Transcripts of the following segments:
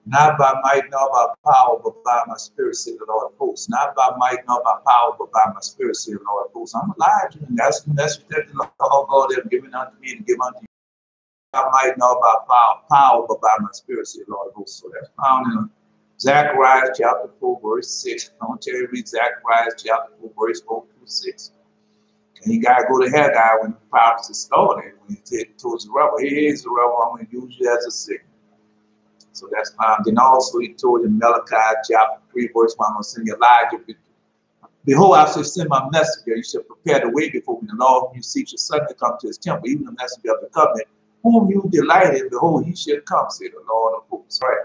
Not by might nor by power, but by my spirit, said the Lord of hosts. Not by might nor by power, but by my spirit, said the Lord of hosts. I'm alive, and that's the message that the Lord God has given unto me to give unto you. I might know by power, but by my spirit, said the Lord of hosts. So that's found in Zechariah chapter 4, verse 6. I want you to read Zechariah chapter 4, verse 4 through 6. And you got to go to Haggai when the prophecy started. When he said towards the rebel, here is the rebel, I'm going to use you as a signal. So that's found. Then also he told in Malachi chapter 3, verse 1, I'm going to send Elijah. Behold, I shall send my messenger. You shall prepare the way before me. The Lord whom you seek shall suddenly come to his temple, even the messenger of the covenant, whom you delight in. Behold, he shall come, said the Lord of hosts. Right.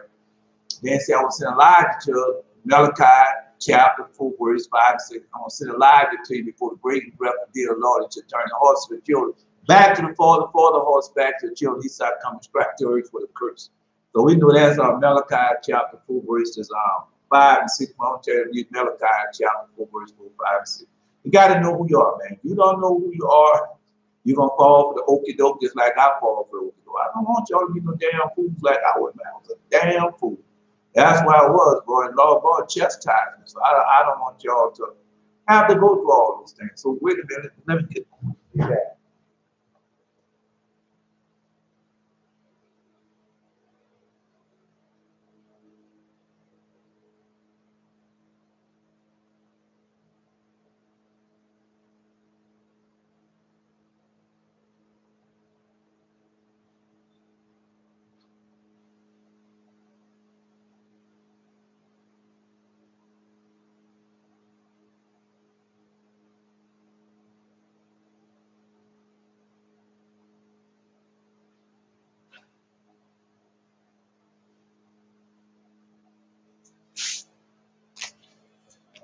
Then say, I will send Elijah to Malachi chapter 4, verse 5 and 6. I'm going to send Elijah to you before the great breath of the Lord, and shall turn the horse of the children back to the father, the horse back to the children. He shall come and strike the earth for the curse. So we know that's Malachi chapter 4, verses 5 and 6. I'm tell you, Malachi chapter 4, verse 4, 5 and 6. You got to know who you are, man. If you don't know who you are, you're going to fall for the okie doke just like I fall for the okie doke. I don't want y'all to be no damn fools like I was, man. I was a damn fool. That's why I was, boy. And Lord God chastised me. So I don't want y'all to have to go through all those things. So wait a minute. Let me get that.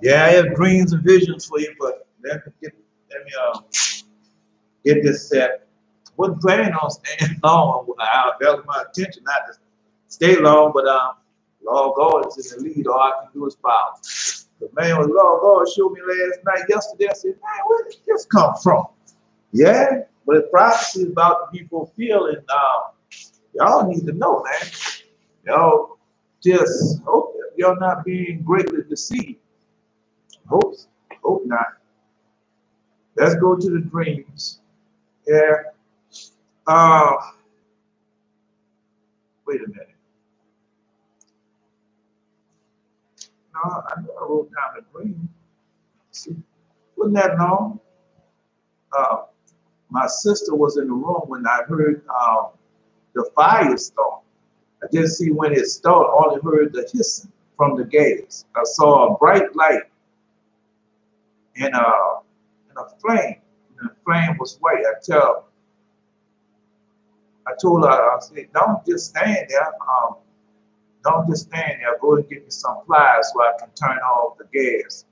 Yeah, I have dreams and visions for you, but let me get this set. Wasn't planning on staying long. I developed my attention not to stay long, but Lord God is in the lead. All I can do is follow. The man was Lord God showed me last night, yesterday. I said, man, where did this come from? Yeah, but the prophecy is about to be fulfilled, and y'all need to know, man. Y'all just hope that y'all not being greatly deceived. Hope not. Let's go to the dreams. Yeah. Uh, Wait a minute. No, I know I wrote down the dream. See, wasn't that long? Uh, my sister was in the room when I heard the fire start. I didn't see when it started. Only heard the hissing from the gas. I saw a bright light and a flame. And the flame was white. I told her, I said, don't just stand there. Don't just stand there. Go and get me some pliers so I can turn off the gas.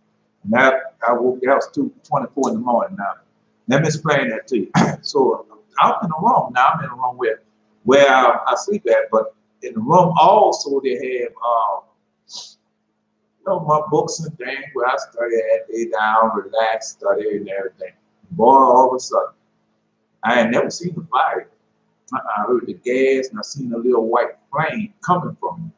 And that I woke. That was 2:24 in the morning. Now, let me explain that to you. So I'm in the room now. I'm in the room where I sleep at, but in the room also they have my books and things where I study at, lay down, relax, study and everything. Boy, all of a sudden, I had never seen the fire. I heard the gas and I seen a little white flame coming from it.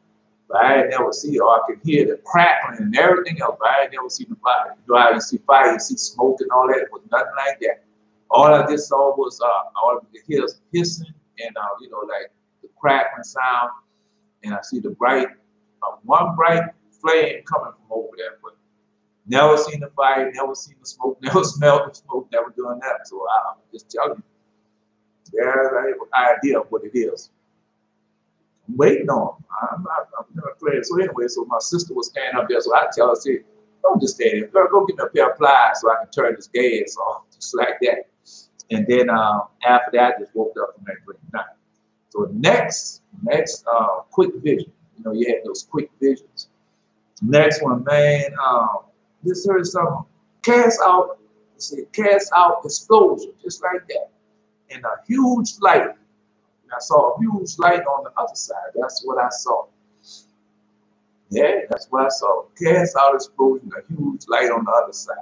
But I had never seen it, or I could hear the crackling and everything else, but I had never seen the fire. You know how you see fire, you see smoke and all that. It was nothing like that. All I just saw was all the hissing and like the crackling sound, and I see the one bright flame coming from over there. But never seen the fire, never seen the smoke, never smelled the smoke, never doing that. So I'm just telling you, there's an idea of what it is. I'm waiting on. I'm not playing. So anyway, so my sister was standing up there, so I tell her, say, don't just stand there. Girl, go get me a pair of pliers so I can turn this gas off, just like that. And then after that, I just woke up from that dream. Now, so next quick vision. You had those quick visions. Next one, man, just heard something. Cast out explosion, just like that. And a huge light. And I saw a huge light on the other side. That's what I saw. Yeah, that's what I saw. Cast out explosion, a huge light on the other side.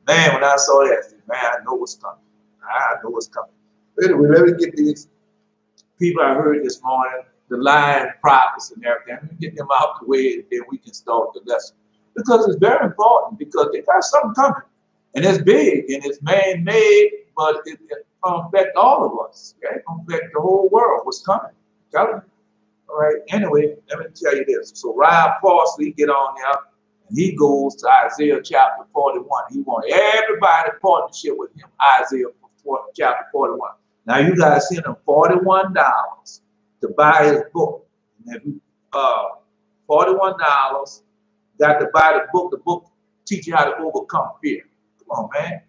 Man, when I saw that, I said, man, I know what's coming. I know what's coming. Anyway, let me get these people I heard this morning. the lying prophets and everything. Let me get them out the way, and then we can start the lesson. Because it's very important, because they got something coming. And it's big, and it's man-made, but it's going to affect all of us. Okay? It's going to affect the whole world. What's coming? Tell me. All right. Anyway, let me tell you this. So Ryan Parsley get on there, and he goes to Isaiah chapter 41. He wants everybody to partnership with him. Isaiah chapter 41. Now you guys send him $41 to buy his book. And if you, $41, got to buy the book. The book teach you how to overcome fear. Come on, man.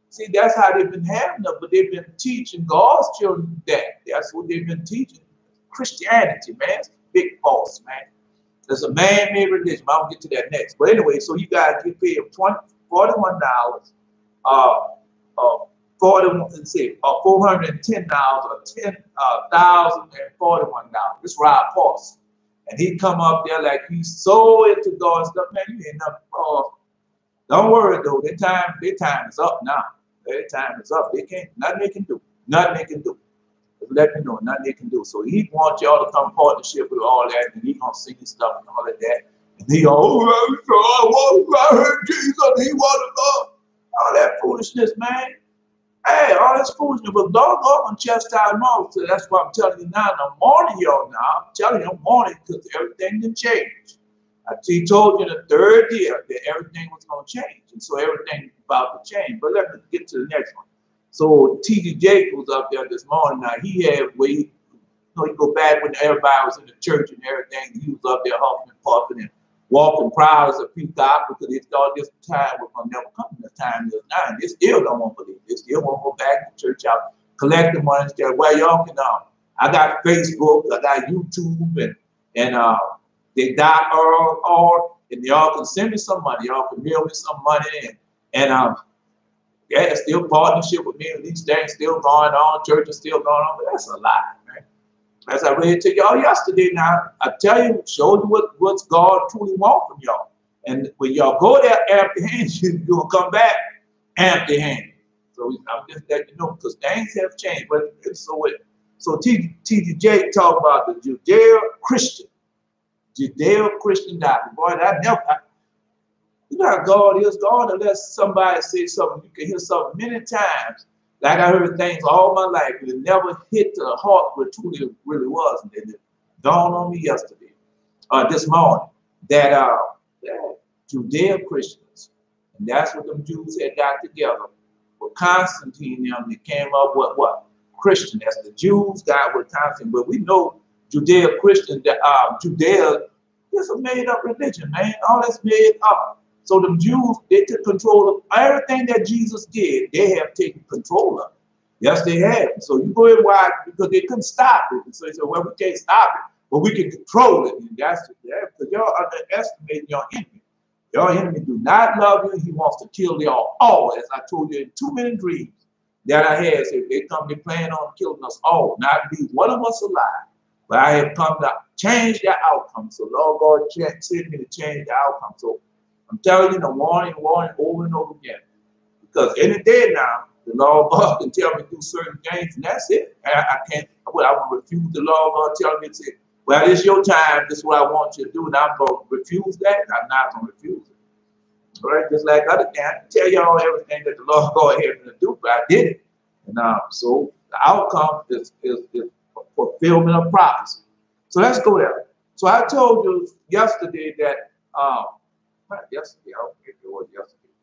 See, that's how they've been having them, but they've been teaching God's children that. That's what they've been teaching. Christianity, man. It's big false, man. There's a man-made religion. I'll get to that next. But anyway, so you guys get paid $41, $410 or $10,041. This Rob Parsley. And he come up there like he's so into God stuff, man. You ain't nothing. Don't worry though. Their time is up now. Their time is up. They can't, nothing they can do. Nothing they can do. Let me know, nothing they can do. So he wants y'all to come partnership with all that, and he gonna sing his stuff and all of that. And he I heard Jesus, he wanted God. All that foolishness, man. Hey, all this foolishness, but doggone and chastise them all. So that's what I'm telling you now. I'm warning y'all now. I'm telling you, I'm warning, because everything can change. He told you in the third year that everything was going to change. And so everything is about to change. But let me get to the next one. So T.D. Jakes was up there this morning. Now, he had, he go back when everybody was in the church and everything. He was up there huffing and puffing and walking proud as a peacock, because they thought this time was going to never come. This time is now. And they still don't want to believe. They still want to go back to church out, collect the money, and say, well, y'all can, I got Facebook, I got YouTube, and they and y'all can send me some money. Y'all can mail me some money, and yeah, it's still partnership with me, and these things still going on. Church is still going on, but that's a lie, man. As I read to y'all yesterday, now I tell you, show you what's God truly wants from y'all. And when y'all go there empty-handed, you'll come back empty-handed. So I'm just letting you know, because things have changed. But so T.D. Jakes talk about the Judeo-Christian doctrine. Boy, you know how God is. God, unless somebody says something, you can hear something many times. Like I heard things all my life, but it never hit the heart where truly it really was. And it dawned on me yesterday, this morning, that Judeo-Christians, and that's what them Jews had got together, with Constantine and them, they came up with what? Christian. That's the Jews got with Constantine. But we know Judeo-Christian, Judea is a made-up religion, man. All that's made up. So the Jews, they took control of everything that Jesus did. They have taken control of it. Yes, they have. So you go and watch, because they couldn't stop it. And so they said, well, we can't stop it, but we can control it. And that's because y'all underestimating your enemy. Your enemy do not love you. He wants to kill y'all all, as I told you in 2 minute dreams that I had. So if they come, they plan on killing us all, not leave one of us alive. But I have come to change that outcome. So Lord God sent me to change the outcome. So I'm telling you, the warning over and over again. Because any day now, the Lord God can tell me to do certain things, and that's it. I can't, I want to refuse the Lord God telling me to say, well, it's your time, this is what I want you to do, and I'm going to refuse that. I'm not going to refuse it. All right, just like other things, I can tell y'all everything that the Lord God had me to do, but I did it. And so the outcome is fulfillment of prophecy. So let's go there. So I told you yesterday that, not yesterday, I don't think it was yesterday.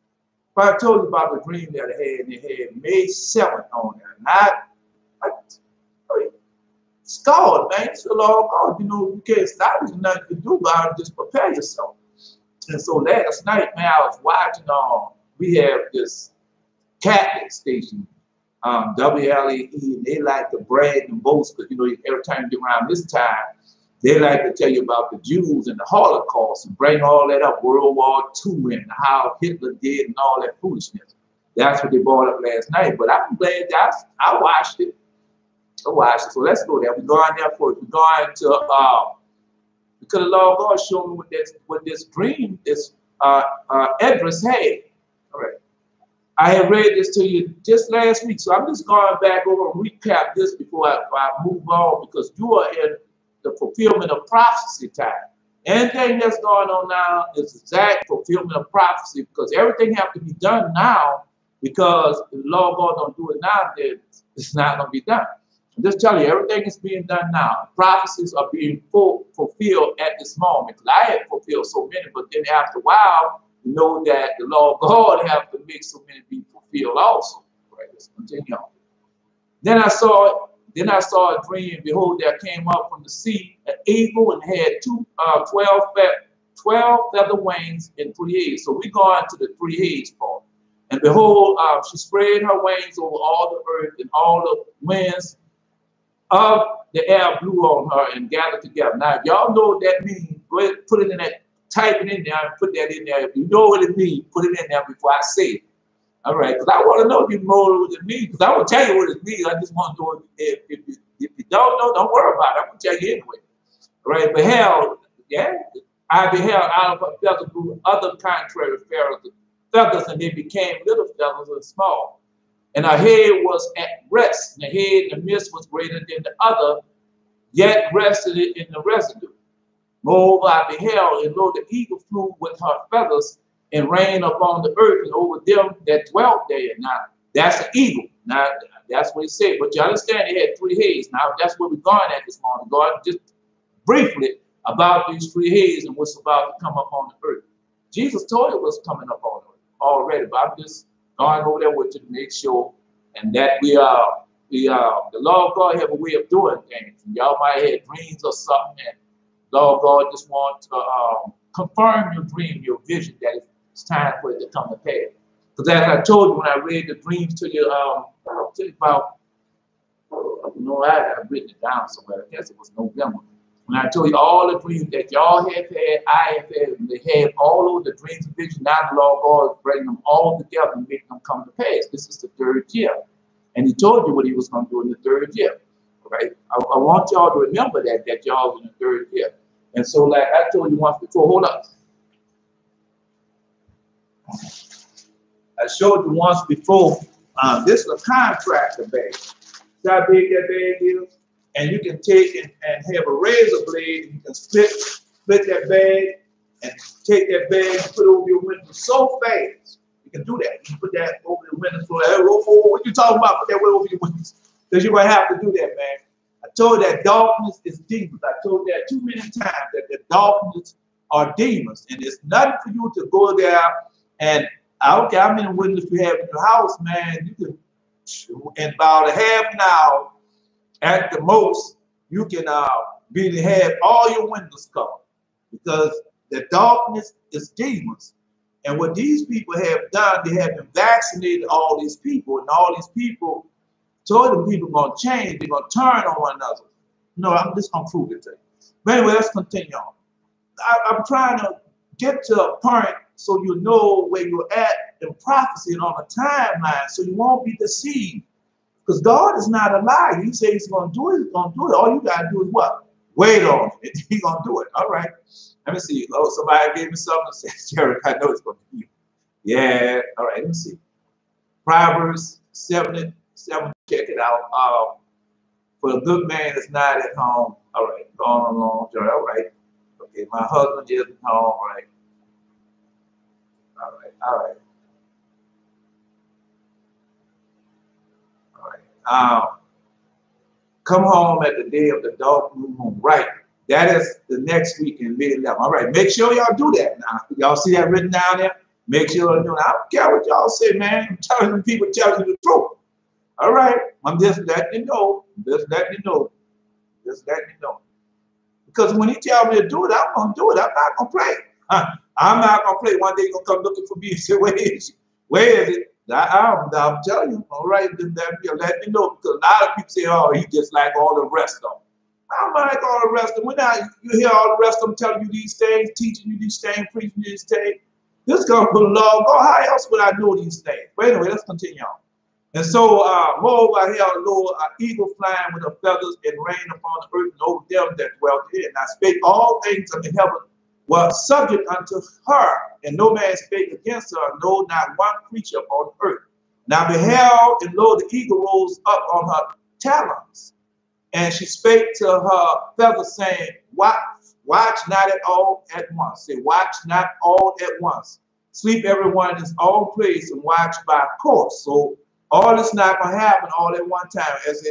But I told you about the dream that I had, and it had May 7th on there. It's God, man. It's the Lord God. You know, you can't stop. There's nothing to do about it. Just prepare yourself. And so last night, man, I was watching, we have this Catholic station, WLAE, and they like to brag and boast, because, you know, every time you get around this time, they like to tell you about the Jews and the Holocaust and bring all that up, World War II, and how Hitler did and all that foolishness. That's what they brought up last night. But I'm glad that I watched it. So let's go there. We're going there first. We're going to, because the Lord God showed me what this dream, this Edris had. All right. I had read this to you just last week, so I'm just going back over and recap this before I move on, because you are in the fulfillment of prophecy time. Anything that's going on now is exact fulfillment of prophecy, because everything has to be done now, because if the Lord God don't do it now, then it's not going to be done. I'm just telling you, everything is being done now. Prophecies are being fulfilled at this moment. I had fulfilled so many, but then after a while, you know that the Lord God have to make so many be fulfilled also. Right, let's continue on. Then I saw a dream. Behold, there came up from the sea an eagle, and had 12 feather wings and 3 heads. So we go on to the 3 heads part. And behold, she spread her wings over all the earth, and all the winds of the air blew on her and gathered together. Now, if y'all know what that means, go ahead and put it in that, type it in there and put that in there. If you know what it means, put it in there before I say it. All right, because I want to know if you know what it means, because I will tell you what it means. I just want to know if you don't know, don't worry about it. I'm going to tell you anyway. All right, beheld, yeah, I beheld out of her feathers grew other contrary feathers, and they became little feathers and small. And her head was at rest, and the head in the midst was greater than the other, yet rested in the residue. Moreover, I beheld, and lo, the eagle flew with her feathers, and reigned upon the earth, and over them that dwelt there. Now, that's an eagle. Now, that's what it said. But you understand, it had 3 heads. Now, that's where we're going at this morning. God, just briefly about these 3 heads and what's about to come up on the earth. Jesus told it was coming up on the earth already, but I'm just going over there with you to make sure, and that the Lord God have a way of doing things. Y'all might have dreams or something, and Lord God just wants to confirm your dream, your vision, that it's time for it to come to pass. Because as I told you when I read the dreams to you, I'll tell you about, I've written it down somewhere. I guess it was November. When I told you all the dreams that y'all have had, I have had, and they had all over the dreams and visions. Now the Lord God is bringing them all together and making them come to pass. This is the 3rd year. And he told you what he was going to do in the 3rd year. Right? I want y'all to remember that y'all in the 3rd year. And so, like I told you once before, hold up. I showed you once before, this is a contractor bag. See how big that bag is? And you can take and have a razor blade, and you can split that bag and take that bag and put it over your window so fast. You can do that. You can put that over the window. So, what you talking about? Put that way over your windows. Because you're going to have to do that, man. I told you that darkness is demons. I told you that too many times, that the darkness are demons. And it's nothing for you to go there and, I don't care how many windows you have in your house, man, you can, in about a half an hour, at the most, you can really have all your windows covered, because the darkness is demons. And what these people have done, they have been vaccinated all these people, and all these people told them people are going to change, they're going to turn on one another. No, I'm just going to prove it to you. But anyway, let's continue on. I'm trying to get to a point so you know where you're at in prophecy and on a timeline, so you won't be deceived. Because God is not a liar. He says he's going to do it, he's going to do it. All you got to do is what? Wait on it. He's going to do it. All right. Let me see. Oh, somebody gave me something that says, Jared, I know it's going to be you. Yeah. All right. Let me see. Proverbs 7, check it out. For a good man is not at home. All right. Going along, Jared. All right. Okay. My husband is at home. All right. All right. All right. Come home at the day of the dark new moon. Right. That is the next week in mid-11. All right. Make sure y'all do that now. Y'all see that written down there? Make sure you do it. I don't care what y'all say, man. I'm telling the people, telling you the truth. All right. I'm just letting you know. Just letting you know. Just letting you know. Because when he tell me to do it, I'm going to do it. I'm not going to play. I'm not going to play. One day he's going to come looking for me and say, where is it? Where is it? I'm telling you, all right, let me know, because a lot of people say, oh, he just like all the rest of them. I'm like all the rest of them. When you hear all the rest of them telling you these things, teaching you these things, preaching you these things, this comes from the Lord. God, how else would I know these things? But anyway, let's continue on. And so, moreover, I held lo, an eagle flying with her feathers, and rained upon the earth, and over them that dwelt in. And I spake all things under heaven was subject unto her, and no man spake against her, no, not one creature on earth. Now beheld, and lo, the eagle rose up on her talons, and she spake to her feather, saying, watch not at all at once. Say, watch not all at once. Sleep everyone in his own place, and watch by course. So all is not going to happen all at one time. As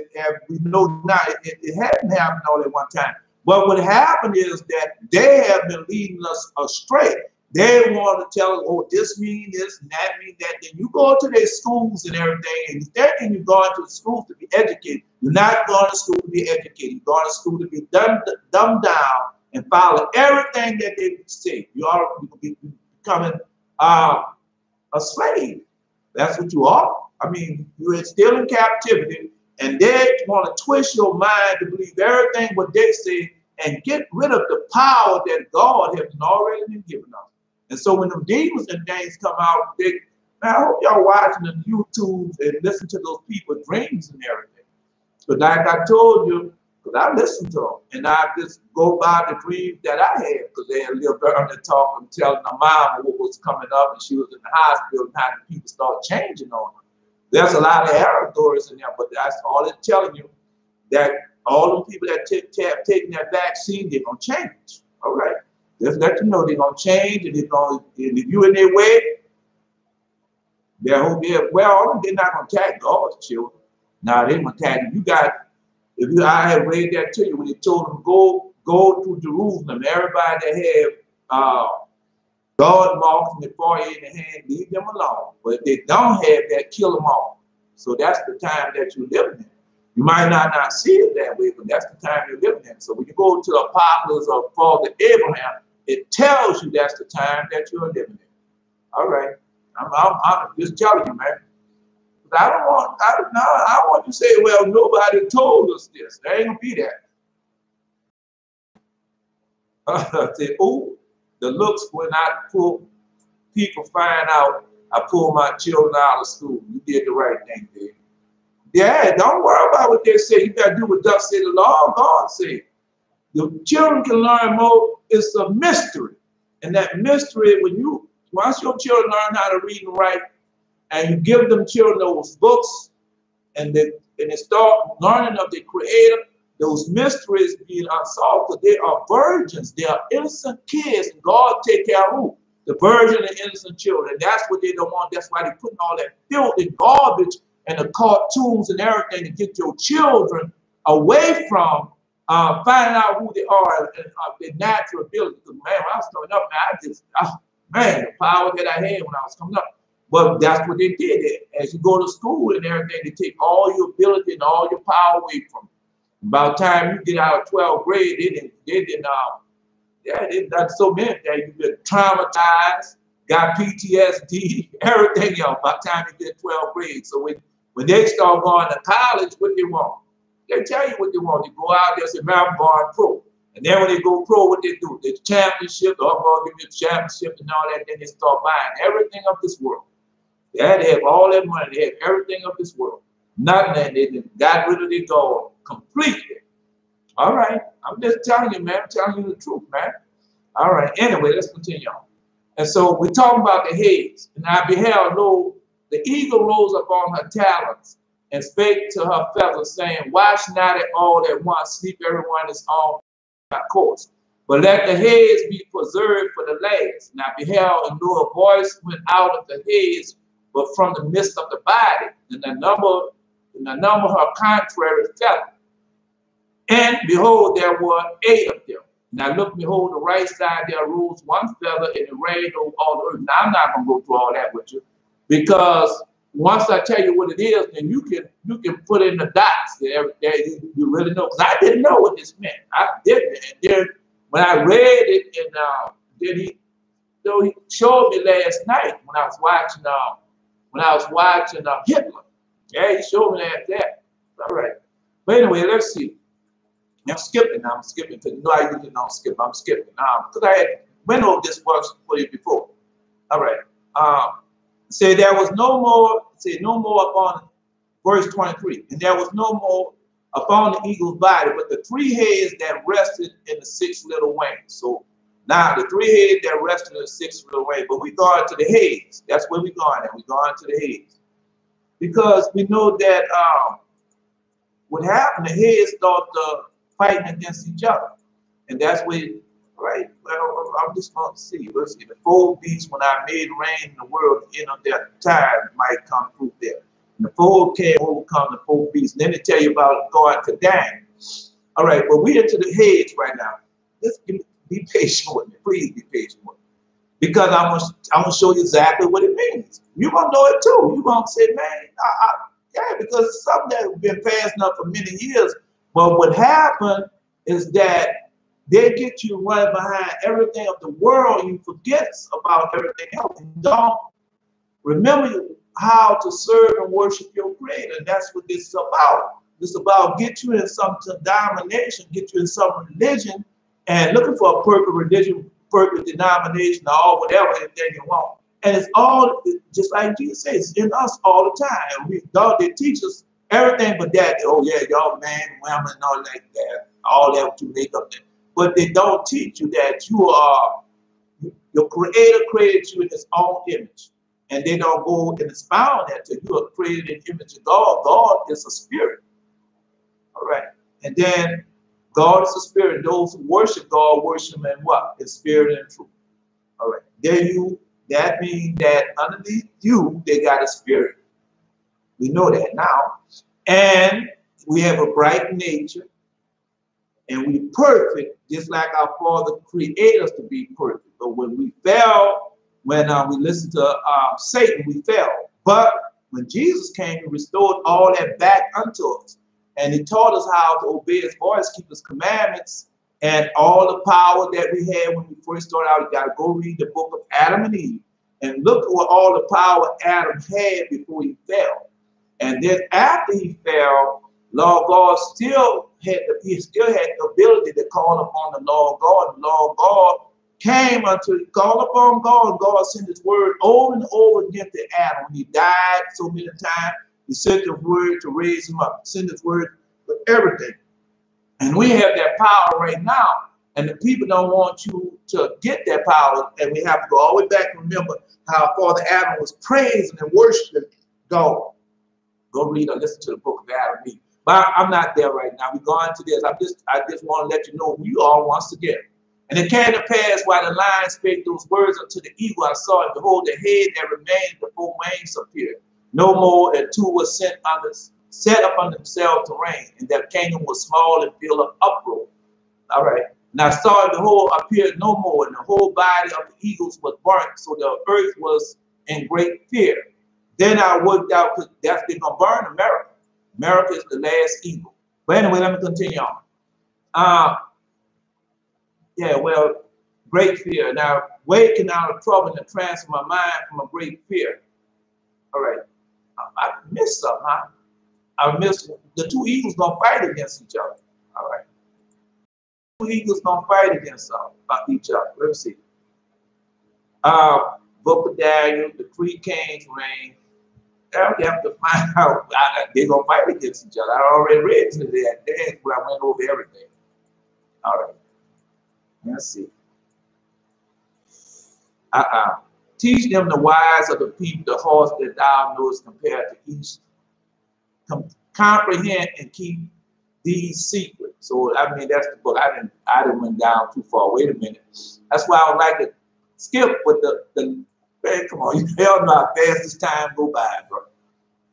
we know now, it hadn't happened all at one time. But what happened is that they have been leading us astray. They want to tell us, oh, this means this, and that means that. Then you go to their schools and everything, and you're thinking you're going to school to be educated. You're not going to school to be educated. You're going to school to be dumbed down and follow everything that they say. You are becoming a slave. That's what you are. I mean, you're still in captivity, and they want to twist your mind to believe everything what they say and get rid of the power that God has already been given us. And so when the demons and things come out, man, I hope y'all watching the YouTube and listen to those people's dreams and everything. But like I told you, because I listen to them, and I just go by the dreams that I had, because they had a little girl that talking, telling her mom what was coming up, and she was in the hospital, and how the people start changing on her. There's a lot of error stories in there, but that's all it's telling you, that all the people that have taken that vaccine, they're going to change. All right? Just let you know they're going to change, and they're going to, if you in their way, they're not going to attack God's children. Now they're going to attack you. I have read that to you when he told them go to Jerusalem. Everybody that have God marks in the forehead and the hand, leave them alone. But if they don't have that, kill them all. So that's the time that you're living in. You might not see it that way, but that's the time you're living in. So when you go to the Apocalypse of Father Abraham, it tells you that's the time that you're living in. All right. I'm just telling you, man. I want to say, well, nobody told us this. There ain't gonna be that. Say, oh, the looks when people find out I pull my children out of school. You did the right thing, baby. Yeah, don't worry about what they say. You gotta do what thus say the law. God said. The children can learn more. It's a mystery, and that mystery, once your children learn how to read and write, and you give them children those books, and they start learning of the Creator, those mysteries being unsolved, because they are virgins, they are innocent kids, and God take care of who? The virgin and innocent children. And that's what they don't want. That's why they're putting all that filthy garbage and the cartoons and everything to get your children away from finding out who they are and their natural ability. Because man, when I was coming up, man, the power that I had when I was coming up. But that's what they did. As you go to school and everything, they take all your ability and all your power away from you. By the time you get out of 12th grade, they've done so many things. You've been traumatized, got PTSD, everything else by the time you get 12th grade. So when they start going to college, what they want? They tell you what they want. They go out there and say, man, I'm going pro. And then when they go pro, what they do? The championship, the going to give you the championship and all that, then they start buying everything of this world. They have all that money. They have everything of this world. Nothing that they got rid of their God completely. All right. I'm just telling you, man. I'm telling you the truth, man. All right. Anyway, let's continue on. And so we're talking about the heads. And I beheld, lo, the eagle rose upon her talons and spake to her feathers, saying, watch not at all at once, sleep everyone is on course. But let the heads be preserved for the last. And I beheld, and lo, a voice went out of the heads, but from the midst of the body, and the number of her contrary feathers. And behold, there were 8 of them. And I looked, behold, the right side there arose one feather, and it rained over all the earth. Now I'm not going to go through all that with you, because once I tell you what it is, then you can put in the dots there you really know. Because I didn't know what this meant. I didn't. And then when I read it, and then he showed me last night when I was watching Hitler. Yeah, he showed me that. All right. But anyway, let's see. I'm skipping because you know I usually don't skip. I'm skipping now because I had went over this verse for you before. All right. Say there was no more. Say no more upon verse 23, and there was no more upon the eagle's body, but the 3 heads that rested in the 6 little wings. So Now, the three heads that rested in the sixth real reign, but we going to the heads. That's where we going at. We going to the heads. Because we know that what happened, the heads start fighting against each other. And that's where, right? Well, I'm just going to see. Let's see. The four beasts, when I made rain in the world, the end of their time might come through there. And the four can't overcome the four beasts. And then they tell you about going to Dan. All right, well, we're into the heads right now. Just be patient with me. Please be patient with me. Because I'm gonna show you exactly what it means. You're going to know it too. You're going to say, man, yeah, because it's something that's been passing up for many years. But what happened is that they get you running behind everything of the world. You forget about everything else. You don't remember how to serve and worship your Creator. And that's what this is about. This is about get you in some denomination, get you in some religion, and looking for a perfect religion, perfect denomination, or whatever anything you want. And it's all just like Jesus says, it's in us all the time. God, they teach us everything but that. Oh yeah, y'all man, women, and all like that, all that what you make up there. But they don't teach you that you are, your Creator created you in His own image. And they don't go and expound that to you are created in the image of God. God is a spirit. All right. And then God is a spirit. Those who worship God worship Him in what? In spirit and truth. All right. That means that underneath you, they got a spirit. We know that now. And we have a bright nature. And we perfect, just like our Father created us to be perfect. But when we fell, when we listened to Satan, we fell. But when Jesus came, He restored all that back unto us. And He taught us how to obey His voice, keep His commandments, and all the power that we had when we first started out. You got to go read the book of Adam and Eve and look at what all the power Adam had before he fell. And then after he fell, Lord God still had the ability to call upon the Lord God. The Lord God came unto call upon God. God sent His word over and over again to Adam. When he died so many times, He sent His word to raise him up. Sent His word for everything. And we have that power right now. And the people don't want you to get that power. And we have to go all the way back and remember how Father Adam was praising and worshiping God. Go read or listen to the book of Adam and Eve. But I'm not there right now. We're going to this. I just want to let you know who you are once again. And it came to pass while the lion spake those words unto the eagle, I saw, and behold, the head that remained, the four wings appeared. No more, and two were set up on themselves to reign, and their kingdom was small and filled of uproar. All right. And I saw, and behold, appeared no more, and the whole body of the eagles was burnt, so the earth was in great fear. Then I worked out, because they're going to burn America. America is the last eagle. But anyway, let me continue on. Yeah, well, great fear. Now, waking out of trouble and transfer my mind from a great fear. All right. I missed something, huh? I missed the two eagles going to fight against each other. All right. Two eagles going to fight against each other. Let's see. Book of Daniel, the three kings reign. We have to find out they're going to fight against each other. I already read today at dance where I went over everything. All right. Let's see. Teach them the wise of the people, the horse that thou knowest compared to each. Comprehend and keep these secrets. So I mean that's the book. I didn't went down too far. Wait a minute. That's why I would like to skip with the man, come on, you hell know how fast this time go by, bro.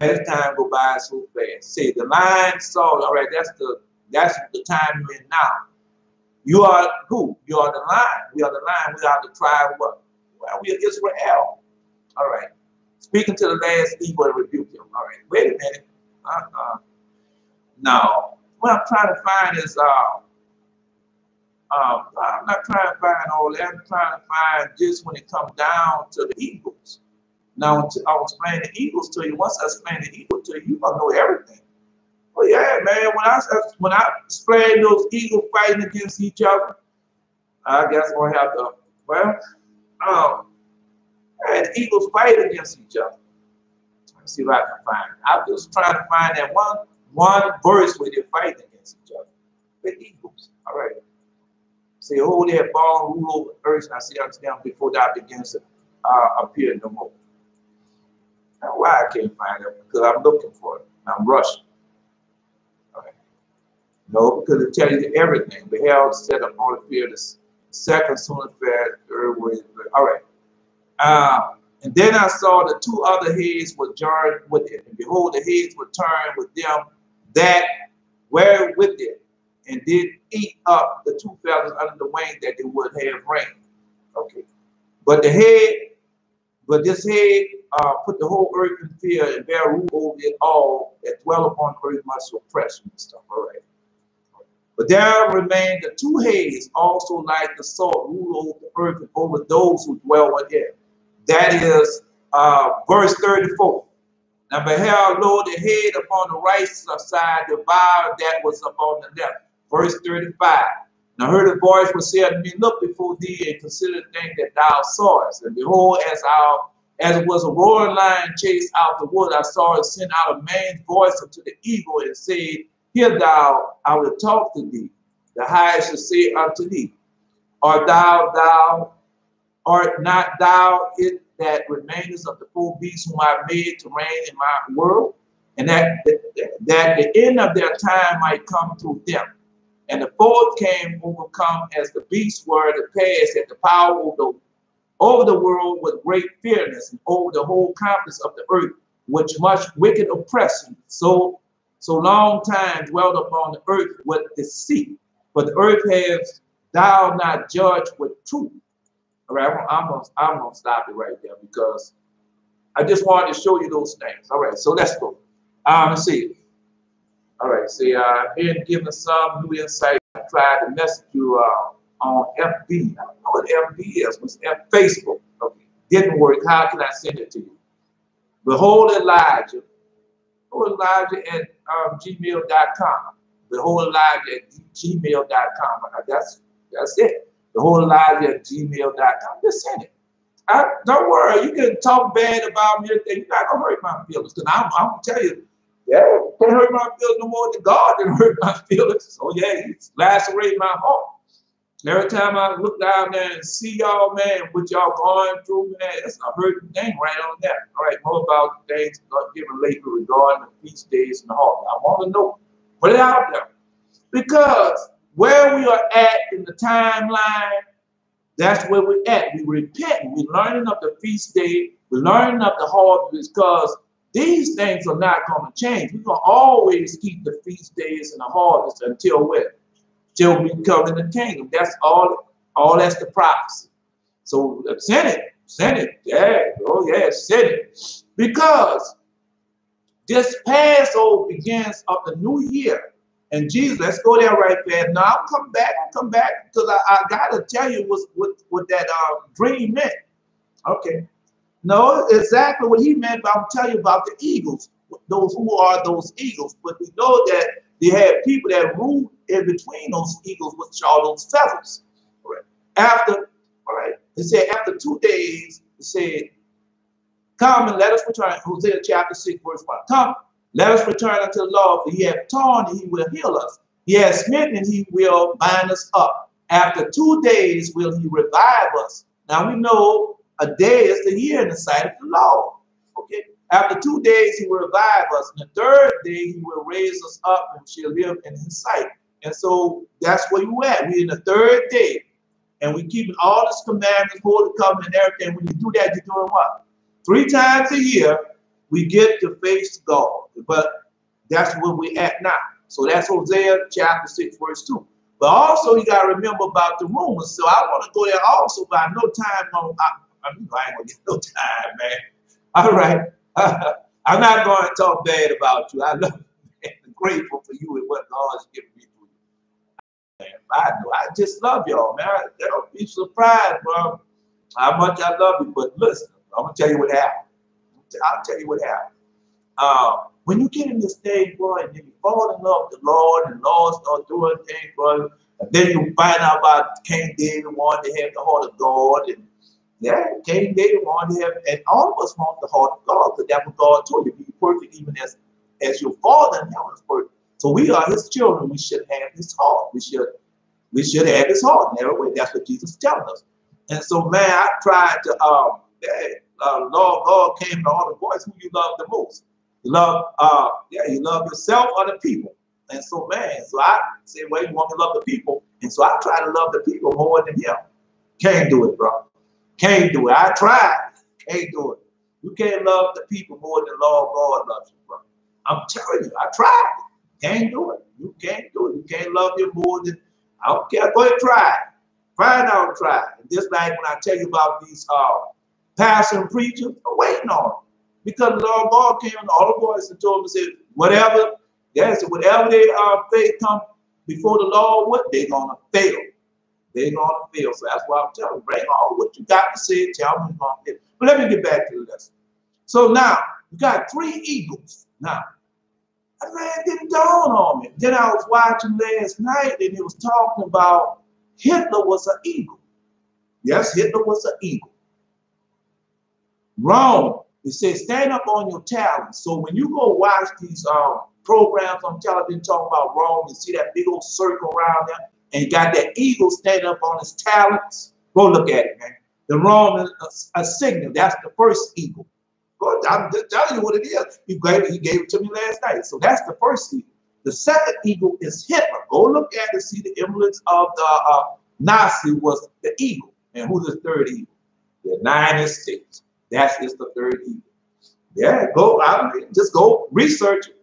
This time go by so fast. See, the lion saw, all right, that's the time you're in now. You are who? You are the lion. We are the lion. We are the tribe what? Well, we are Israel. All right. Speaking to the last evil and rebuke him. All right. Wait a minute. No. What I'm trying to find is I'm not trying to find all that. I'm trying to find just when it comes down to the eagles. Now I'll explain the eagles to you. Once I explain the eagles to you, you're gonna know everything. Well, yeah, man. When I explain those eagles fighting against each other, I guess we'll have to. Well, man, the eagles fight against each other. Let's see if I can find it. I'm just trying to find that one verse where they fight against each other. The eagles. All right. Say, oh, they have born rule over the earth, and I say unto them, before thou begins to appear no more. Now, why I can't find it? Because I'm looking for it. I'm rushing. Okay. No, because it tells you everything. Beheld, set up on the field, the second, sooner fair, third way. All right. And then I saw the two other heads were joined with it. And behold, the heads were turned with them that were with it, and did eat up the two feathers under the wing that they would have reigned. Okay. But this head put the whole earth in fear and bear rule over it all that dwell upon the earth much oppression and stuff. All right. But there remained the two heads also like the salt rule over the earth and over those who dwell within. That is verse 34. Now beheld, lo, the head upon the right side devoured that was upon the left. Verse 35. Now I heard a voice was said to me, look before thee and consider the thing that thou sawest. And behold, as it was a roaring lion chased out the wood, I saw it send out a man's voice unto the eagle and said, hear thou, I will talk to thee. The highest shall say unto thee, art not thou it that remainest of the four beasts whom I made to reign in my world? And that the end of their time might come to them. And the fourth came overcome as the beasts were to pass at the power over the world with great fearness and over the whole compass of the earth, which much wicked oppression, so long time dwelt upon the earth with deceit. But the earth has thou not judged with truth. All right, I'm gonna stop it right there because I just wanted to show you those things. All right, so let's go. Let's see. All right, see, I've been given some new insight. I tried to message you on FB. I don't know what FB is. What's Facebook? Okay, didn't work. How can I send it to you? Behold Elijah. Behold Elijah at gmail.com. Behold Elijah at gmail.com. That's it. Behold Elijah at gmail.com. Just send it. Don't worry. You can talk bad about me. You're not gonna hurt my feelings. Because I'm gonna tell you. Yeah, can't hurt my feelings no more than God didn't hurt my feelings. So yeah, he's lacerating my heart. Every time I look down there and see y'all, man, what y'all going through, man, it's a hurting thing right on that. All right, more about the things given lately regarding the feast days and the heart. I want to know. Put it out there. Because where we are at in the timeline, that's where we're at. We repent. We're learning of the feast day. We're learning of the harvest because these things are not going to change. We're going to always keep the feast days and the harvest until when? Till we come in the kingdom. That's all that's the prophecy. So send it. Yeah, oh yeah, send it. Because this Passover begins of the new year. And Jesus, let's go there right there. Now I'll come back because I gotta tell you what that dream meant. Okay. No, exactly what he meant, but I'll tell you about the eagles, those who are those eagles. But we know that they had people that ruled in between those eagles, which are those feathers. All right. It said after 2 days, it said, come and let us return. Hosea chapter 6, verse 1. Come, let us return unto the Lord, for he hath torn and he will heal us. He hath smitten and he will bind us up. After 2 days will he revive us. Now we know a day is the year in the sight of the Lord. Okay. After 2 days he will revive us. And the third day he will raise us up and shall live in his sight. And so that's where you at. We're in the third day. And we keeping all his commandments, holy covenant, and everything. When you do that, you're doing what? 3 times a year, we get to face God. But that's where we're at now. So that's Hosea chapter 6, verse 2. But also you got to remember about the rumors. So I want to go there also, but I know time on. I ain't gonna get no time, man. All right. I'm not going to talk bad about you. I love you and I'm grateful for you and what God has given me to you. Man, I just love y'all, man. Don't be surprised, bro, how much I love you. But listen, I'm going to tell you what happened. I'll tell you what happened. When you get in this thing, boy, and then you fall in love with the Lord, and the Lord start doing things, bro, and then you find out about King David wanted to have the heart of God, and yeah, King David wanted to have, and all of us want the heart of God, because that's what God told you, be perfect even as your Father in heaven is perfect. So we are his children. We should have his heart. We We should have his heart in every way. That's what Jesus is telling us. And so, man, I tried to, Lord God came to all the boys who you love the most. You love, you love yourself or the people. And so, man, so I said, well, you want me to love the people. And so I try to love the people more than him. Can't do it, bro. Can't do it. I tried. Can't do it. You can't love the people more than Lord God loves you, bro. I'm telling you, I tried. Can't do it. You can't do it. You can't love you more than, I don't care. Go ahead and try it. Try it out, try it. Just like when I tell you about these pastors and preachers, I'm waiting on them. Because the Lord God came and all the boys and told them, said, whatever, yes, whatever they faith come before the Lord, what they're gonna fail. They're gonna fail. So that's why I'm telling you, bring all what you got to say, tell me you're gonna fail. But let me get back to the lesson. So now you got 3 eagles. Now, that man didn't dawn on me. Then I was watching last night and it was talking about Hitler was an eagle. Yes, Hitler was an eagle. Wrong. It says stand up on your talents. So when you go watch these programs on television talking about Rome, you see that big old circle around there, and you got that eagle standing up on his talents. Go look at it, man. The Rome is a signal. That's the first eagle. I'm just telling you what it is. He gave it to me last night. So that's the first eagle. The second eagle is Hitler. Go look at it, see the emblems of the Nazi was the eagle. And who's the third eagle? The United States. That is the third eagle. Yeah, just go research it.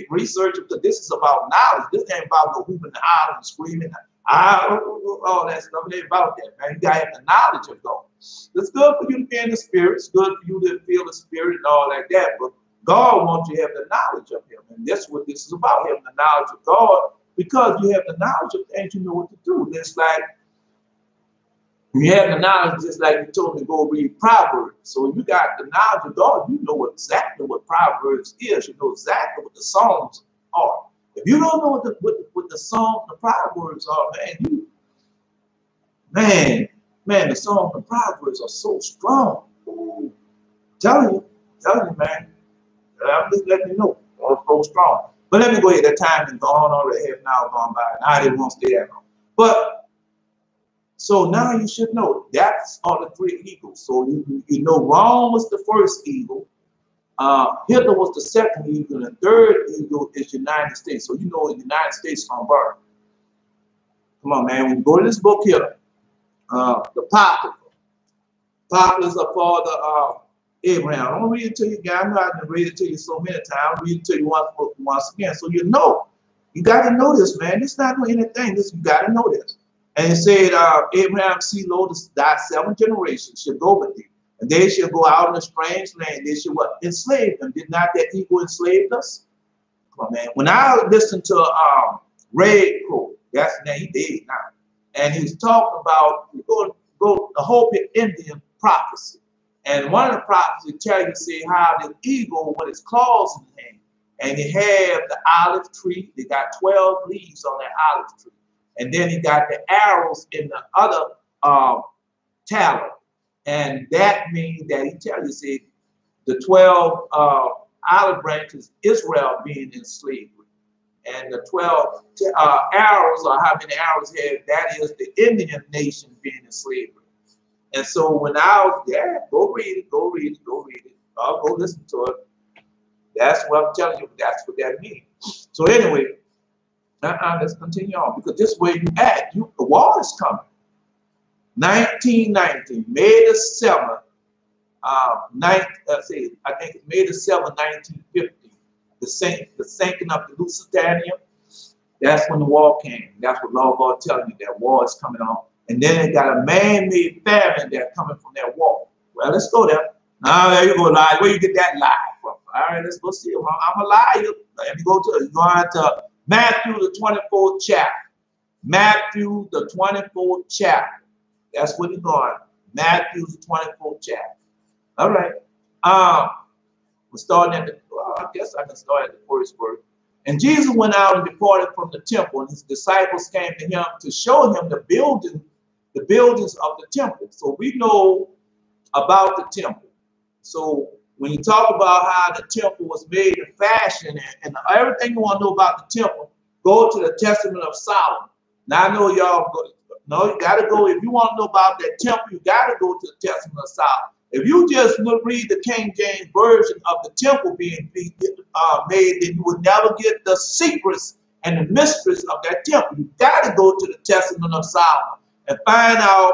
Research it, because this is about knowledge. This ain't about no hooping and hollering and screaming. All that stuff. It ain't about that, man. You got to have the knowledge of God. It's good for you to be in the spirit. It's good for you to feel the spirit and all like that. But God wants you to have the knowledge of him. And that's what this is about, having the knowledge of God. Because you have the knowledge of things, you know what to do. It's like you have the knowledge, just like you told me to go read Proverbs. So if you got the knowledge of God, you know exactly what Proverbs is. You know exactly what the Psalms are. If you don't know what the Psalms, the Proverbs are, man, the Psalms and Proverbs are so strong. Ooh. Telling you, man. I'm just letting you know, they're so strong. But let me go ahead. That time is gone already. Half an hour gone by, and I didn't want to stay that long. But so now you should know that's all the 3 eagles. So you know Rome was the first eagle. Hitler was the second eagle, and the third eagle is United States. So you know the United States from birth. Come on, man. When you go to this book here, the Poplars are father Abraham. I don't read it to you guys. I know I can read it to you so many times. I'll read it to you once again. So you know. You got to know this, man. It's not doing anything. You got to know this. And it said, Abraham see Lord, thy 7 generations shall go with thee. And they shall go out in a strange land. They shall what? Enslave them. Did not that eagle enslave us? Come on, man. When I listened to Ray Crow, that's the name, he dead now. And he's talking about the whole Indian prophecy. And one of the prophecies tell you, say how the eagle with its claws in the hand, and he had the olive tree. They got 12 leaves on that olive tree. And then he got the arrows in the other talent. And that means that he tells you, see, the 12 olive branches, Israel being in slavery. And the 12 arrows, or how many arrows he had, that is the Indian nation being in slavery. And so when I was there, go read it, go read it, go read it. I'll go listen to it. That's what I'm telling you. That's what that means. So anyway, let's continue on, because this way you act. The war is coming. 1919, May the 7th, I think it's May the 7th, 1950, the sinking of the Lusitania. That's when the war came. That's what Lord God telling you, that war is coming on. And then they got a man-made famine that's coming from that war. Well, let's go there. Now, there you go, lie. Where you get that lie from? All right, let's go see. I'm a liar. Let me go to Matthew, the 24th chapter. Matthew, the 24th chapter. That's where we're going. Matthew, the 24th chapter. All right. We're starting at I guess I can start at the first verse. And Jesus went out and departed from the temple, and his disciples came to him to show him the buildings of the temple. So we know about the temple. So when you talk about how the temple was made in fashion and everything you want to know about the temple, go to the Testament of Solomon. Now I know y'all no, you gotta go. If you want to know about that temple, you gotta go to the Testament of Solomon. If you just read the King James version of the temple being made, then you would never get the secrets and the mysteries of that temple. You gotta go to the Testament of Solomon and find out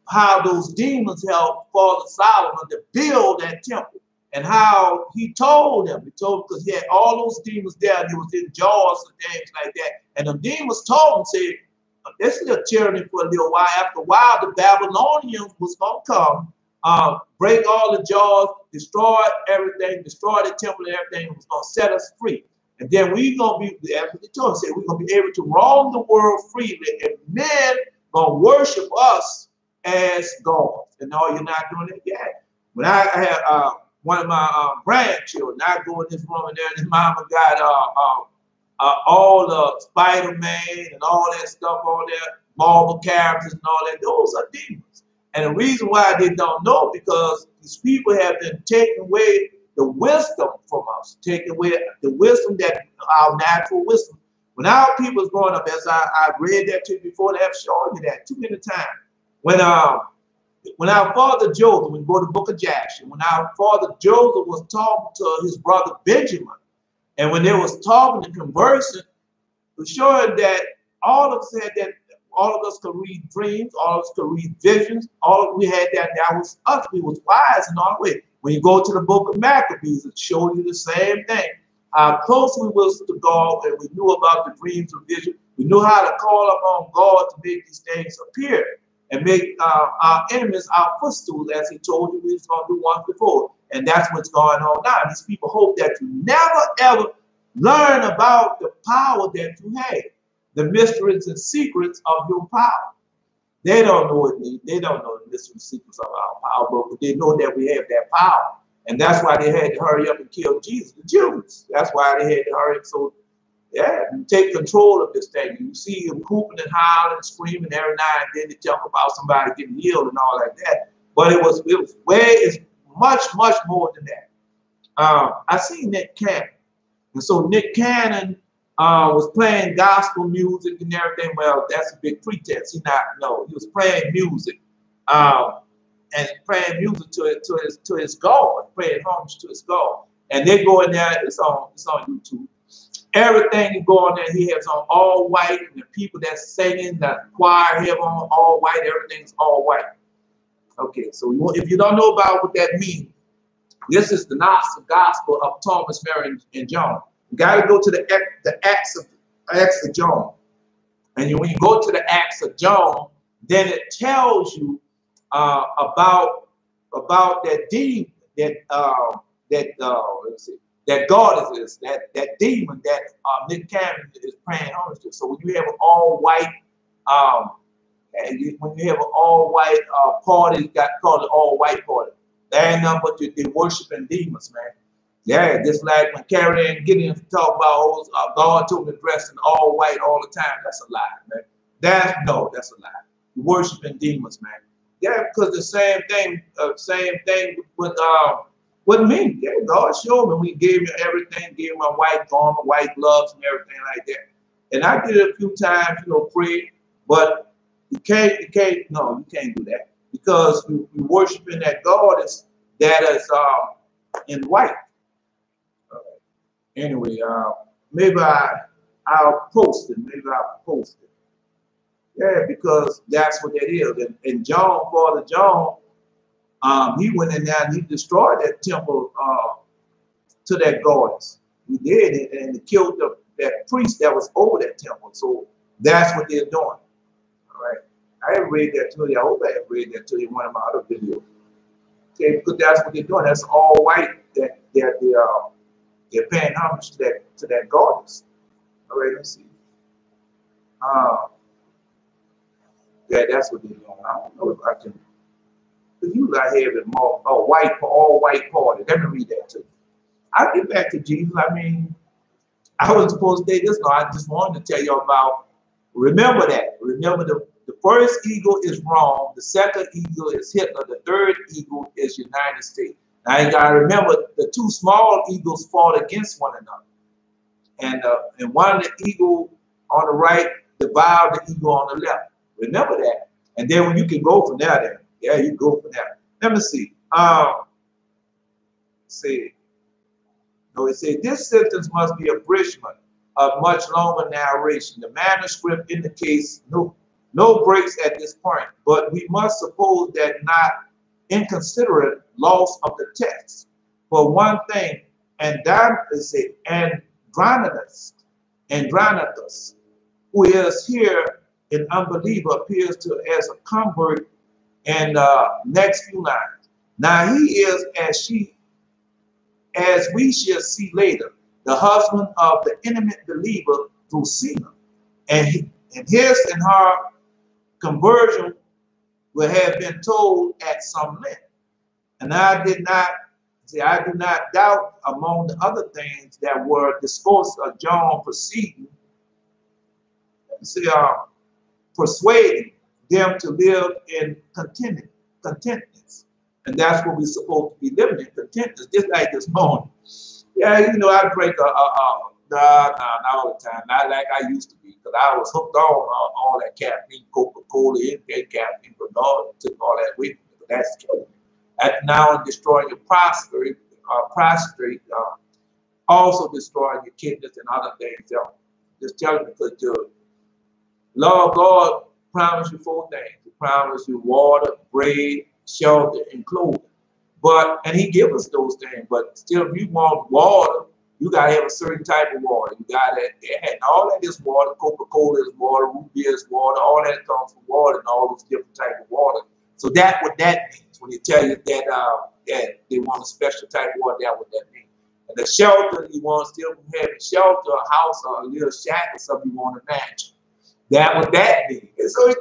how those demons helped Father Solomon to build that temple, and how he told them. He told because he had all those demons there, and he was in jaws and things like that. And the demons told him, said, this is a tyranny for a little while. After a while, the Babylonians was going to come, break all the jaws, destroy everything, destroy the temple and everything, was going to set us free. And then we're going to be, as the Torah said, we're going to be able to roam the world freely, and men going to worship us as gods. And no, you're not doing it yet. When I had one of my grandchildren, I go in this room and there, and his mama got all the Spider-Man and all that stuff on there, Marvel characters and all that. Those are demons. And the reason why they don't know, because these people have been taking away the wisdom from us, taking away the wisdom, that our natural wisdom. When our people was growing up, as I read that to you before, they have shown you that too many times. When our father Joseph, when we go to the book of Jasher, when our father Joseph was talking to his brother Benjamin, and when they was talking and conversing, it was showing that all of us had that, all of us could read dreams, all of us could read visions, all of we had that was us. We was wise in our way. When you go to the book of Maccabees, it showed you the same thing. How close we was to God, and we knew about the dreams and visions. We knew how to call upon God to make these things appear and make our enemies our footstools, as he told you we was going to do once before. And that's what's going on now. These people hope that you never, ever learn about the power that you have, the mysteries and secrets of your power. They don't know it. They don't know the mysteries and secrets of our power, but they know that we have that power. And that's why they had to hurry up and kill Jesus, the Jews. That's why they had to hurry. So, yeah, you take control of this thing. You see them hooping and howling and screaming every now and then. They talk about somebody getting healed and all like that. But it was way, it's much, much more than that. I seen Nick Cannon. And so Nick Cannon was playing gospel music and everything. Well, that's a big pretense. He was playing music. And playing music to his God, playing homage to his God. And they go in there, it's on YouTube. Everything go on there, he has on all white, and the people that's singing, the choir have on all white, everything's all white. Okay, so if you don't know about what that means, this is the Gnostic gospel of Thomas, Mary, and John. You got to go to the Acts of John. And when you go to the Acts of John, then it tells you about that demon that God is that demon that Nick Cannon is praying homage to. So when you have an all white when you have an all white party, got called an all white party. There ain't nothing but they're worshiping demons, man. Yeah, just like when Carrie and Gideon talk about God told me to dress in all white all the time. That's a lie, man. That's a lie. You're worshiping demons, man. Yeah, because the same thing with me. Yeah, God showed me. We gave me everything, gave me my white garment, white gloves, and everything like that. And I did it a few times, pray, but you can't do that, because you're worshiping that God is in white. Anyway, maybe I'll post it. Maybe I'll post it. Yeah, because that's what that is. And John, Father John, he went in there and he destroyed that temple to that goddess. He did, and he killed that priest that was over that temple. So that's what they're doing. All right. I have read that to you. I hope I have read that to you in one of my other videos. Okay, because that's what they're doing. That's all white that they're paying homage to that goddess. All right, let's see. Yeah, that's what they're doing. I don't know if I can. Because usually I have it more all white party. Let me read that to you. I'll get back to Jesus. I mean, I wasn't supposed to say this. No, I just wanted to tell you about. Remember that. Remember the first eagle is Rome. The second eagle is Hitler. The third eagle is United States. Now you gotta remember the two small eagles fought against one another. And one of the eagle on the right devour the eagle on the left. Remember that. And then when you can go from there, then yeah, you go from there. Let me see. See. No, it says this sentence must be a abridgment of much longer narration. The manuscript indicates no breaks at this point, but we must suppose that not inconsiderate loss of the text. For one thing, Andronicus, who is here an unbeliever, appears to as a convert in next few lines. Now he is, as we shall see later, the husband of the intimate believer through Sina, and his and her conversion will have been told at some length. And I do not doubt among the other things that were discoursed of John proceeding, persuading them to live in contentness. And that's what we're supposed to be living in, contentness, just like this morning. Yeah, you know, I drink all the time, not like I used to be, because I was hooked on all that caffeine, Coca-Cola, caffeine, but no, it took all that away from me, but that's killing me. And now destroying your prostrate, also destroying your kidneys and other things. Just telling you, because the Lord God promised you 4 things. He promised you water, bread, shelter, and clothing. And he gives us those things. But still, if you want water, you gotta have a certain type of water. You gotta, and all that is water. Coca-Cola is water, root beer is water. All that comes from water and all those different types of water. So that's what that means when they tell you that they want a special type of water. That's what that means. And the shelter, you want to still have a shelter, a house, or a little shack or something you want to match. That what that means. And so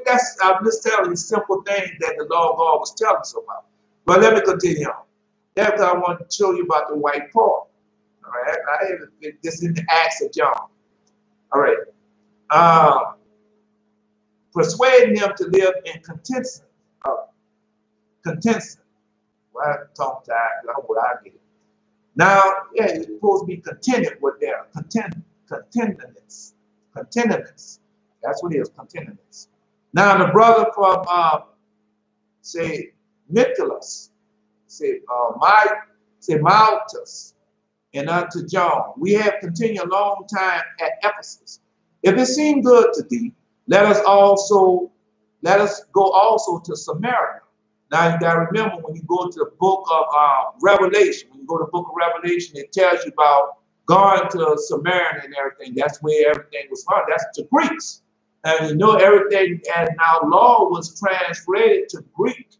I'm just telling you simple things that the Lord God was telling us about. But let me continue on. That's what I want to show you about the white Paul. All right, I have this in the Acts of John. All right, persuading them to live in contentment. Well, I'm talking to what I get. Now, yeah, you're supposed to be contented with their contentedness. That's what it is, contentedness. Now, the brother from say Nicholas, say Malchus, and unto John, we have continued a long time at Ephesus. If it seem good to thee, let us go also to Samaria. Now you gotta remember when you go to the book of Revelation, when you go to the book of Revelation, it tells you about going to Samaria and everything. That's where everything was found. That's the Greeks. And you know everything, and our law was translated to Greek.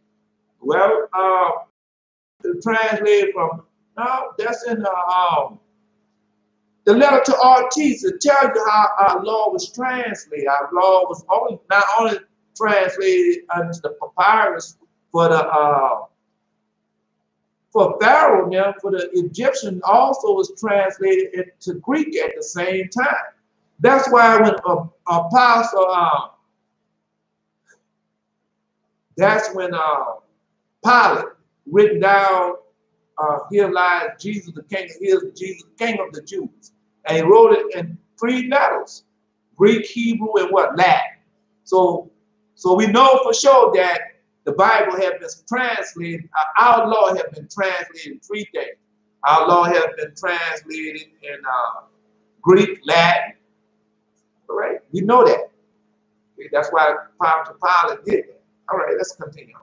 Well, translated from, no, that's in the letter to Artes. It tells you how our law was translated. Our law was not only translated into the papyrus for the for Pharaoh now, for the Egyptian also was translated into Greek at the same time. That's why when Apostle, that's when Pilate written down, here lies Jesus the King, here's Jesus the King of the Jews. And he wrote it in 3 letters, Greek, Hebrew, and what? Latin. So we know for sure that the Bible has been translated, our law has been translated in 3 things. Our law has been translated in Greek, Latin. All right, we know that. Okay, that's why Pilate did that. All right, let's continue.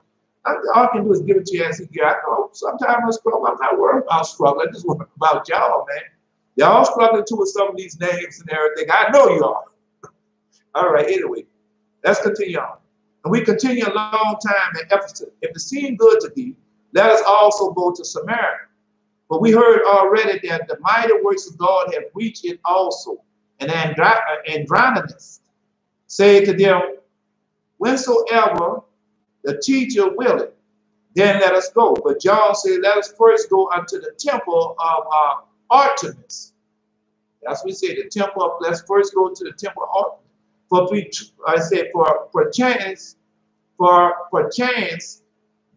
All I can do is give it to you as you get. I know sometimes I struggle. I'm not worried about struggling. I just worry about y'all, man. Y'all struggling too with some of these names and everything. I know you are. All right, anyway, let's continue on. And we continue a long time at Ephesus. If it seemed good to thee, let us also go to Samaria. But we heard already that the mighty works of God have reached it also. And Andronicus said to them, whensoever the teacher will it, then let us go. But John said, let us first go unto the temple of Artemis. That's what we say, the temple of, let's first go to the temple of Artemis. For perchance,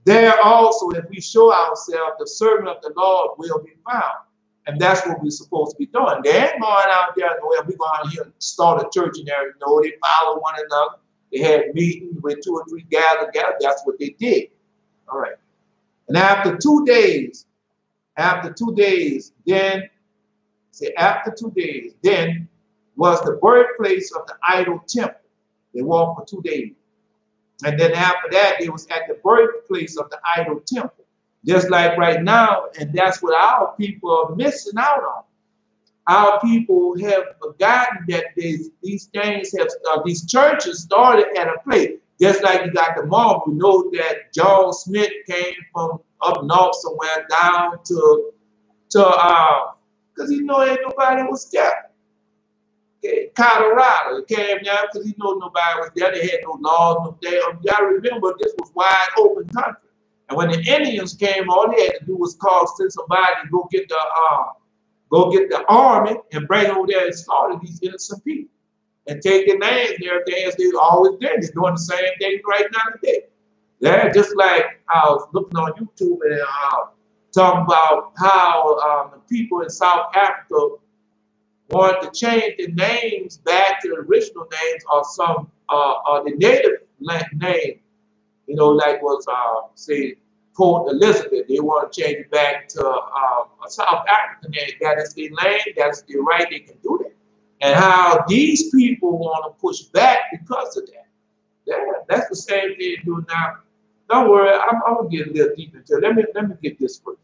there also, if we show ourselves, the servant of the Lord will be found. And that's what we're supposed to be doing. They ain't going out there, well, we're going out here and start a church and everything. No, they follow one another. They had meetings with 2 or 3 gathered together. That's what they did. All right. And after 2 days, then, then was the birthplace of the idol temple. They walked for 2 days. And then after that, they was at the birthplace of the idol temple. Just like right now, and that's what our people are missing out on. Our people have forgotten that these things have, these churches started at a place. Just like you got the mall, we know that John Smith came from up north somewhere down to because he know ain't nobody was there. Okay, Colorado, he came down because he know nobody was there. They had no laws, no day. You gotta remember this was wide open country. And when the Indians came, all they had to do was send somebody to go get the army and bring over there and slaughter these innocent people and take their names and everything as they always did. They're doing the same thing right now today. Yeah, just like I was looking on YouTube and talking about how the people in South Africa wanted to change the names back to the original names or some the native name. You know, like was, say, Port Elizabeth. They want to change it back to a South African name. That is their land. That's their right. They can do that. And how these people want to push back because of that. Yeah, that's the same thing they do now. Don't worry, I'm going to get a little deep into it. Let me get this first.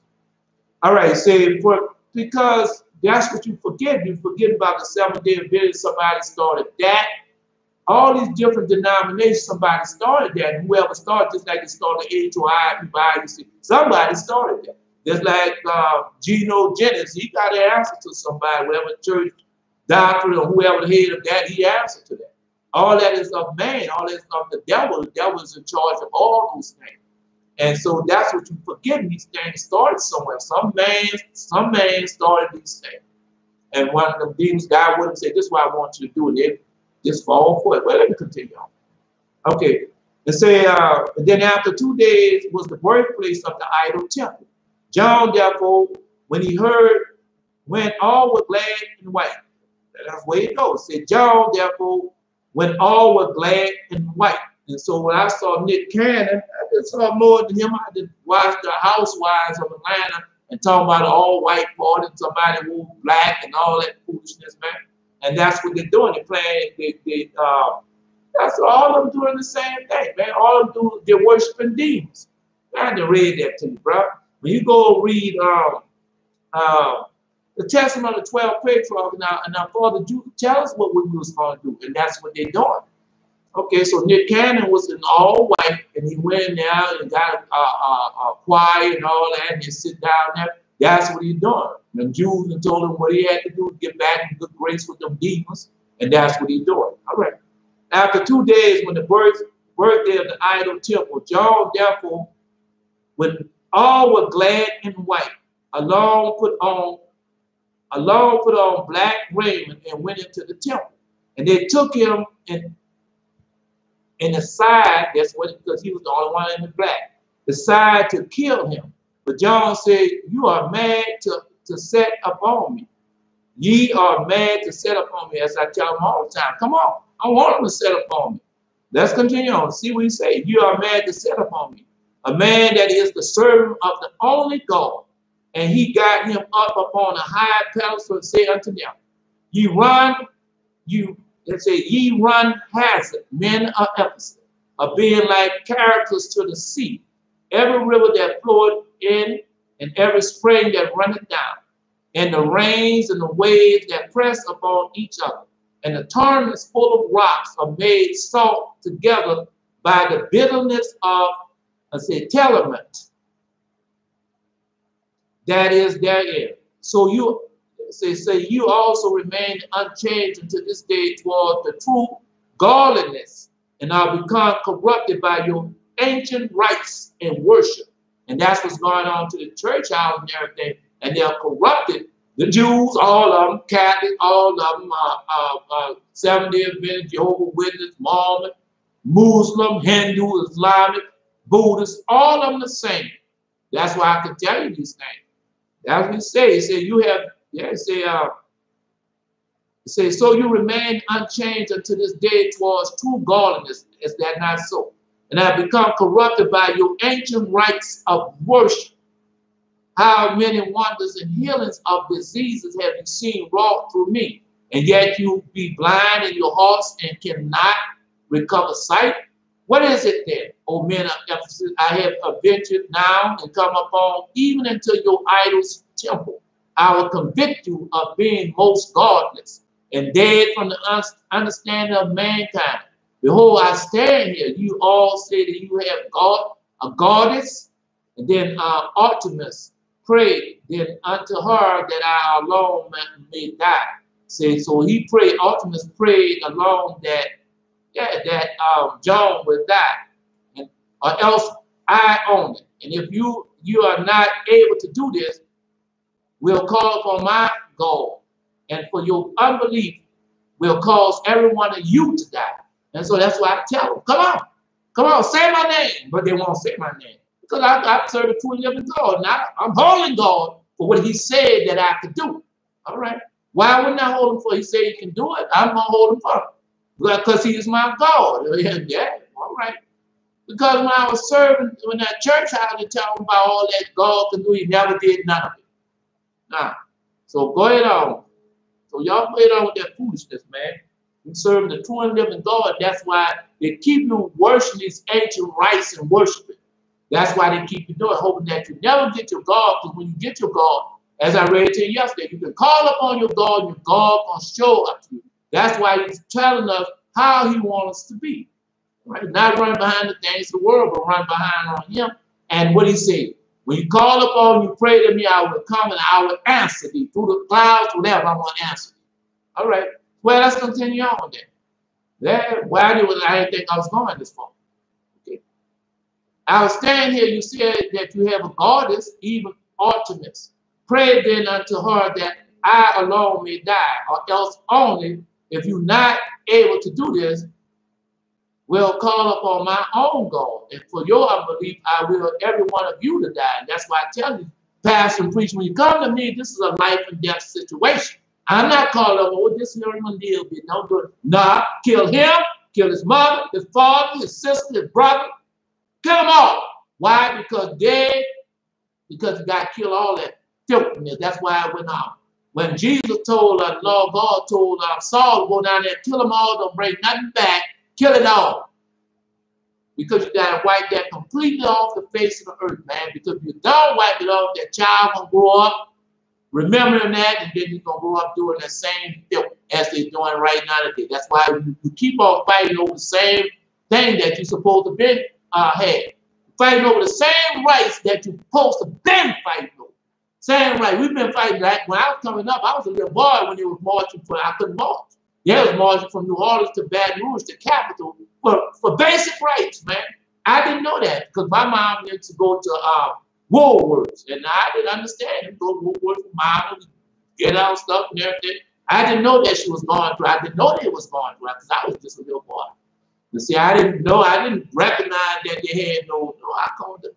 All right, say, because that's what you forget. You forget about the 7th-day Adventist. Somebody started that. All these different denominations, somebody started that. And whoever started, just like they started Age10 I, somebody started that. Just like Geno Jennings, he got an answer to somebody, whatever church doctor or whoever the head of that, he answered to that. All that is of man, all that is of the devil. The devil is in charge of all those things. And so that's what you forget. These things started somewhere. Some man started these things. And one of them demons, God wouldn't say, this is what I want you to do. And they just fall for it. Well, let me continue on. Okay. And say, and then after 2 days was the birthplace of the idol temple. John, therefore, when he heard, when all were glad and white. That's where it goes. Say, John, therefore, when all were glad and white. And so when I saw Nick Cannon, I just saw more than him. I just watched the Housewives of Atlanta and talking about an all-white party, somebody who was black and all that foolishness, man. And that's what they're doing. They're playing, that's all of them doing the same thing, man. All of them doing, they're worshiping demons. I had to read that to you, bro. When you go read the Testament of the 12 patriarchs, and our Father Jude tell us what we was going to do, and that's what they're doing. Okay, so Nick Cannon was in all white, and he went in there and got a choir and all that, and he sit down there. That's what he's doing. The Jews and told him what he had to do to get back in good grace with them demons, and that's what he's doing. All right. After 2 days, when the birthday of the idol temple, John, therefore, when all were glad and white, along put on black raiment and went into the temple. And they took him in the side, that's what, because he was the only one in the black, the side to kill him. But John said, you are mad to set upon me. Ye are mad to set upon me, as I tell them all the time. Come on, I want them to set upon me. Let's continue on. See what he said. You are mad to set upon me. A man that is the servant of the only God. And he got him up upon a high pedestal and said unto them, ye run hazard, men of Ephesus, of being like characters to the sea, every river that floweth in, and every spring that runneth down, and the rains and the waves that press upon each other, and the torrents full of rocks are made salt together by the bitterness of, telement that is therein. So you say you also remain unchanged until this day toward the true godliness, and are become corrupted by your ancient rites and worship. And that's what's going on to the church house and everything. And they're corrupted. The Jews, all of them, Catholic, all of them, Seventh-day Adventist, Jehovah's Witness, Mormon, Muslim, Hindu, Islamic, Buddhist, all of them the same. That's why I can tell you these things. That's what it says. It says you have, yeah, it says, so you remain unchanged unto this day towards true godliness. Is that not so? And have become corrupted by your ancient rites of worship. How many wonders and healings of diseases have you seen wrought through me? And yet you be blind in your hearts and cannot recover sight? What is it then, O men of Ephesus? I have adventured now and come upon even into your idol's temple. I will convict you of being most godless and dead from the understanding of mankind. Behold, I stand here. You all say that you have God, a goddess, and then Artemis prayed then unto her that I alone may die. See, so he prayed, Artemis prayed alone that, yeah, that John would die, and, or else I only. And if you are not able to do this, we'll call upon my God, and for your unbelief will cause every one of you to die. And so that's why I tell them, come on, say my name. But they won't say my name. Because I serve a true and living God. And I'm holding God for what he said that I could do. All right. Why wouldn't I hold him for? He said he can do it. I'm going to hold him for him. Because he is my God. Yeah, all right. Because when I was serving in that church, I had to tell him about all that God can do. He never did none of it. Nah. So go ahead on. So y'all go ahead on with that foolishness, man. You serve the true and living God. That's why they keep you worshiping these ancient rites and worshiping. That's why they keep you doing, hoping that you never get your God. Because when you get your God, as I read to you yesterday, you can call upon your God, and your God gonna show up to you. That's why he's telling us how he wants us to be. Right? Not run behind the things of the world, but run behind on him. And what he said, when you call upon, you pray to me, I will come and I will answer thee. Through the clouds, whatever, I want to answer thee. All right. Well, let's continue on then. Why I didn't think I was going this far. Okay. I was standing here, you said that you have a goddess, even Artemis. Pray then unto her that I alone may die, or else only, if you're not able to do this, will call upon my own God. And for your unbelief, I will every one of you to die. And that's why I tell you, pastor and preacher, when you come to me, this is a life and death situation. I'm not calling on, oh, this human deal be no good. Nah, kill him, kill his mother, his father, his sister, his brother. Kill them all. Why? Because you got to kill all that filthiness. That's why it went on. When Jesus told the Lord God told Saul to go down there, kill them all, don't bring nothing back, kill it all. Because you got to wipe that completely off the face of the earth, man. Because if you don't wipe it off, that child will grow up remembering that, and then he's going to grow up doing the same filth as they're doing right now today. That's why you keep on fighting over the same thing that you're supposed to be had. Fighting over the same rights that you're supposed to been fighting over. Same right. We've been fighting that. When I was coming up, I was a little boy when they was marching for, I couldn't march. They was marching from New Orleans to Baton Rouge, the capital, for basic rights, man. I didn't know that because my mom used to go to Woolworths, and I didn't understand it. Go to Woolworths with mom and get out stuff and everything. I didn't know that she was going through. I didn't know they was going through because I was just a little boy. You see, I didn't know. I didn't recognize that they had no I called it.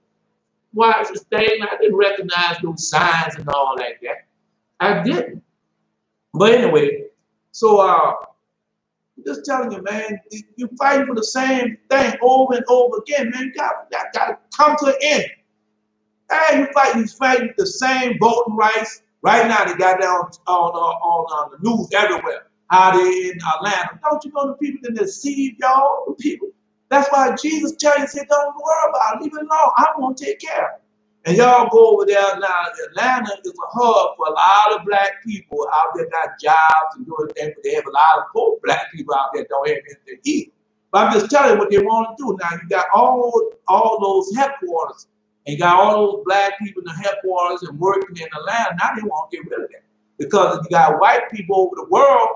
Why is this thing? I didn't recognize those signs and all like that. I didn't. But anyway, so I'm just telling you, man, you're fighting for the same thing over and over again, man. You got to come to an end. Hey, you're fighting the same voting rights. Right now, they got down on the news everywhere. How they in Atlanta. Don't you know the people that deceive y'all? The people. That's why Jesus tells you, say, don't worry about it. Leave it alone. I'm going to take care of it. And y'all go over there now. Atlanta is a hub for a lot of black people out there got jobs and doing things, but they have a lot of poor black people out there that don't have anything to eat. But I'm just telling you what they want to do. Now, you got all those headquarters, and you got all those black people in the headquarters and working in Atlanta. Now they want to get rid of that. Because you got white people over the world,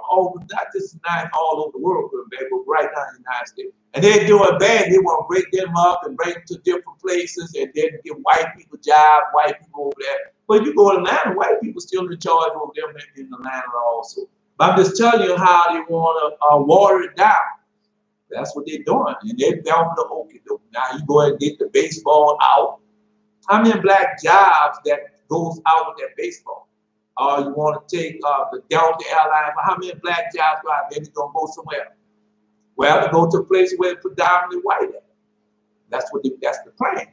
not just all over the world, but right now in the United States. And they're doing bad. They want to break them up and bring them to different places and then give white people jobs, white people over there. But you go to Atlanta, white people still in charge over them in Atlanta also. But I'm just telling you how they want to water it down. That's what they're doing. And they're down the okie doke. Now you go ahead and get the baseball out. How many black jobs that goes out with that baseball. Or you want to take the Delta Airline. How many black jobs go out there? They're going to go somewhere. Well, to go to a place where it's predominantly white at. That's the plan.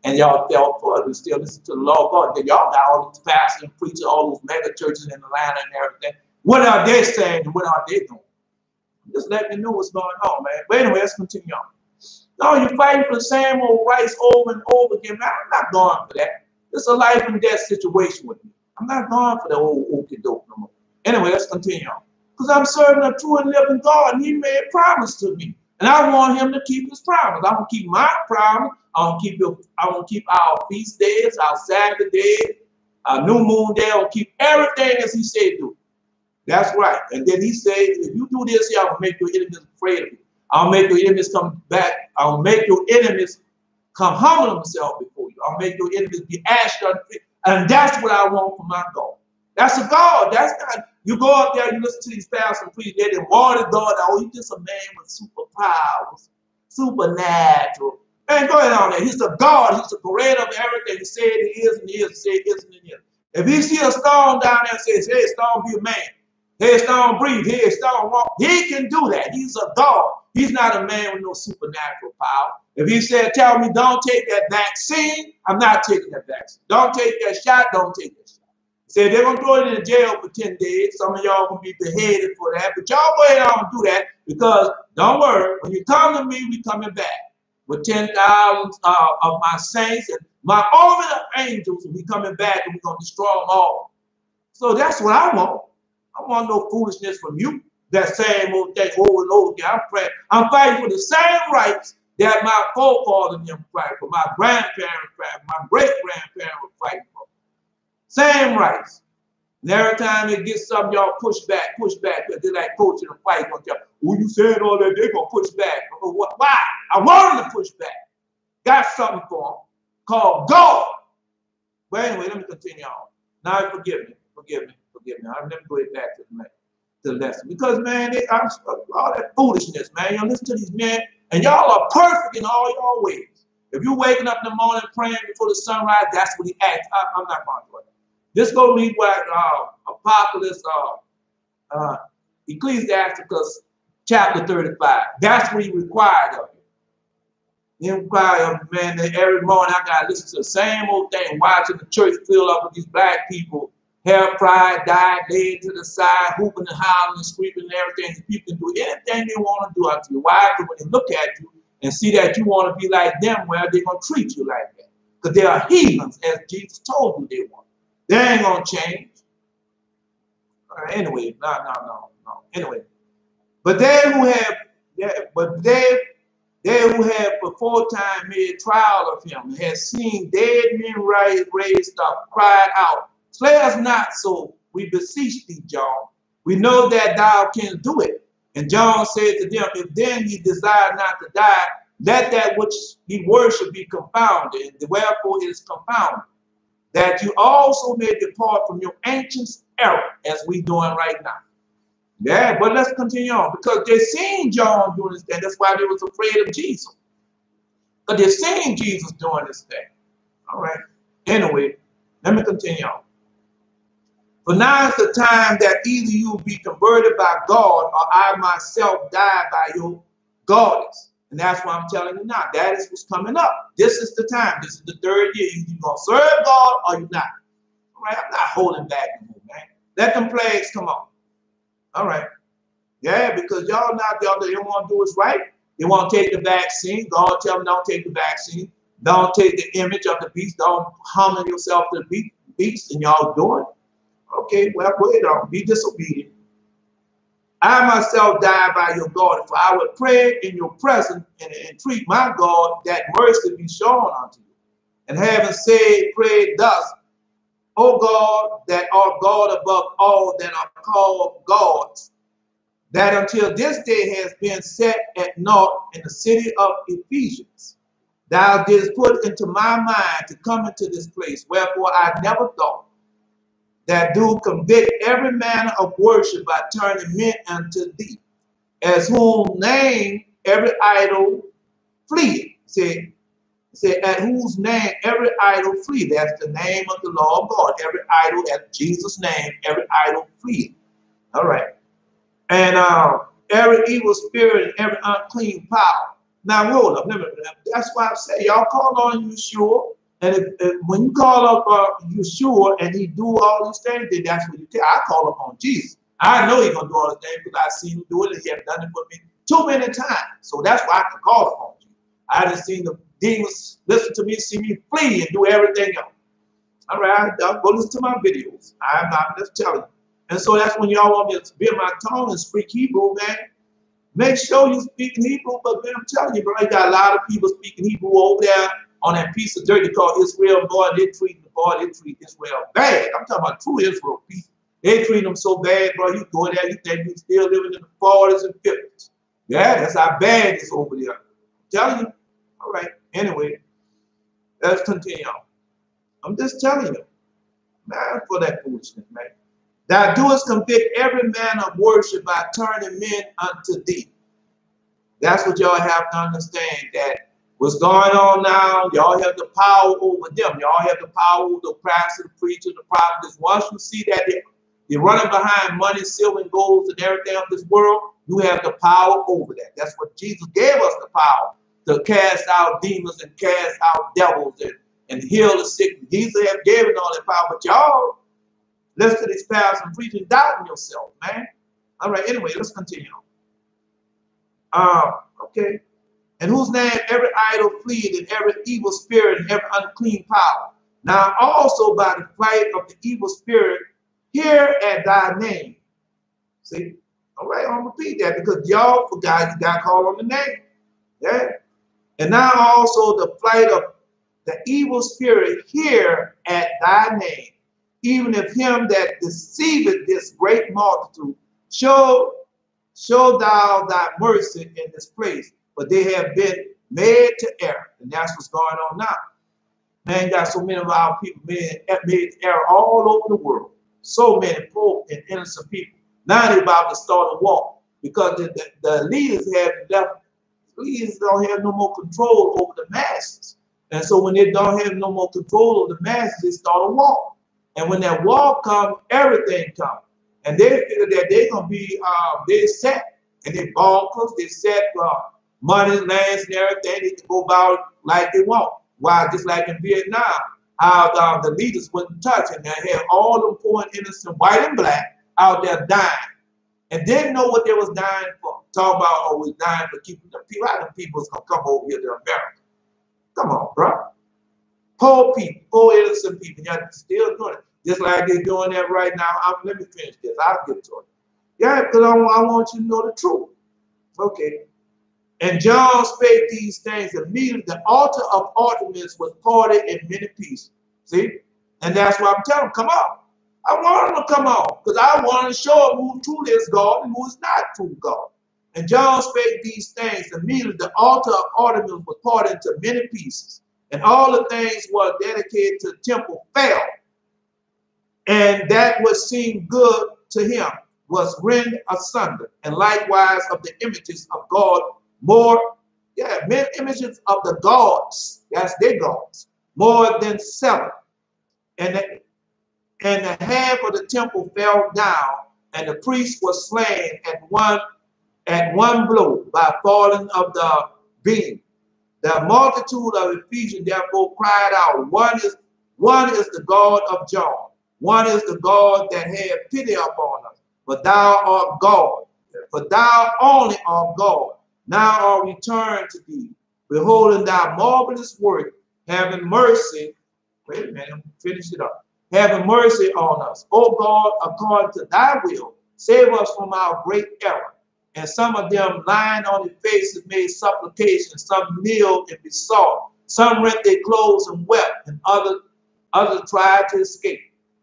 And y'all fell for it. We still listen to the law of God. Then y'all got all these pastors and preachers, all those mega churches in Atlanta and everything. What are they saying and what are they doing? Just let me know what's going on, man. But anyway, let's continue on. No, you're fighting for the same old rights over and over again. Man, I'm not going for that. It's a life and death situation with me. I'm not going for the old okey doke no more. Anyway, let's continue on. Because I'm serving a true and living God, and He made a promise to me. And I want Him to keep His promise. I want to keep my promise. I want to keep our feast days, our Sabbath days, our new moon day. I want to keep everything as He said do. That's right. And then He said, if you do this here, I will make your enemies afraid of you. I'll make your enemies come back. I'll make your enemies come humble themselves before you. I'll make your enemies be ashed on feet. And that's what I want for my God. That's a God. That's not. You go up there, you listen to these pastors and preachers, they wanted God. Oh, he's just a man with superpowers, supernatural. Man, go ahead on there. He's a God. He's the creator of everything. He said He is and He is. He said He is and He is. If He see a storm down there and says, hey, storm, be a man. Hey, storm, breathe. Hey, storm, walk. He can do that. He's a God. He's not a man with no supernatural power. If He said, tell me, don't take that vaccine, I'm not taking that vaccine. Don't take that shot, don't take that shot. Say they're going to throw it in jail for 10 days. Some of y'all going to be beheaded for that. But y'all go ahead on and do that because don't worry. When you come to me, we coming back with 10,000 of my saints and my army of angels. And we coming back and we're going to destroy them all. So that's what I want. I want no foolishness from you. That same old thing over and over again. I'm praying. I'm fighting for the same rights that my forefathers and them fight for, my grandparents fight for, my great-grandparents were fighting for. Same rights. And every time they get something, y'all push back, because they're like coaching a fight. Oh, you said all that, they're going to push back. Why? I want them to push back. Got something for them called God. But anyway, let me continue on. Now, forgive me. I'll never go back to the lesson. Because, man, I'm all that foolishness, man. You listen to these men, and y'all are perfect in all your ways. If you're waking up in the morning praying before the sunrise, that's what He acts. I'm not going to do it. Just go read what Apocalypse, Ecclesiasticus chapter 35. That's what He required of you. He required of you, man, that every morning I got to listen to the same old thing, watching the church fill up with these black people, hair fried, dyed, laid to the side, hooping and howling and screaming and everything. And people can do anything they want to do unto you. Why? Because when they look at you and see that you want to be like them, well, they're going to treat you like that. Because they are heathens, as Jesus told you they want. They ain't going to change. All right, anyway, no. Anyway, but they who have before time made trial of Him, had seen dead men raised up, cried out, slay us not so, we beseech thee, John. We know that thou canst do it. And John said to them, if then ye desire not to die, let that which ye worship be confounded, and wherefore it is confounded, that you also may depart from your ancient error, as we doing right now. Yeah, but let's continue on, because they seen John doing this thing. That's why they was afraid of Jesus. But they seen Jesus doing this thing. All right. Anyway, let me continue on. For now is the time that either you will be converted by God, or I myself die by your godless. And that's why I'm telling you now. That is what's coming up. This is the time. This is the third year. You're going to serve God or you're not. All right? I'm not holding back anymore, man. Let them plagues come on. All right. Yeah, because y'all they don't want to do what's right. They want to take the vaccine. God tell them don't take the vaccine. Don't take the image of the beast. Don't humble yourself to the beast, and y'all doing it. Okay, well, go ahead on. Be disobedient. I myself die by your God, for I would pray in your presence and entreat my God that mercy be shown unto you. And having said, pray thus, O God, that art God above all that are called gods, that until this day has been set at naught in the city of Ephesians. Thou didst put into my mind to come into this place, wherefore I never thought that do convict every manner of worship by turning men unto thee, as whom name every idol fleeth. See, It said, at whose name every idol flee. That's the name of the law of God. Every idol at Jesus' name, every idol flee. All right. And every evil spirit and every unclean power. Now, hold up. That's why I say, y'all call on Yeshua. And when you call up Yeshua and he do all these things, then that's what you tell. I call upon Jesus. I know he's going to do all these things because I've seen him do it and he has done it for me too many times. So that's why I can call upon you. I just seen the demons listen to me, see me flee and do everything else. All right, I'll go listen to my videos. I'm not just telling you. And so that's when y'all want me to be in my tongue and speak Hebrew, man. Make sure you speak Hebrew, but man, I'm telling you, bro, you got a lot of people speaking Hebrew over there on that piece of dirt they call Israel. Boy, they treat Israel bad. I'm talking about true Israel people. They treat them so bad, bro. You go there, you think you still living in the 40s and 50s. Yeah, that's how bad it's over there. I'm telling you. All right. Anyway, let's continue on. I'm just telling you, man, for that foolishness, man. Thou doest convict every man of worship by turning men unto thee. That's what y'all have to understand, that what's going on now, y'all have the power over them. Y'all have the power over the pastor, the preacher, the prophets. Once you see that they're running behind money, silver, and gold, and everything of this world, you have the power over that. That's what Jesus gave us, the power to cast out demons and cast out devils and heal the sick. Jesus have given all that power, but y'all listen to these pastors and preaching, doubting yourself, man. All right, anyway, let's continue. Okay. And whose name every idol fleeth, and every evil spirit and every unclean power. Now also by the flight of the evil spirit, hear at thy name. See? All right, I'm gonna repeat that because y'all forgot you got called on the name. Yeah. And now also the flight of the evil spirit, hear at thy name. Even if him that deceiveth this great multitude, show thou thy mercy in this place, for they have been made to err. And that's what's going on now. Man, got so many of our people made to error all over the world. So many poor and innocent people. Now they're about to start a war because the leaders have left. Leaders don't have no more control over the masses. And so when they don't have no more control over the masses, they start a war. And when that war comes, everything comes. And they figure that they're going to be, they're set. And they bonkers, they set money, lands, and everything. They can go about like they want. Why? Just like in Vietnam, how the leaders wouldn't touch. And they had all them poor and innocent, white and black, out there dying. And didn't know what they was dying for. Talk about always dying for keeping the people. How the people's going to come over here to America? Come on, bro. Poor people, poor innocent people, y'all still doing it. Just like they're doing that right now. Let me finish this. I'll get to it. Yeah, because I want you to know the truth. Okay. And John spake these things immediately. The altar of Artemis was parted in many pieces. See? And that's why I'm telling them, come on. I want them to come on because I want to show them who truly is God and who is not true God. And John spake these things immediately. The altar of Artemis was parted into many pieces. And all the things were dedicated to the temple fell. And that what seemed good to him was rent asunder. And likewise of the images of God, many images of the gods, that's their gods, more than 7. And the half of the temple fell down, and the priest was slain at one blow by falling of the beam. The multitude of Ephesians therefore cried out, one is the God of John, one is the God that had pity upon us. But thou art God, for thou only art God. Now are we turned to thee, beholding thy marvelous work, having mercy. Wait a minute, finish it up. Having mercy on us, O God, according to thy will, save us from our great error. And some of them lying on their faces made supplication, some kneeled and besought, some rent their clothes and wept, and others tried to escape.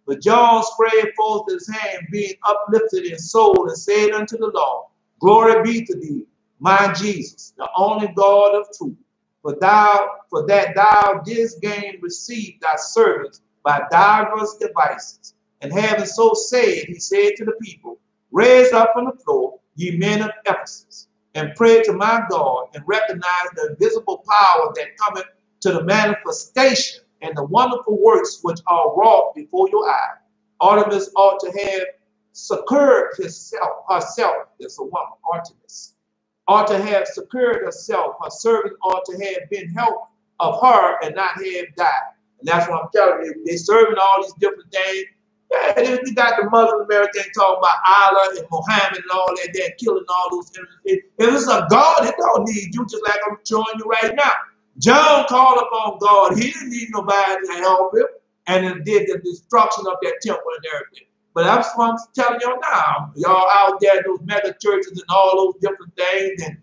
But John spread forth his hand, being uplifted in soul, and said unto the Lord, Glory be to thee, my Jesus, the only God of truth. For that thou didst receive thy servants by divers devices. And having so said, he said to the people, Raise up from the floor, ye men of Ephesus, and pray to my God, and recognize the invisible power that cometh to the manifestation and the wonderful works which are wrought before your eye. Artemis ought to have secured herself, is a woman, Artemis, ought to have secured herself. Her servant ought to have been helped of her and not have died. And that's what I'm telling you. They're serving all these different things. Yeah, you got the Muslim American talking about Allah and Muhammad and all that. They're killing all those innocent. If it's a God, it don't need you, just like I'm showing you right now. John called upon God. He didn't need nobody to help him. And it did the destruction of that temple and everything. But that's what I'm telling y'all now. Y'all out there in those mega churches and all those different things, and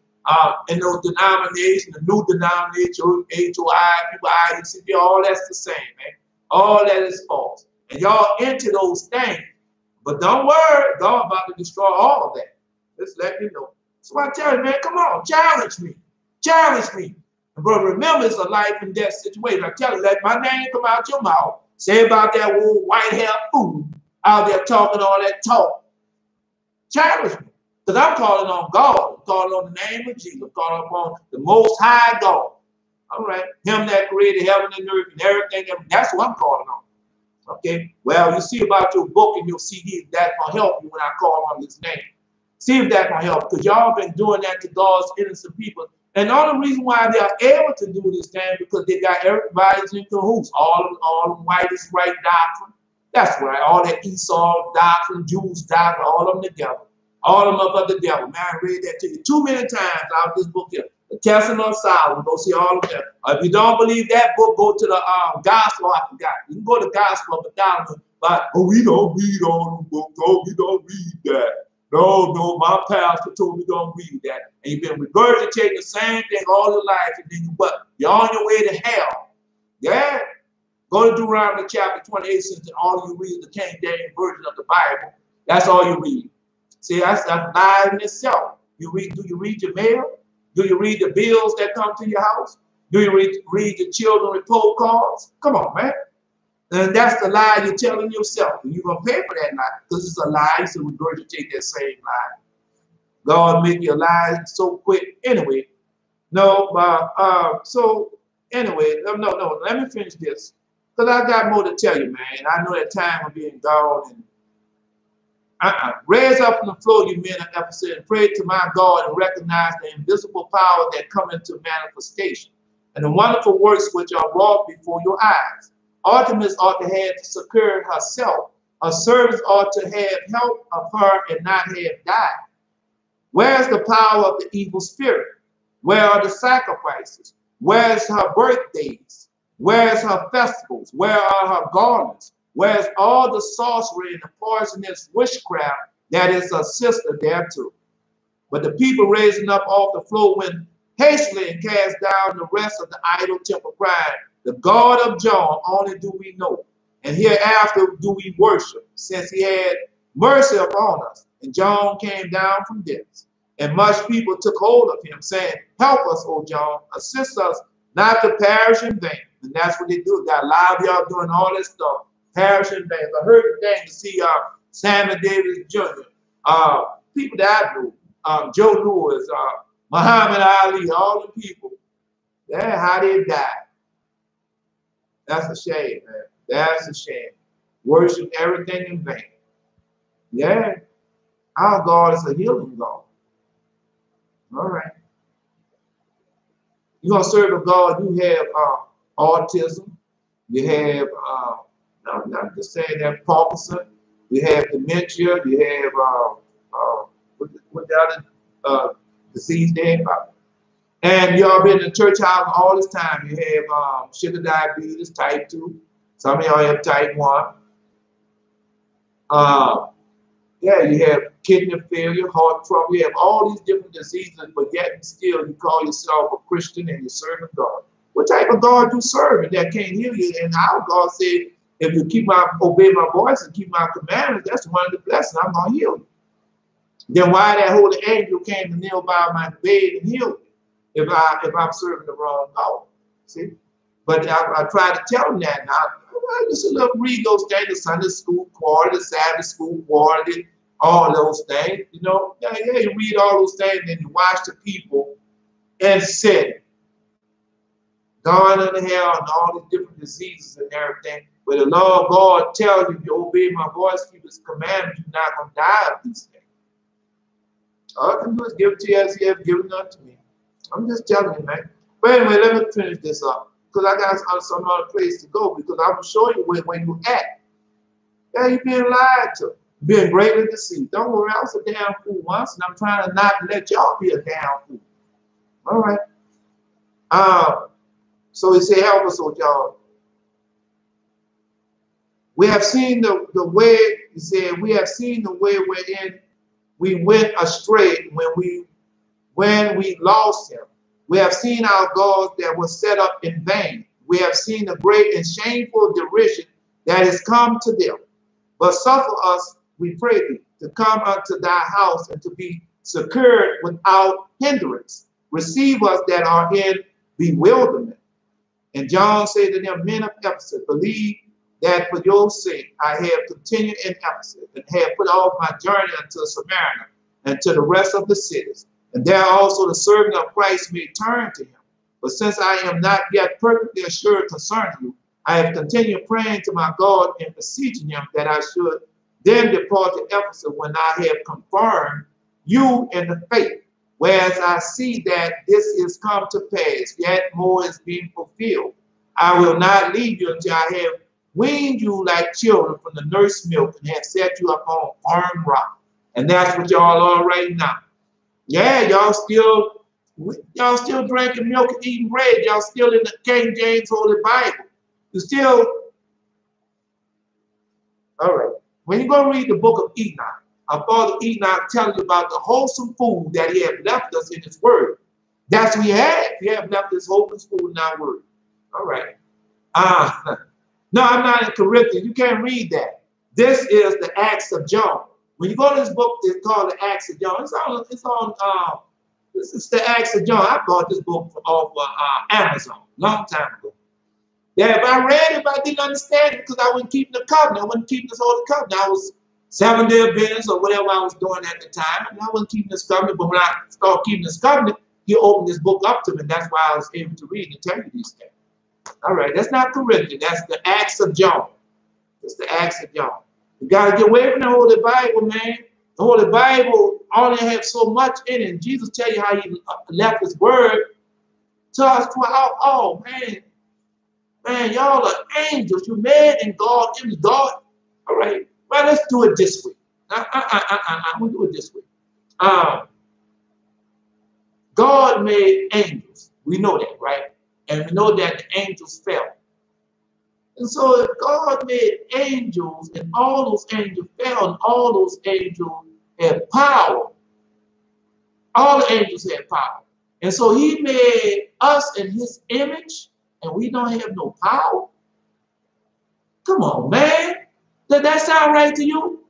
in those denominations, the new denomination, HOI, PIECP, all that's the same, man. All that is false. And y'all into those things. But don't worry, God about to destroy all of that. Just let me know. So I tell you, man, come on, challenge me. Challenge me. But remember, it's a life and death situation. I tell you, let my name come out your mouth. Say about that old white-haired fool out there talking all that talk. Challenge me. Because I'm calling on God. I'm calling on the name of Jesus. I'm calling upon the Most High God. All right. Him that created heaven and earth and everything. That's what I'm calling on. Okay. Well, you see about your book and your CD. That's going to help you when I call on his name. See if that can help. Because y'all been doing that to God's innocent people. And all the reason why they are able to do this thing because they got everybody's in cahoots. All the white is right doctrine. That's right. All that Esau doctrine, Jews doctrine, all of them together. All of them up of the devil. Man, I read that to you too many times out of this book here. The Testament of Solomon. Go see all of them. If you don't believe that book, go to the Gospel. I forgot. You can go to the Gospel of Solomon. But we don't read all the books. Oh, we don't read that. No, my pastor told me don't read that. And you've been regurgitating the same thing all your life, and then you're on your way to hell. Yeah. Go to Deuteronomy chapter 28, since all you read the King James Version of the Bible. That's all you read. See, that's life in itself. Do you read your mail? Do you read the bills that come to your house? Do you read the children report cards? Come on, man. And that's the lie you're telling yourself. And you're going to pay for that lie because it's a lie, so regurgitate that same lie. God make your lie so quick. Anyway, no, let me finish this. Because I got more to tell you, man. I know that time will be gone. And raise up from the floor, you men of Ephesus, and pray to my God and recognize the invisible power that come into manifestation and the wonderful works which are wrought before your eyes. Artemis ought to have secured herself. Her servants ought to have help of her and not have died. Where's the power of the evil spirit? Where are the sacrifices? Where's her birthdays? Where's her festivals? Where are her garlands? Where's all the sorcery and the poisonous witchcraft that is a sister thereto? But the people raising up off the floor went hastily and cast down the rest of the idol temple, crying, the God of John only do we know, and hereafter do we worship, since he had mercy upon us. And John came down from thence, and much people took hold of him, saying, help us, O John, assist us not to perish in vain. And that's what they do. Got a lot of y'all doing all this stuff, perish in vain. I heard the thing to see Samuel Davis Jr., people that I knew, Joe Lewis, Muhammad Ali, all the people, that's how they died. That's a shame, man. That's a shame. Worship everything in vain. Yeah. Our God is a healing God. All right. You're going to serve a God, you have autism. You have, I'm just saying that, Parkinson. You have dementia. You have, what the other disease there? And y'all been in the church house all this time. You have sugar diabetes, type 2. Some of y'all have type 1. Yeah, you have kidney failure, heart trouble. You have all these different diseases, but yet and still you call yourself a Christian and you're serving God. What type of God you serving that can't heal you? And our God said, if you obey my voice and keep my commandments, that's one of the blessings. I'm going to heal you. Then why that holy angel came to kneel by my bed and heal me if I'm serving the wrong God? See? But I try to tell them that now. Just a little read those things, the Sunday school quarter, the Sabbath school quarter, all those things, you know. Yeah, you read all those things and you watch the people and said, gone into hell and all these different diseases and everything. But the Lord God tells you, if you obey my voice, keep his commandments, you're not going to die of these things. All I can do is give it to you as he has given unto me. I'm just telling you, man. But anyway, let me finish this up. Because I got some other place to go. Because I'm going to show you where you at. Yeah, you're being lied to. You're being greatly deceived. Don't worry, I was a damn fool once, and I'm trying to not let y'all be a damn fool. All right. So he said, help us, y'all. We have seen the way, he said, we have seen the way wherein we went astray when we lost him. We have seen our gods that were set up in vain. We have seen the great and shameful derision that is come to them. But suffer us, we pray thee, to come unto thy house and to be secured without hindrance. Receive us that are in bewilderment. And John said to them, men of Ephesus, believe that for your sake I have continued in Ephesus and have put off my journey unto Samaria and to the rest of the cities. And there also the servant of Christ may turn to him. But since I am not yet perfectly assured concerning you, I have continued praying to my God and beseeching him that I should then depart to Ephesus when I have confirmed you in the faith. Whereas I see that this is come to pass, yet more is being fulfilled. I will not leave you until I have weaned you like children from the nurse milk and have set you upon firm rock. And that's what y'all are right now. Yeah, y'all still drinking milk and eating bread. Y'all still in the King James Holy Bible. You still, all right. When you go read the book of Enoch, our father Enoch telling you about the wholesome food that he had left us in his word. That's what he had. He had left this wholesome food in our word. All right. No, I'm not in Corinthians. You can't read that. This is the Acts of John. When you go to this book, it's called the Acts of John. This is the Acts of John. I bought this book off Amazon a long time ago. Yeah, if I read it, I didn't understand it because I wasn't keeping the covenant. I wasn't keeping this holy covenant. I was 7-day Adventist or whatever I was doing at the time, and I wasn't keeping this covenant. But when I started keeping this covenant, he opened this book up to me, and that's why I was able to read and tell you these things. All right, that's not Corinthians. That's the Acts of John. It's the Acts of John. You got to get away from the Holy Bible, man. The Holy Bible only has so much in it. And Jesus tell you how he left his word to us. Oh, man. Man, y'all are angels. You made in God, in God. All right. Well, let's do it this way. We'll do it this way. God made angels. We know that, right? And we know that the angels fell. And so if God made angels and all those angels fell and all those angels had power, all the angels had power. And so he made us in his image and we don't have no power? Come on, man. Does that sound right to you?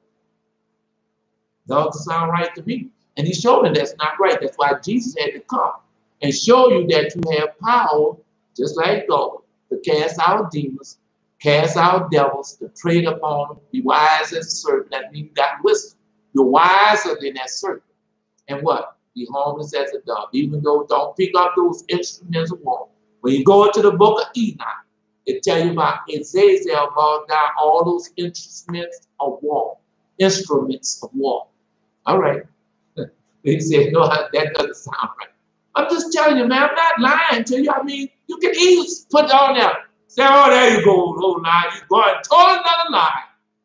Doesn't sound right to me. And he showed me that's not right. That's why Jesus had to come and show you that you have power, just like God, to cast out demons, cast out devils, to trade upon them, be wise as a serpent. That means you got wisdom. You're wiser than that serpent. And what? Be harmless as a dove. Even though don't pick up those instruments of war. When you go into the book of Enoch, it tells you about Azazel brought down all those instruments of war. Instruments of war. All right. He said, no, that doesn't sound right. I'm just telling you, man, I'm not lying to you. I mean, you can easily put it on there. Say, oh, there you go, old lie. You're going to tell another lie.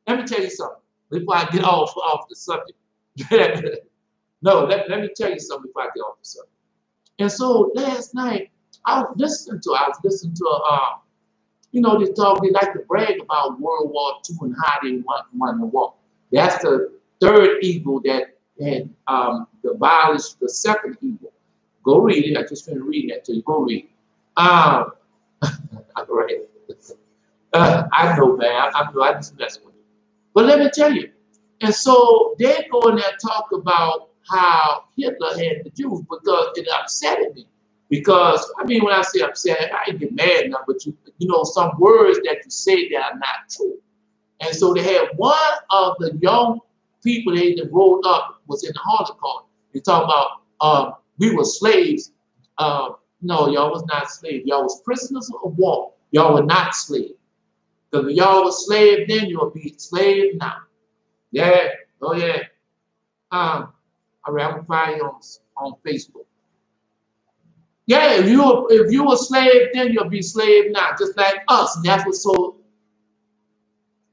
Let me tell you something before I get off the subject. No, let me tell you something before I get off the subject. And so last night, I was listening to they talk, they like to brag about World War II and how they won the war. That's the third evil that had abolished the second evil. Go read it. I just finished reading that to you. Go read it. I know, man. I know. I just mess with you. But let me tell you. And so they go in there and talk about how Hitler had the Jews because it upset me. Because, I mean, when I say upset, I ain't get mad enough, but you know, some words that you say that are not true. And so they had one of the young people they rolled up was in the Holocaust. They talk about we were slaves. No, y'all was not slaves. Y'all was prisoners of war. Y'all were not slaves. Because if y'all was slave then, you'll be slave now. Yeah. Oh yeah. All right, I'm gonna find you on Facebook. Yeah, if you were slave then, you'll be slave now, just like us. And that's what so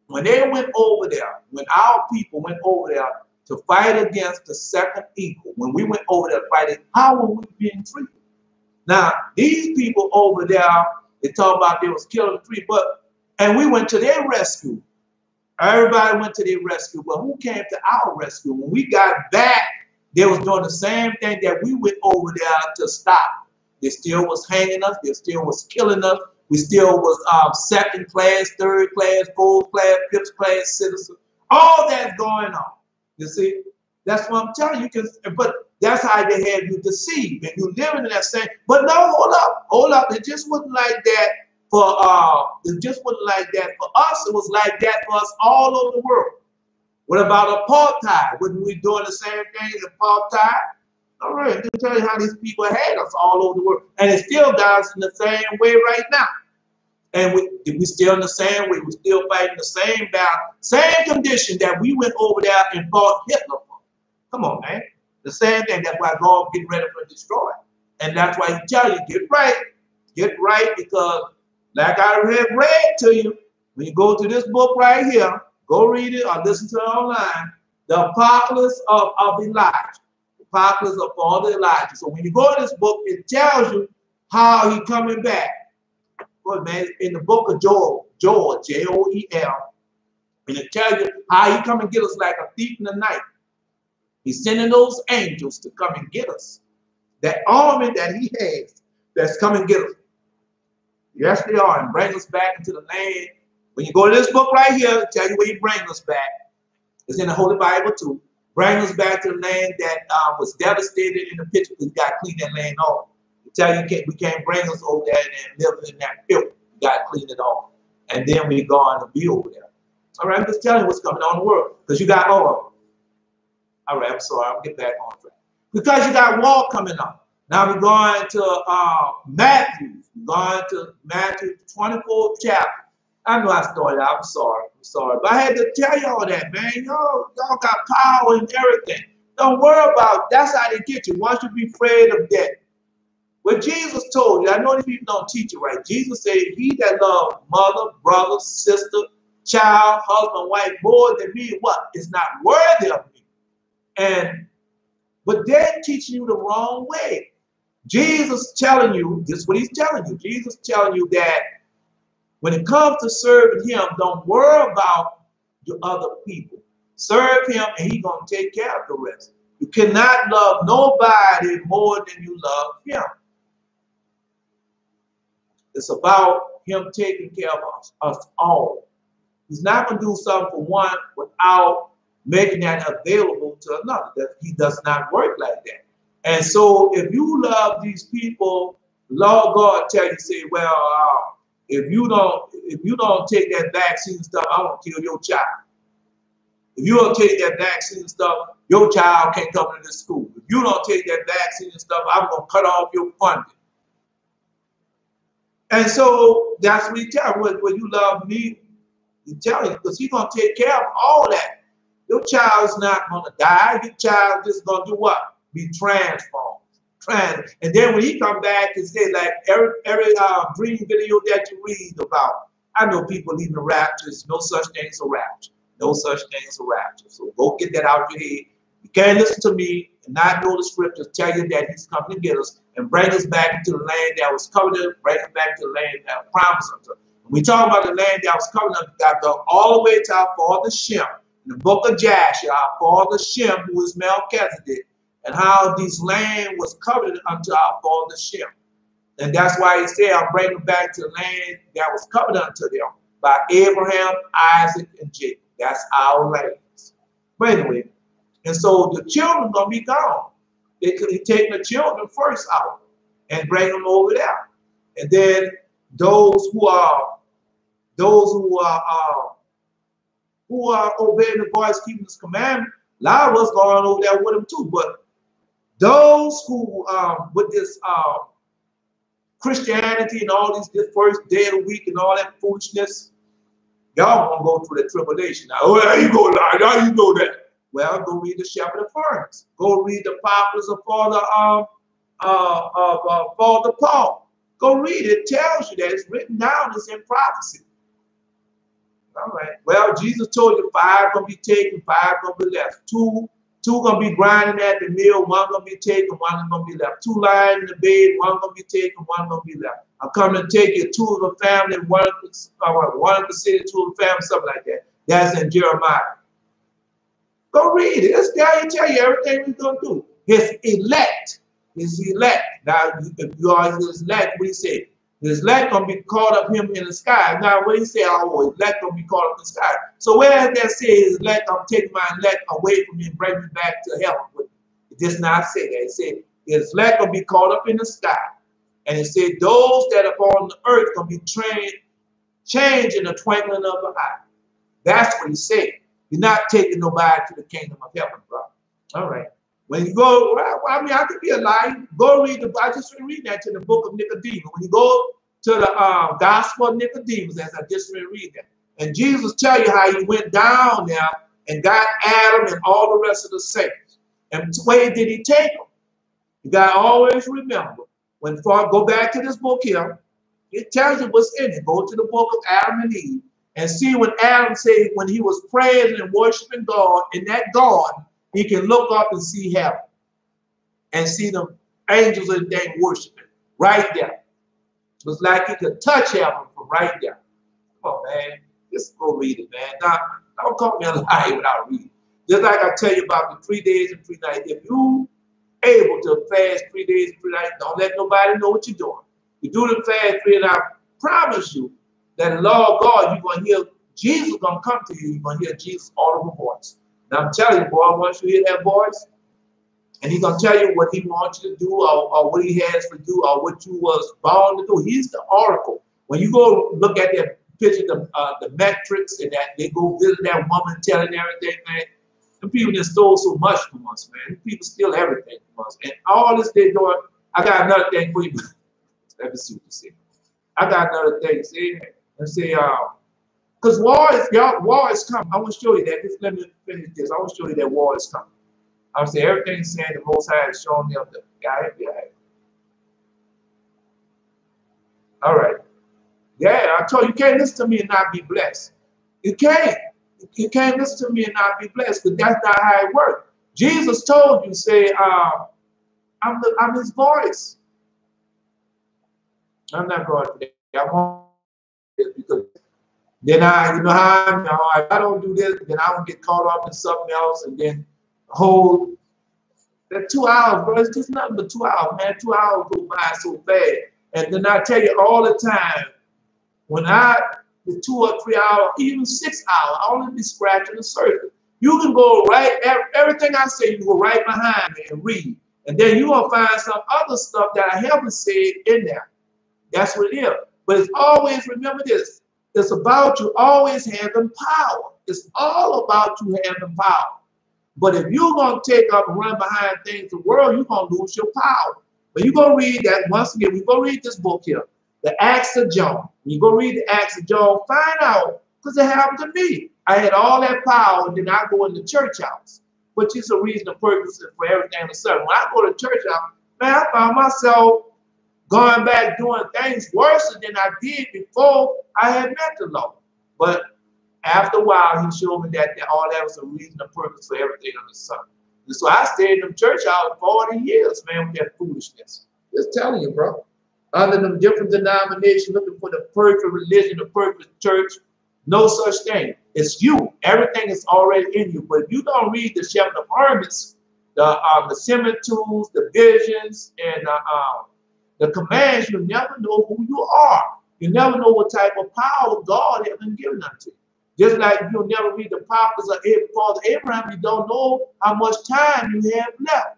when they went over there, when our people went over there to fight against the second equal, when we went over there fighting, how were we being treated? Now, these people over there, they talk about they was killing the tree, and we went to their rescue. Everybody went to their rescue, but who came to our rescue? When we got back, they was doing the same thing that we went over there to stop. They still was hanging us. They still was killing us. We still was second class, third class, fourth class, fifth class citizen. All that's going on. You see, that's what I'm telling you. But that's how they have you deceived, and you living in that same. But no, hold up. It just wasn't like that for It just wasn't like that for us. It was like that for us all over the world. What about apartheid? Wasn't we doing the same thing as apartheid? All right, I'm going to tell you how these people had us all over the world. And it still got us in the same way right now. And we still in the same way. We're still fighting the same battle, same condition that we went over there and fought Hitler for. Come on, man. The same thing. That's why God getting ready for destroy. And that's why he tell you, get right. Get right, because like I have read to you, when you go to this book right here, go read it or listen to it online, the apocalypse of Elijah. Apocalypse of Father Elijah. So when you go to this book, it tells you how he coming back. Well, man, in the book of Joel, Joel, and it tells you how he come and get us like a thief in the night. He's sending those angels to come and get us. That army that he has, that's come and get us. Yes, they are, and bring us back into the land. When you go to this book right here, it tells you where he brings us back. It's in the Holy Bible too. Bring us back to the land that was devastated in the picture, because we got to clean that land off. We tell you we can't bring us over there and live in that filth. We got to clean it off. And then we go on to be over there. All right, I'm just telling you what's coming on in the world. Because you got oil. All right, I'm sorry. I'll get back on track. Because you got war coming up. Now we're going to Matthew. We're going to Matthew 24th chapter. I know I started out. I'm sorry. But I had to tell y'all that, man. Y'all got power and everything. Don't worry about it. That's how they get you. Once you be afraid of death. What Jesus told you, I know these people don't teach it right. Jesus said, he that loves mother, brother, sister, child, husband, wife more than me, what? Is not worthy of me. But they're teaching you the wrong way. Jesus telling you, this is what he's telling you. Jesus telling you that when it comes to serving him, don't worry about the other people. Serve him and he's going to take care of the rest. You cannot love nobody more than you love him. It's about him taking care of us all. He's not going to do something for one without making that available to another. That he does not work like that. And so if you love these people, Lord God tell you, say, well, if you don't take that vaccine stuff, I won't kill your child. If you don't take that vaccine stuff, your child can't come to this school. If you don't take that vaccine stuff, I'm going to cut off your funding. And so that's what he tells you. When you love me, he tells you, because he's going to take care of all that. Your child's not going to die. Your child just going to do what? Be transformed. And then when he come back and say, like every dream video that you read about, I know people leaving the rapture. There's no such thing as a rapture. No such thing as a rapture. So go get that out of your head. You can't listen to me and not know the scriptures tell you that he's coming to get us and bring us back into the land that was covenant, bring us back to the land that promised us. When we talk about the land that was covenant, we got to go all the way to our father Shem. In the book of Jasher, our father Shem, who is Melchizedek, and how this land was covenant unto our father Shem. And that's why he said, I'll bring them back to the land that was covenant unto them by Abraham, Isaac, and Jacob. That's our lands. But anyway, and so the children going to be gone. They could take the children first out and bring them over there. And then those who are obeying the voice, keeping his commandment, a lot of us going over there with them too. But those who with this Christianity and all these, this first day of the week and all that foolishness, y'all gonna go through the tribulation. Now, oh, how you go lie? How you know that? Well, go read the Shepherd of Furnace. Go read the Poplars of Father Paul. Go read it. It tells you that it's written down. It's in prophecy. All right. Well, Jesus told you 5 gonna be taken, 5 gonna be left. Two gonna be grinding at the mill, 1 gonna be taken, 1 gonna be left. 2 lying in the bed, 1 gonna be taken, 1 gonna be left. I'm coming to take you 2 of the family, 1 of the city, 2 of the family, something like that. That's in Jeremiah. Go read it. It's there to tell you everything he's gonna do. His elect. Now, if you are his elect, what he said? His elect gonna be caught up him in the sky. Now, what he said, oh, his elect gonna be caught up in the sky. So where is that say his elect? I'm taking my elect away from me and bring me back to heaven. But it does not say that. It said his elect gonna be caught up in the sky. And it said those that are on the earth gonna be changed in the twinkling of an eye. That's what he said. You're not taking nobody to the kingdom of heaven, bro. All right. When you go, well, I mean, I could be a liar. Go read the, I just read that to the book of Nicodemus. When you go to the gospel of Nicodemus, as I just read that, and Jesus tell you how he went down there and got Adam and all the rest of the saints. And where did he take them? You got to always remember, when go back to this book here, it tells you what's in it. Go to the book of Adam and Eve and see what Adam said when he was praying and worshiping God in that garden. He can look up and see heaven and see the angels and they worshiping right there. It was like he could touch heaven from right there. Come on, man. Just go read it, man. Now, don't call me a liar without reading. Just like I tell you about the 3 days and 3 nights. If you able to fast 3 days and 3 nights, don't let nobody know what you're doing. You do the fast 3 and I promise you that the Lord God, you're going to hear Jesus going to come to you. You're going to hear Jesus' audible voice. Now I'm telling you, boy, once you hear that voice, and he's going to tell you what he wants you to do or what he has to do or what you was born to do. He's the oracle. When you go look at that picture, the metrics, and that they go visit that woman telling everything, man, the people that stole so much from us, man. The people steal everything from us. And all this they're doing, I got another thing for you. Let me see what you say. I got another thing to say. Let's say, because war is coming. I want to show you that. Just let me finish this. I want to show you that war is coming. I would say everything's saying the Most High is showing me up the guy. All right. Yeah, I told you, you can't listen to me and not be blessed. You can't. You can't listen to me and not be blessed, because that's not how it works. Jesus told you, say, I'm his voice. I'm not going to that. I'm on this because then you know how if I don't do this, then I don't get caught up in something else, and then hold that 2 hours, bro. It's just nothing but 2 hours, man. 2 hours go by so fast. And then I tell you all the time, when the 2 or 3 hours, even 6 hours, I only be scratching the surface. You can go right, everything I say, you can go right behind me and read. And then you're going to find some other stuff that I haven't said in there. That's what it is. But it's always, remember this, it's about you always having power. It's all about you having power. But if you're going to take up and run behind things in the world, you're going to lose your power. But you're going to read that, once again, we go read this book here, the Acts of John. When you go read the Acts of John, find out, because it happened to me. I had all that power, and then I go in the church house, which is a reason and purpose for everything to serve. When I go to church house, man, I found myself going back doing things worse than I did before I had met the Lord. But after a while, he showed me that all that was a reason and purpose for everything on the sun. And so I stayed in them church house 40 years, man, with that foolishness. Just telling you, bro. Under them different denominations, looking for the perfect religion, the perfect church, no such thing. It's you. Everything is already in you. But if you don't read the Shepherd of Hermits, the similitudes, the visions, and the commands, you never know who you are. You never know what type of power God has been given unto you. Just like you'll never read the prophets of Father Abraham, you don't know how much time you have left.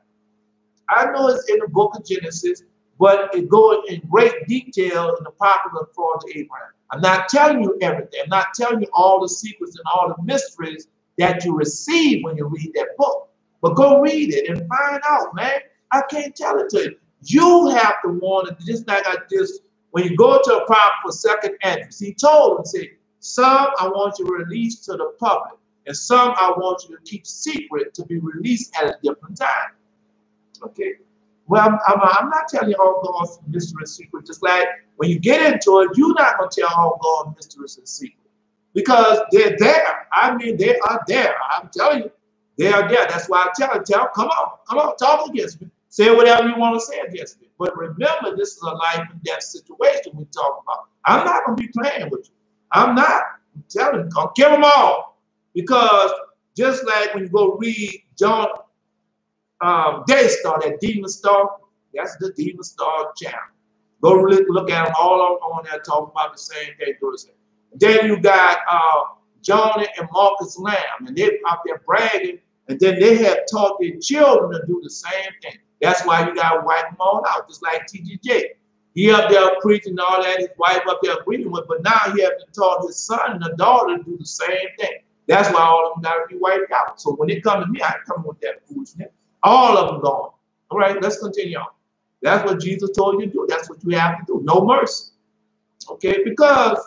I know it's in the book of Genesis, but it goes in great detail in the prophets of Father Abraham. I'm not telling you everything. I'm not telling you all the secrets and all the mysteries that you receive when you read that book. But go read it and find out, man. I can't tell it to you. You have to want it, just like I just, when you go to a prophet for second entrance, he told him, say, some I want you to release to the public, and some I want you to keep secret to be released at a different time. Okay. Well, I'm not telling you all God's mystery and secret. Just like when you get into it, you're not going to tell all God's mysteries and secret. Because they're there. I mean, they are there. I'm telling you, they are there. That's why I tell them, come on, talk against me. Say whatever you want to say against me. But remember, this is a life and death situation we talk about. I'm not going to be playing with you. I'm not. I'm telling you, I'll kill them all. Because just like when you go read John, Day Star, that Demon Star, that's the Demon Star channel. Go look at them all on there talking about the same thing. Then you got John and Marcus Lamb, and they're out there bragging, and then they have taught their children to do the same thing. That's why you got to wipe them all out, just like TGJ. He up there preaching all that, his wife up there agreeing with, but now he has taught his son and the daughter to do the same thing. That's why all of them got to be wiped out. So when it comes to me, I come with that foolishness. All of them gone. All right, let's continue on. That's what Jesus told you to do. That's what you have to do. No mercy. Okay, because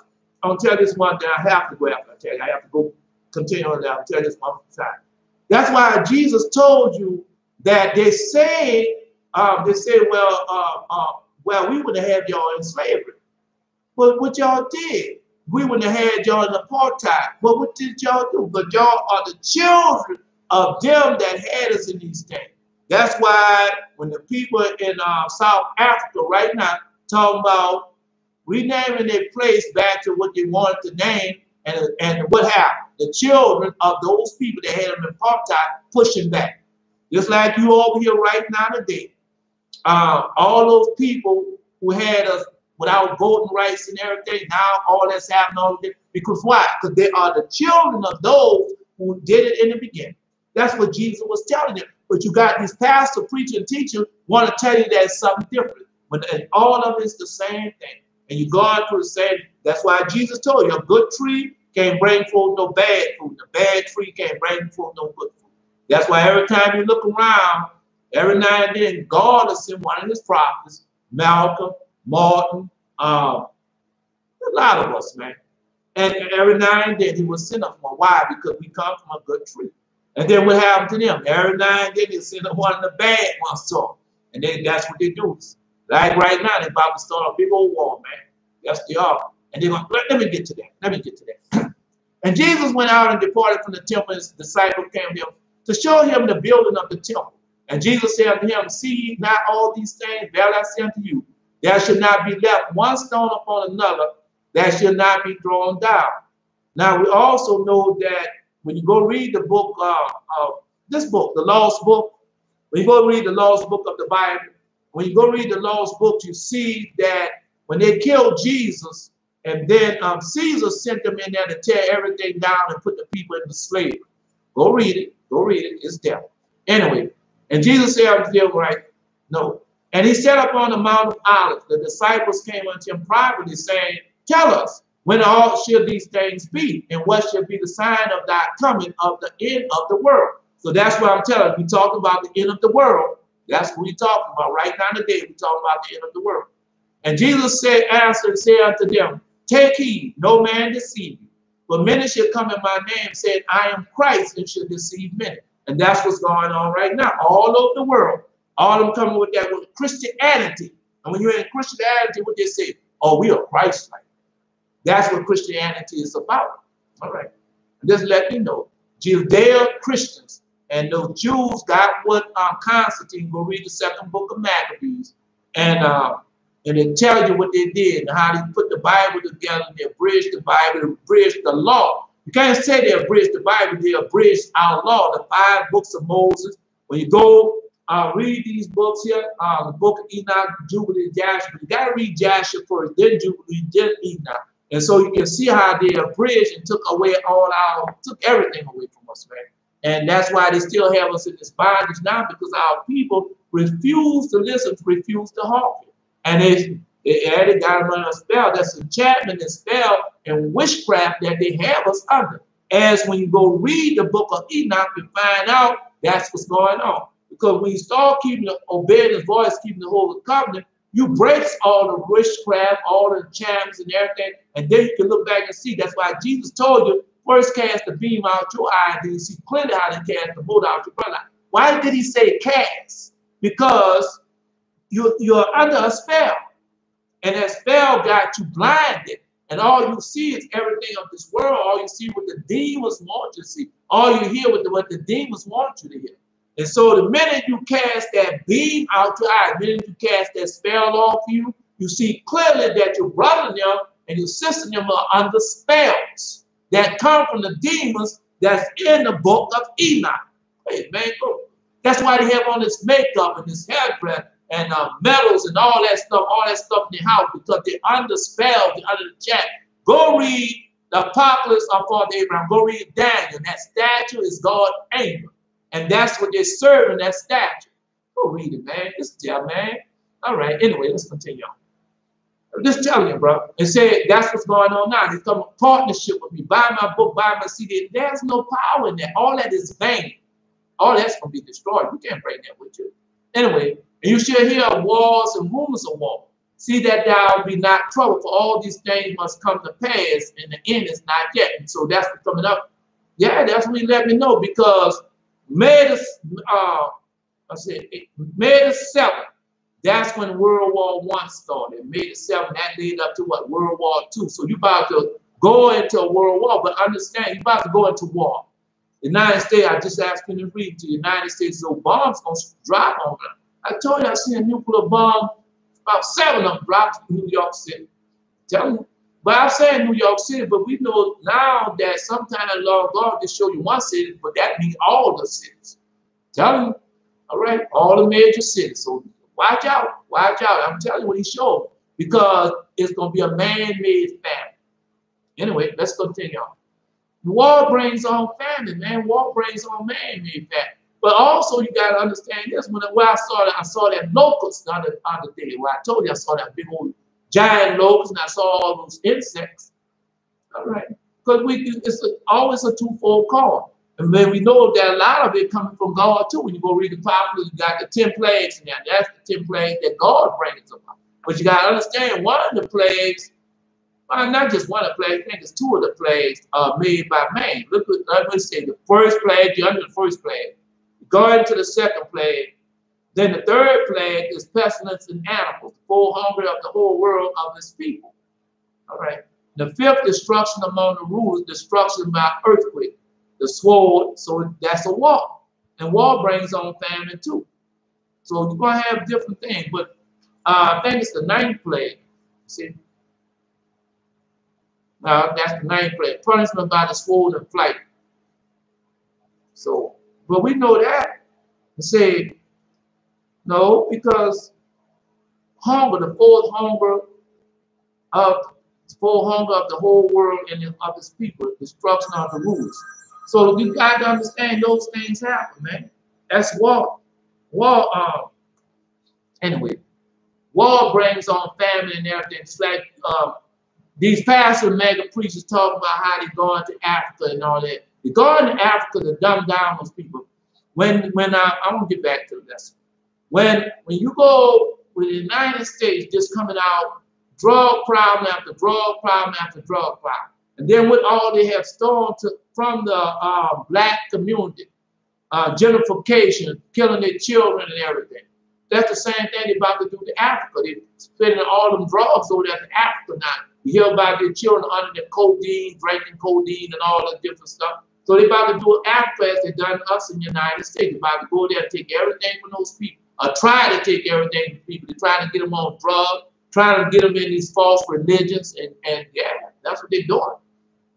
I'll tell this one thing. I have to go after. I tell you, I have to go continue on that. I'll tell this one time. That's why Jesus told you that they say, well, we would have had y'all in slavery. But what y'all did, we wouldn't have had y'all in apartheid. But what did y'all do? But y'all are the children of them that had us in these days. That's why when the people in South Africa right now talking about renaming their place back to what they wanted to name, and what happened? The children of those people that had them in apartheid pushing back. Just like you over here right now today. All those people who had us without voting rights and everything, now all that's happening all day. Because why? Because they are the children of those who did it in the beginning. That's what Jesus was telling them. But you got these pastor, preacher, and teacher want to tell you that it's something different. But all of it's the same thing. And you go on through the same. That's why Jesus told you, a good tree can't bring forth no bad fruit. A bad tree can't bring forth no good fruit. That's why every time you look around, every now and then, God will send one of his prophets, Malcolm, Martin, a lot of us, man. And every now and then he will send us one. Why? Because we come from a good tree. And then what happened to them? Every now and then they send us one of the bad ones to them. And then that's what they do. Like right now, they're about to start a big old war, man. Yes, they are. And they're going, let me get to that. Let me get to that. And Jesus went out and departed from the temple, and his disciples came to him to show him the building of the temple. And Jesus said unto him, see ye not all these things? Verily I say unto you, there should not be left one stone upon another that should not be thrown down. Now we also know that when you go read the book, this book, the Lost Book, when you go read the Lost Book of the Bible, when you go read the Lost Book, you see that when they killed Jesus, and then Caesar sent them in there to tear everything down and put the people into slavery. Go read it. Go read it. It's there. Anyway, and Jesus said unto them, right? No. And he sat up on the Mount of Olives. The disciples came unto him privately, saying, tell us, when all shall these things be? And what shall be the sign of thy coming of the end of the world? So that's what I'm telling you. We talk about the end of the world. That's what we're talking about. Right now today, we're talking about the end of the world. And Jesus said, answered and said unto them, take heed, no man deceive you. For many shall come in my name, saying, I am Christ, and shall deceive many. And that's what's going on right now, all over the world. All of them coming with that with Christianity. And when you're in Christianity, what they say? Oh, we are Christ-like. That's what Christianity is about. All right. Just let me know. Judea Christians and those Jews got what Constantine, go read the second book of Maccabees, and they tell you what they did and how they put the Bible together, and they abridged the Bible, they abridged the law. You can't say they abridged the Bible, they abridged our law, the 5 books of Moses. When you go read these books here, the book of Enoch, Jubilee, Joshua, you got to read Joshua first, then Jubilee, then Enoch. And so you can see how they abridged and took away took everything away from us, man. And that's why they still have us in this bondage now, because our people refuse to listen, refuse to hearken. And they added got them on a spell. That's enchantment and spell and witchcraft that they have us under. As when you go read the book of Enoch and find out that's what's going on. Because when you start obeying his voice, keeping the Holy Covenant, you break all the witchcraft, all the charms and everything, and then you can look back and see. That's why Jesus told you, first cast the beam out your eye, then you see clearly how to cast the mote out your brother. Why did he say cast? Because you're under a spell, and that spell got you blinded, and all you see is everything of this world. All you see what the demons want you to see. All you hear what the demons want you to hear. And so the minute you cast that beam out your eye, the minute you cast that spell off you, you see clearly that your brother and them and your sister and them are under spells that come from the demons that's in the book of Enoch. Hey, man, go. That's why they have on this makeup and this hairdress and medals and all that stuff in their house, because they're under spells, they're under the jack. Go read the Apocalypse of Father Abraham. Go read Daniel. That statue is God's anger. And that's what they're serving, that statue. Go read it, man. Just tell, man. All right. Anyway, let's continue on. I'm just telling you, bro. And say that's what's going on now. They come a partnership with me. Buy my book, buy my CD. There's no power in that. All that is vain. All that's going to be destroyed. You can't bring that with you. Anyway, and you shall hear of wars and rumors of war. See that thou be not troubled, for all these things must come to pass, and the end is not yet. And so that's what's coming up. Yeah, that's what he let me know, because May the 7th, that's when World War I started. May the 7th, that led up to what? World War II. So you're about to go into a world war, but understand, you're about to go into war. The United States, I just asked you to read to the United States, so bombs going to drop on them. I told you I seen a nuclear bomb, about 7 of them dropped in New York City. Tell you. But I'm saying New York City, but we know now that sometimes the law of God just show you one city, but that means all the cities. Tell you. All right, all the major cities. So watch out, watch out. I'm telling you what he showed, because it's going to be a man-made famine. Anyway, let's continue on. War brings on famine, man. War brings on man-made famine. But also, you got to understand this. When I saw that locust the other day. Where I told you I saw that big old giant locust, and I saw all those insects. All right, because it's always a twofold call. And then we know that a lot of it coming from God too. When you go read the Proverbs, you got the 10 plagues in there. That's the 10 plagues that God brings about. But you got to understand, one of the plagues, well, not just one of the plagues, I think it's 2 of the plagues are made by man. Look what, let me say, the first plague, you're under the first plague. You go into the second plague. Then the third plague is pestilence in animals, the full hunger of the whole world of his people. All right. The 5th, destruction among the rulers, destruction by earthquake, the sword. So that's a war. And war brings on famine too. So you're going to have different things. But I think it's the 9th plague. See? Now, that's the 9th plague. Punishment by the sword and flight. So, but we know that. Say, no, because hunger, the full hunger of the whole world and of his people, destruction of the rulers. So you got to understand those things happen, man. That's war. Anyway, war brings on famine and everything. It's like these pastor mega preachers talking about how they're going to Africa and all that. They're going to Africa to dumb down those people. I'm gonna get back to the lesson. When you go with the United States just coming out, drug problem after drug problem after drug problem, and then with all they have stolen from the black community, gentrification, killing their children and everything. That's the same thing they're about to do to Africa. They're spending all them drugs over there to Africa now. You hear about their children under the codeine, drinking codeine and all that different stuff. So they're about to do Africa as they've done us in the United States. They're about to go there and take everything from those people, or try to take everything from people. They're trying to get them on drugs, trying to get them in these false religions, and yeah, that's what they're doing.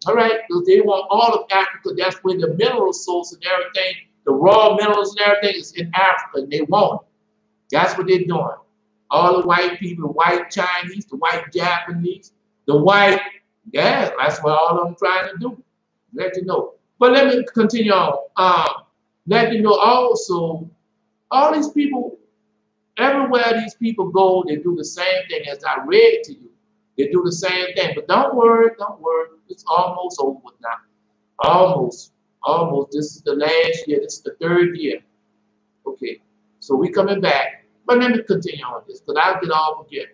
All right, because they want all of Africa. That's where the mineral source and everything, the raw minerals and everything is in Africa, and they want it. That's what they're doing. All the white people, the white Chinese, the white Japanese, the white, yeah, that's what all of them trying to do. Let you know. But let me continue on. Let you know also, all these people, everywhere these people go, they do the same thing as I read to you. They do the same thing. But don't worry. It's almost over now. Almost. This is the last year. This is the 3rd year. Okay. So we coming back. But let me continue on this, because I'll get all forget.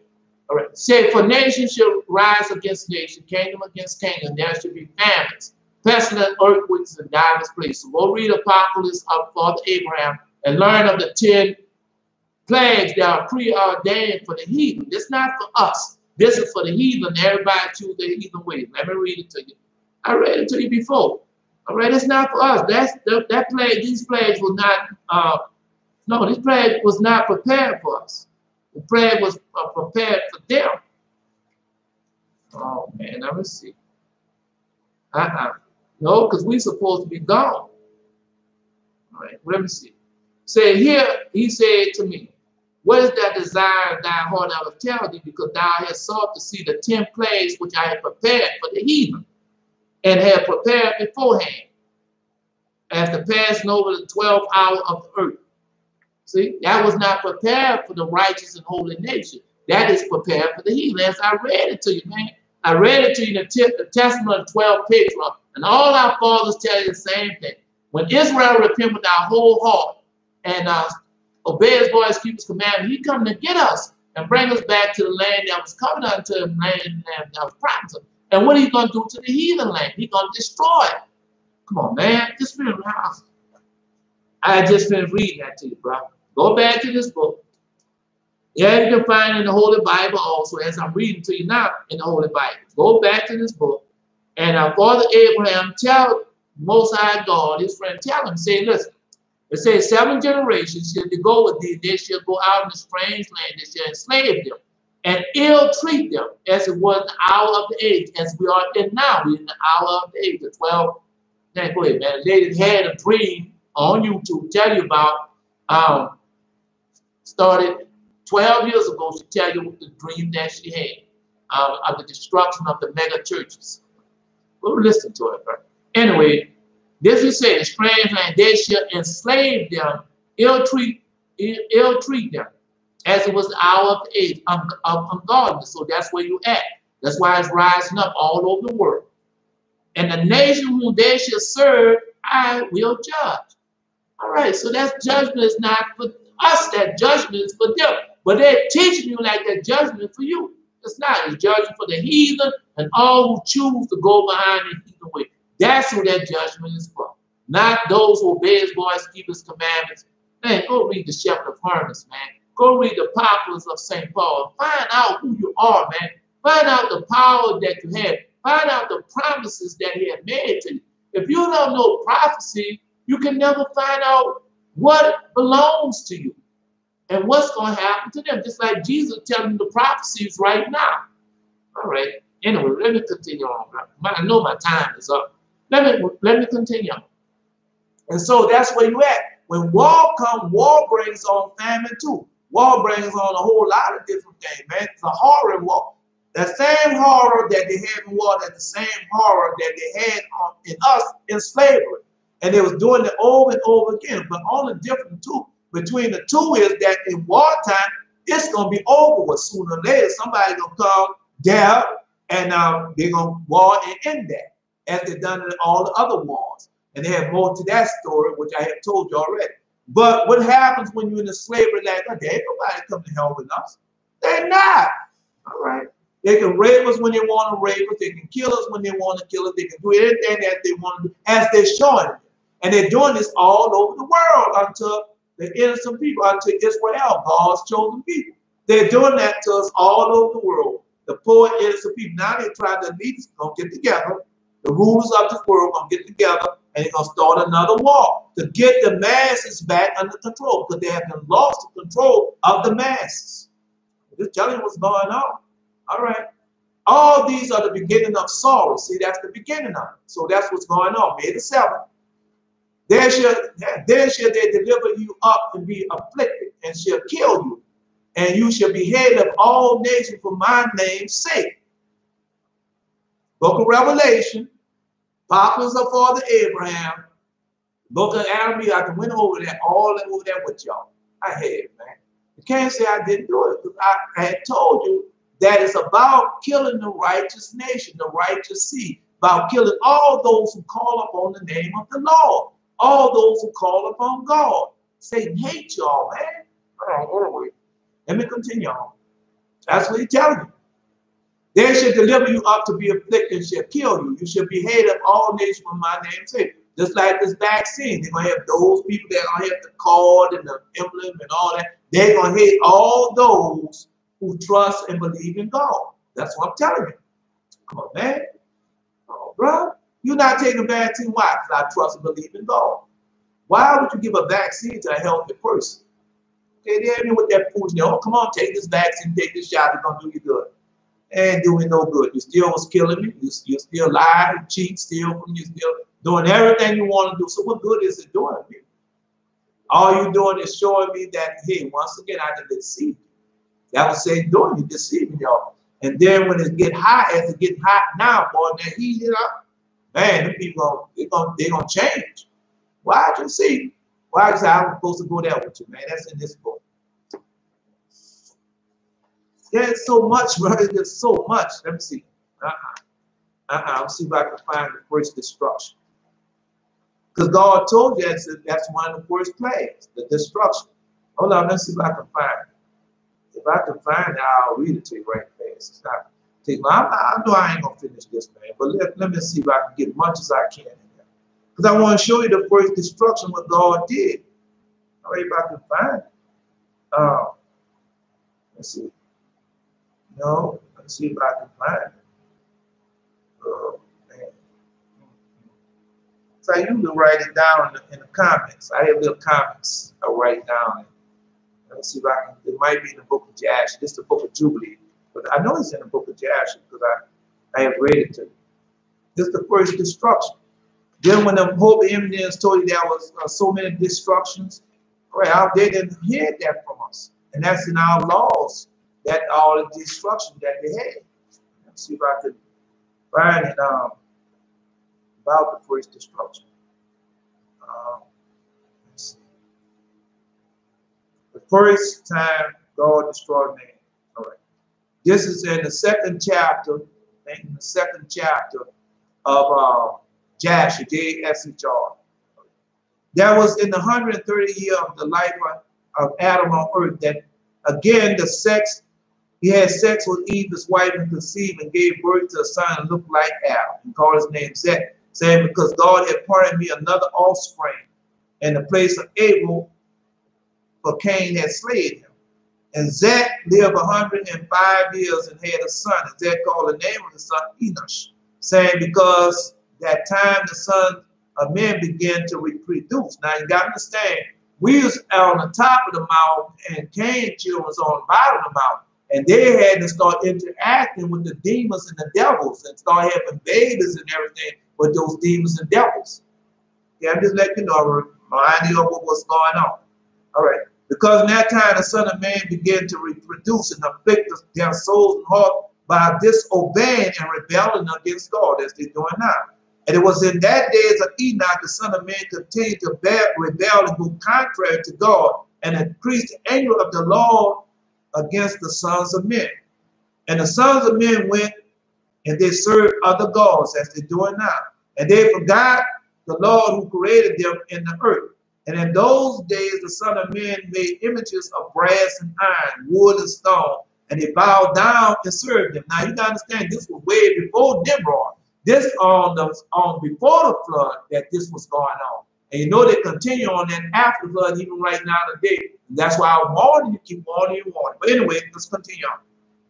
All right. Say, for nation shall rise against nation, kingdom against kingdom. There should be famines, pestilent earthquakes in divers places. We'll read Apocalypse of Father Abraham and learn of the 10 plagues that are preordained for the heathen. This is not for us. This is for the heathen. Everybody choose their heathen ways. Let me read it to you. I read it to you before. All right, it's not for us. That plague. These plagues was not. No, this plague was not prepared for us. The plague was prepared for them. Oh man, let me see. No, because we're supposed to be gone. All right, let me see. Say here, he said to me, what is that desire of thy heart? I will tell thee, because thou hast sought to see the 10 plagues which I had prepared for the heathen, and had prepared beforehand, as the passing over the 12th hour of the earth. See, that was not prepared for the righteous and holy nation. That is prepared for the heathen. As I read it to you, man. I read it to you in the Testament of 12 patriarchs. And all our fathers tell you the same thing. When Israel repent with our whole heart and obey his voice, keep his commandments, he come to get us and bring us back to the land that was coming unto him, land that was promised him. And what are you going to do to the heathen land? He's going to destroy it. Come on, man. Just finish the house. I just finished reading that to you, bro. Go back to this book. Yeah, you can find it in the Holy Bible also, as I'm reading to you now in the Holy Bible. Go back to this book. And our father Abraham tell Most High God, his friend, tell him, say, listen, it says 7 generations shall they go with thee. They shall go out in a strange land. They shall enslave them and ill treat them, as it was the hour of the age, as we are in now. We're in the hour of the age, the 12. Now, go ahead, man. A lady had a dream on YouTube, tell you about, started 12 years ago. She tell you the dream that she had of the destruction of the mega churches. We'll listen to it, bro. Anyway, this is saying, strange land, they shall enslave them, ill treat them, as it was the hour of the age of ungodliness. So that's where you at. That's why it's rising up all over the world. And the nation whom they shall serve, I will judge. All right, so that judgment is not for us, that judgment is for them. But they're teaching you like that judgment is for you. It's not. It's judgment for the heathen and all who choose to go behind the heathen way. That's who that judgment is for. Not those who obey his voice, keep his commandments. Man, go read the Shepherd of Hermas, man. Go read the Apocalypse of St. Paul. Find out who you are, man. Find out the power that you have. Find out the promises that he had made to you. If you don't know prophecy, you can never find out what belongs to you and what's going to happen to them. Just like Jesus telling you the prophecies right now. All right. Anyway, let me continue on. I know my time is up. Let me continue on. And so that's where you at. When war comes, war brings on famine too. War brings on a whole lot of different things, man. It's a horror in war. The same horror that they had in war, that's the same horror that they had in us in slavery. And they was doing it over and over again. But only difference between the two is that in wartime, it's going to be over with sooner or later. Somebody's going to come down and they're going to war and end that, as they've done in all the other wars. And they have more to that story, which I have told you already. But what happens when you're in the slavery land? There ain't nobody come to hell with us. They're not. All right. They can rape us when they want to rape us. They can kill us when they want to kill us. They can do anything that they want to do, as they're showing it. And they're doing this all over the world unto the innocent people, unto Israel, God's chosen people. They're doing that to us all over the world. The poor, innocent people. Now they're trying to lead us, going to get together. The rulers of this world going to get together, and they're going to start another war to get the masses back under control, because they have been lost the control of the masses. I'm just telling you what's going on. All right. All these are the beginning of sorrow. See, that's the beginning of it. So that's what's going on. May the 7th. There shall they deliver you up and be afflicted, and shall kill you, and you shall be hated of all nations for my name's sake. Book of Revelation, Apocalypse of Father Abraham, Book of Adam. I went over that, all over there with y'all. I had it, man. You can't say I didn't do it, because I had told you that it's about killing the righteous nation, the righteous seed, about killing all those who call upon the name of the Lord, all those who call upon God. Satan hates y'all, man. Anyway, let me continue on. That's what he's telling you. They shall deliver you up to be afflicted and shall kill you. You shall be hated of all nations for my name's sake. Just like this vaccine, they're going to have those people that are going to have the card and the emblem and all that. They're going to hate all those who trust and believe in God. That's what I'm telling you. Come on, man. Oh, bro. You're not taking a vaccine. Why? Because I trust and believe in God. Why would you give a vaccine to a healthy person? Okay, they ain't with that food. Oh, come on, take this vaccine, take this shot. It's going to do you good. Ain't doing no good. You still was killing me. You still lie, cheat, steal from you, still doing everything you want to do. So what good is it doing me? All you're doing is showing me that, hey, once again, I done deceived you. That was saying doing you deceiving y'all. And then when it get hot, as it get hot now, boy, that heat it up, man, them people they're gonna change. Why you see? Why I say I'm supposed to go there with you, man? That's in this book. There's so much, brother. There's so much. Let me see. Let's see if I can find the first destruction. Because God told you that's one of the first plagues, the destruction. Hold on, let's see if I can find it. If I can find it, I'll read it to you right fast. It's not take long. I know I ain't gonna finish this, man. But let me see if I can get as much as I can in there. Because I want to show you the first destruction, what God did. All right, if I can find it. Let's see. No, let's see if I can find it. Oh, man. So I usually write it down in the comments. I have little comments I write down. Let's see if I can. It might be in the book of Jasher. This is the book of Jubilee. But I know it's in the book of Jasher because I have read it to you. This is the first destruction. Then when the whole Indians told you there was so many destructions, right, they didn't hear that from us. And that's in our laws, that all the destruction that they had. Let's see if I can find it about the first destruction. Let's see. The first time God destroyed man. All right. This is in the second chapter, of Jasher, J-S-H-R. That was in the 130th year of the life of Adam on earth, that again he had sex with Eve, his wife, and conceived and gave birth to a son and looked like Adam, and called his name Seth, saying, because God had appointed me another offspring in the place of Abel, for Cain had slain him. And Zach lived 105 years and had a son. And Zach called the name of the son Enosh, saying, because that time the son of men began to reproduce. Now you got to understand, we was on the top of the mountain and Cain's children was on the bottom of the mountain. And they had to start interacting with the demons and the devils and start having babies and everything with those demons and devils. Yeah, I'm just letting you know, remind you of what was going on. All right. Because in that time the Son of Man began to reproduce and afflict their souls and heart by disobeying and rebelling against God, as they're doing now. And it was in that days of Enoch, the Son of Man continued to rebel and go contrary to God, and increased the anger of the Lord against the sons of men. And the sons of men went and they served other gods, as they're doing now. And they forgot the Lord who created them in the earth. And in those days, the Son of Man made images of brass and iron, wood and stone, and they bowed down and served them. Now you got to understand, this was way before Nimrod. This on before the flood that this was going on. And you know they continue on that after the flood, even right now today. And that's why I warn you, keep warning you, warning. But anyway, let's continue on.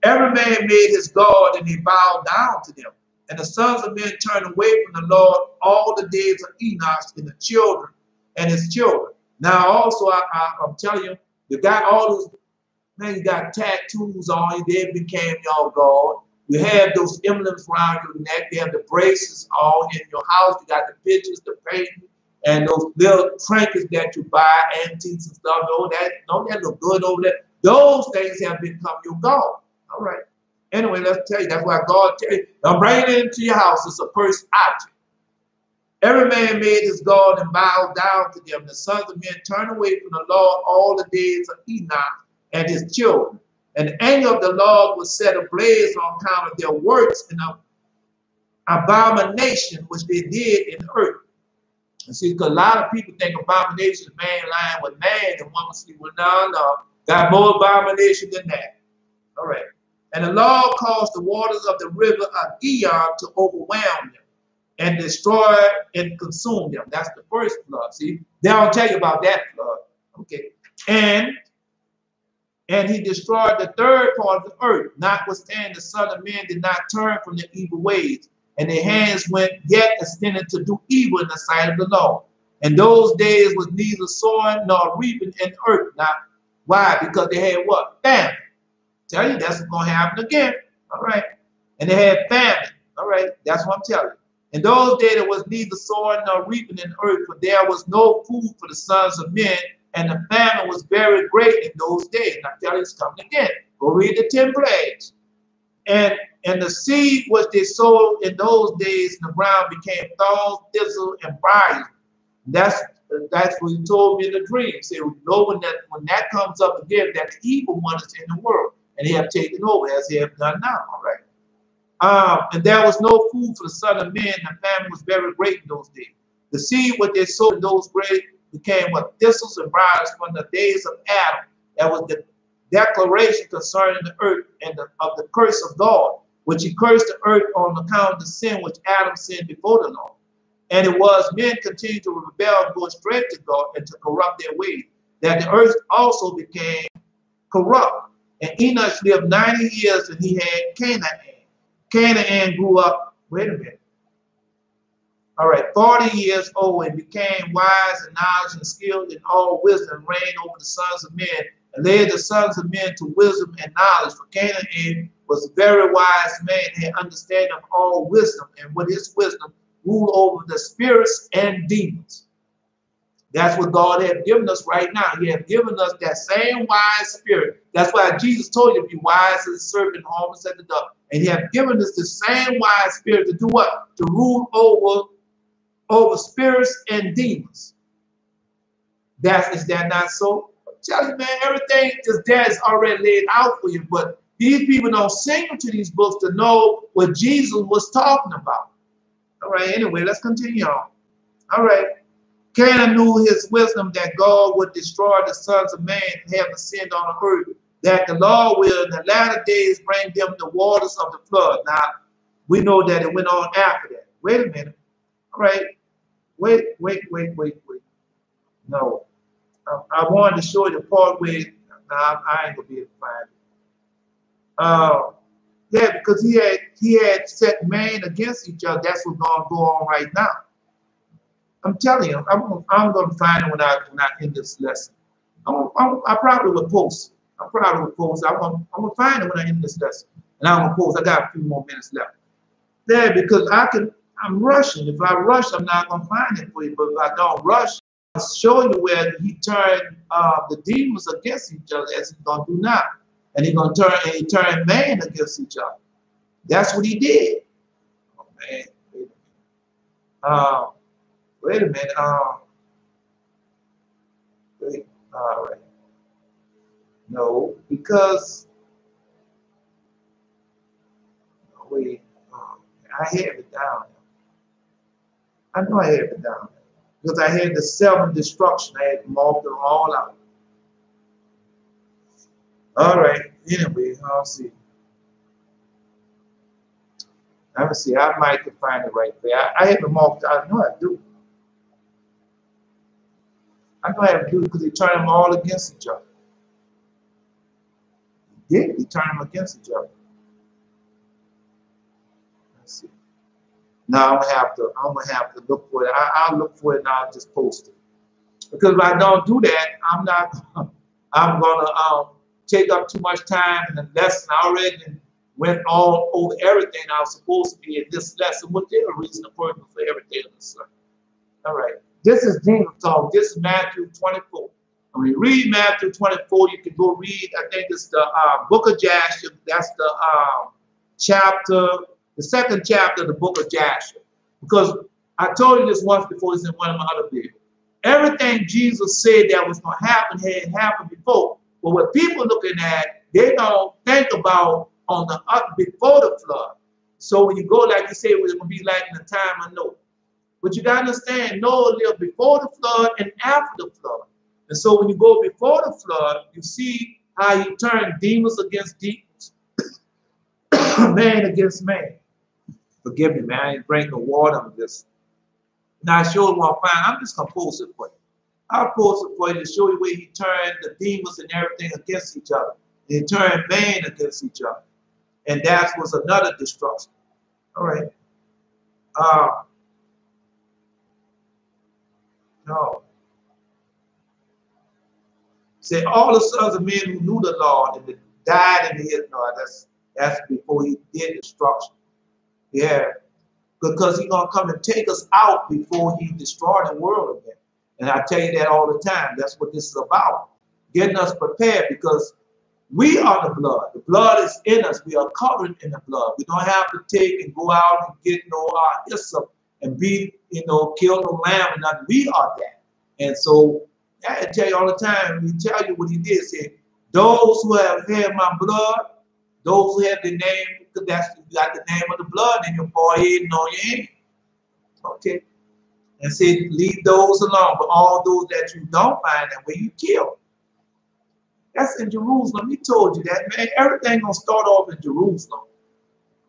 Every man made his God, and he bowed down to them. And the sons of men turned away from the Lord all the days of Enoch and the children and his children. Now also, I'm telling you, you got all those, man, you got tattoos on you, they became your God. You have those emblems around your neck, you have the braces all in your house, you got the pictures, the painting, and those little trinkets that you buy, antiques and stuff, don't that look good over there? Those things have become your God. All right. Anyway, let's tell you, that's why God tell you, I'm bringing it into your house, it's a first object. Every man made his God and bowed down to them. The sons of men turned away from the Lord all the days of Enoch and his children. And the anger of the Lord was set ablaze on account of their works and of abomination which they did in the earth. And see, because a lot of people think abomination is man lying with man, and woman sleep with no. Got more abomination than that. All right. And the Lord caused the waters of the river of Gihon to overwhelm them and destroy and consume them. That's the first flood. See, they don't tell you about that flood. Okay. And he destroyed the third part of the earth, notwithstanding the Son of Man did not turn from their evil ways, and their hands went yet extended to do evil in the sight of the Lord. And those days was neither sowing nor reaping in the earth. Now, why? Because they had what? Famine. Tell you that's what's going to happen again. All right. And they had famine. All right. That's what I'm telling you. In those days there was neither sowing nor reaping in the earth, for there was no food for the sons of men, and the famine was very great in those days. Now, tell you it's coming again. Go read the 10 plagues. And the seed which they sowed in those days in the ground became thorns, thistles, and briars. That's what he told me in the dream. He said, you know, when that comes up again, that the evil one is in the world, and they have taken over as they have done now. All right. And there was no food for the Son of Man, and the famine was very great in those days. The seed what they sowed in those great became what? Thistles and briars from the days of Adam. That was the declaration concerning the earth and of the curse of God, which he cursed the earth on account of the sin which Adam sinned before the Lord. And it was men continued to rebel and go straight to God and to corrupt their ways, that the earth also became corrupt. And Enoch lived 90 years, and he had Canaan. Canaan grew up, wait a minute. All right, 40 years old, and became wise and knowledge and skilled in all wisdom, reigned over the sons of men, and led the sons of men to wisdom and knowledge. For Canaan was a very wise man, and had understanding of all wisdom, and with his wisdom ruled over the spirits and demons. That's what God has given us right now. He has given us that same wise spirit. That's why Jesus told you to be wise as a serpent, harmless as the dove. And he has given us the same wise spirit to do what? To rule over spirits and demons. Is that not so? I'm telling you, man, everything is there is already laid out for you. But these people don't sing into these books to know what Jesus was talking about. All right, anyway, let's continue on. All right. Canaan knew his wisdom that God would destroy the sons of man and have sinned on the earth, that the Lord will in the latter days bring them the waters of the flood. Now, we know that it went on after that. Wait a minute. All right. Wait. No. I wanted to show you the part where, I ain't going to be able to find it. Yeah, because he had set man against each other. That's what's going to go on right now. I'm telling you, I'm going to find it when I end this lesson. I probably would post. I'm going to find it when I end this lesson. And I'm going to post. I got a few more minutes left. There, because I'm rushing. If I rush, I'm not going to find it for you. But if I don't rush, I'll show you where he turned the demons against each other, as he's going to do now. And he's going to turn man against each other. That's what he did. Oh, man. Wait a minute. Wait. All right. No, because wait. I had it down. I know I had it down because I had the self-destruction. I had marked them all out. All right. Anyway, I'll see. Let me see. I might can find it right there. I have it marked. I know I do. I know I have to do it because he turned them all against each other. He did. He turned them against each other. Let's see. Now I'm gonna have to look for it. I'll look for it and I'll just post it. Because if I don't do that, I'm gonna take up too much time in the lesson. I already went all over everything I was supposed to be in this lesson. What the reason according for everything in the sermon. All right. This is Jesus talk. This is Matthew 24. When you read Matthew 24, you can go read, I think it's the book of Jasher. That's the chapter, the second chapter of the book of Jasher. Because I told you this once before, it's in one of my other videos. Everything Jesus said that was going to happen had happened before. But what people looking at, they don't think about on the before the flood. So when you go, like you say, it was going to be like in the time of Noah. But you got to understand, Noah lived before the flood and after the flood. And so when you go before the flood, you see how he turned demons against demons, man against man. Forgive me, man. I ain't bring the water on this. Now I sure want to find. I'm just gonna post it for you. I'll post it for you to show you where he turned the demons and everything against each other. He turned man against each other. And that was another destruction. All right. No. Say all the sons of men who knew the Lord and died in his Lord. That's before he did destruction. Yeah. Because he's gonna come and take us out before he destroyed the world again. And I tell you that all the time. That's what this is about. Getting us prepared, because we are the blood. The blood is in us. We are covered in the blood. We don't have to take and go out and get no hyssop and be, kill no lamb or nothing. We are that. And so I tell you all the time, we tell you what he did. Say, those who have had my blood, those who have the name, because you got the name of the blood in your forehead and on your hand. Okay. And say, leave those alone. But all those that you don't find, that way you kill. That's in Jerusalem. He told you that, man. Everything gonna start off in Jerusalem.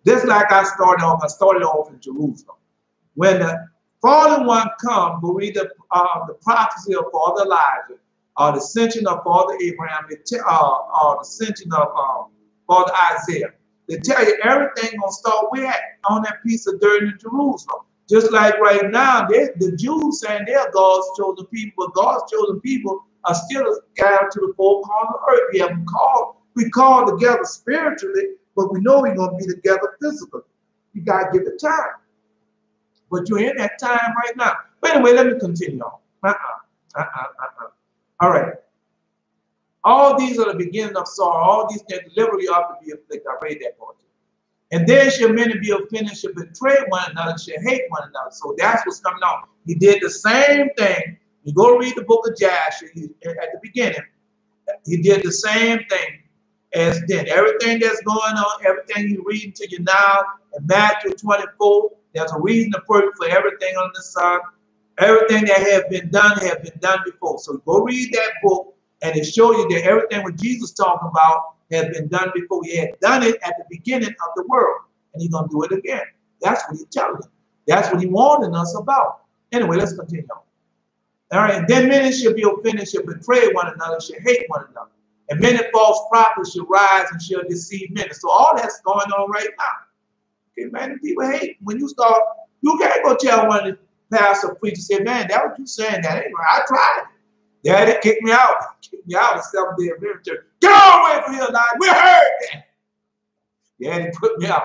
Just like I started off in Jerusalem. When the fallen one comes, we read the prophecy of Father Elijah, or the ascension of Father Abraham, or the ascension of Father Isaiah. They tell you everything gonna start where on that piece of dirt in Jerusalem. Just like right now, the Jews saying they're God's chosen people, but God's chosen people are still scattered to the four corners of the earth. We haven't called. We call together spiritually, but we know we're going to be together physically. You got to give it time. But you're in that time right now. But anyway, let me continue on. All right. All these are the beginning of sorrow. All these things deliberately ought to be afflicted. I read that part. And then shall many be offended, shall betray one another, shall hate one another. So that's what's coming on. He did the same thing. You go read the book of Joshua at the beginning. He did the same thing as then. Everything that's going on, everything he's reading to you now in Matthew 24, there's a reason and purpose for everything under the sun. Everything that has been done before. So go read that book, and it shows you that everything what Jesus talking about has been done before. He had done it at the beginning of the world, and he's going to do it again. That's what he's telling us. That's what he's warning us about. Anyway, let's continue on. All right, and then many shall be offended, shall betray one another, shall hate one another. And many false prophets shall rise and shall deceive many. So all that's going on right now. Okay, man, people hate. When you start, you can't go tell one of the pastor preachers, say, man, that what you saying, that ain't right. I tried it. Daddy kicked me out. Kicked me out of Seventh-day Adventist Church. Get away from here, like, we heard that. Daddy put me out.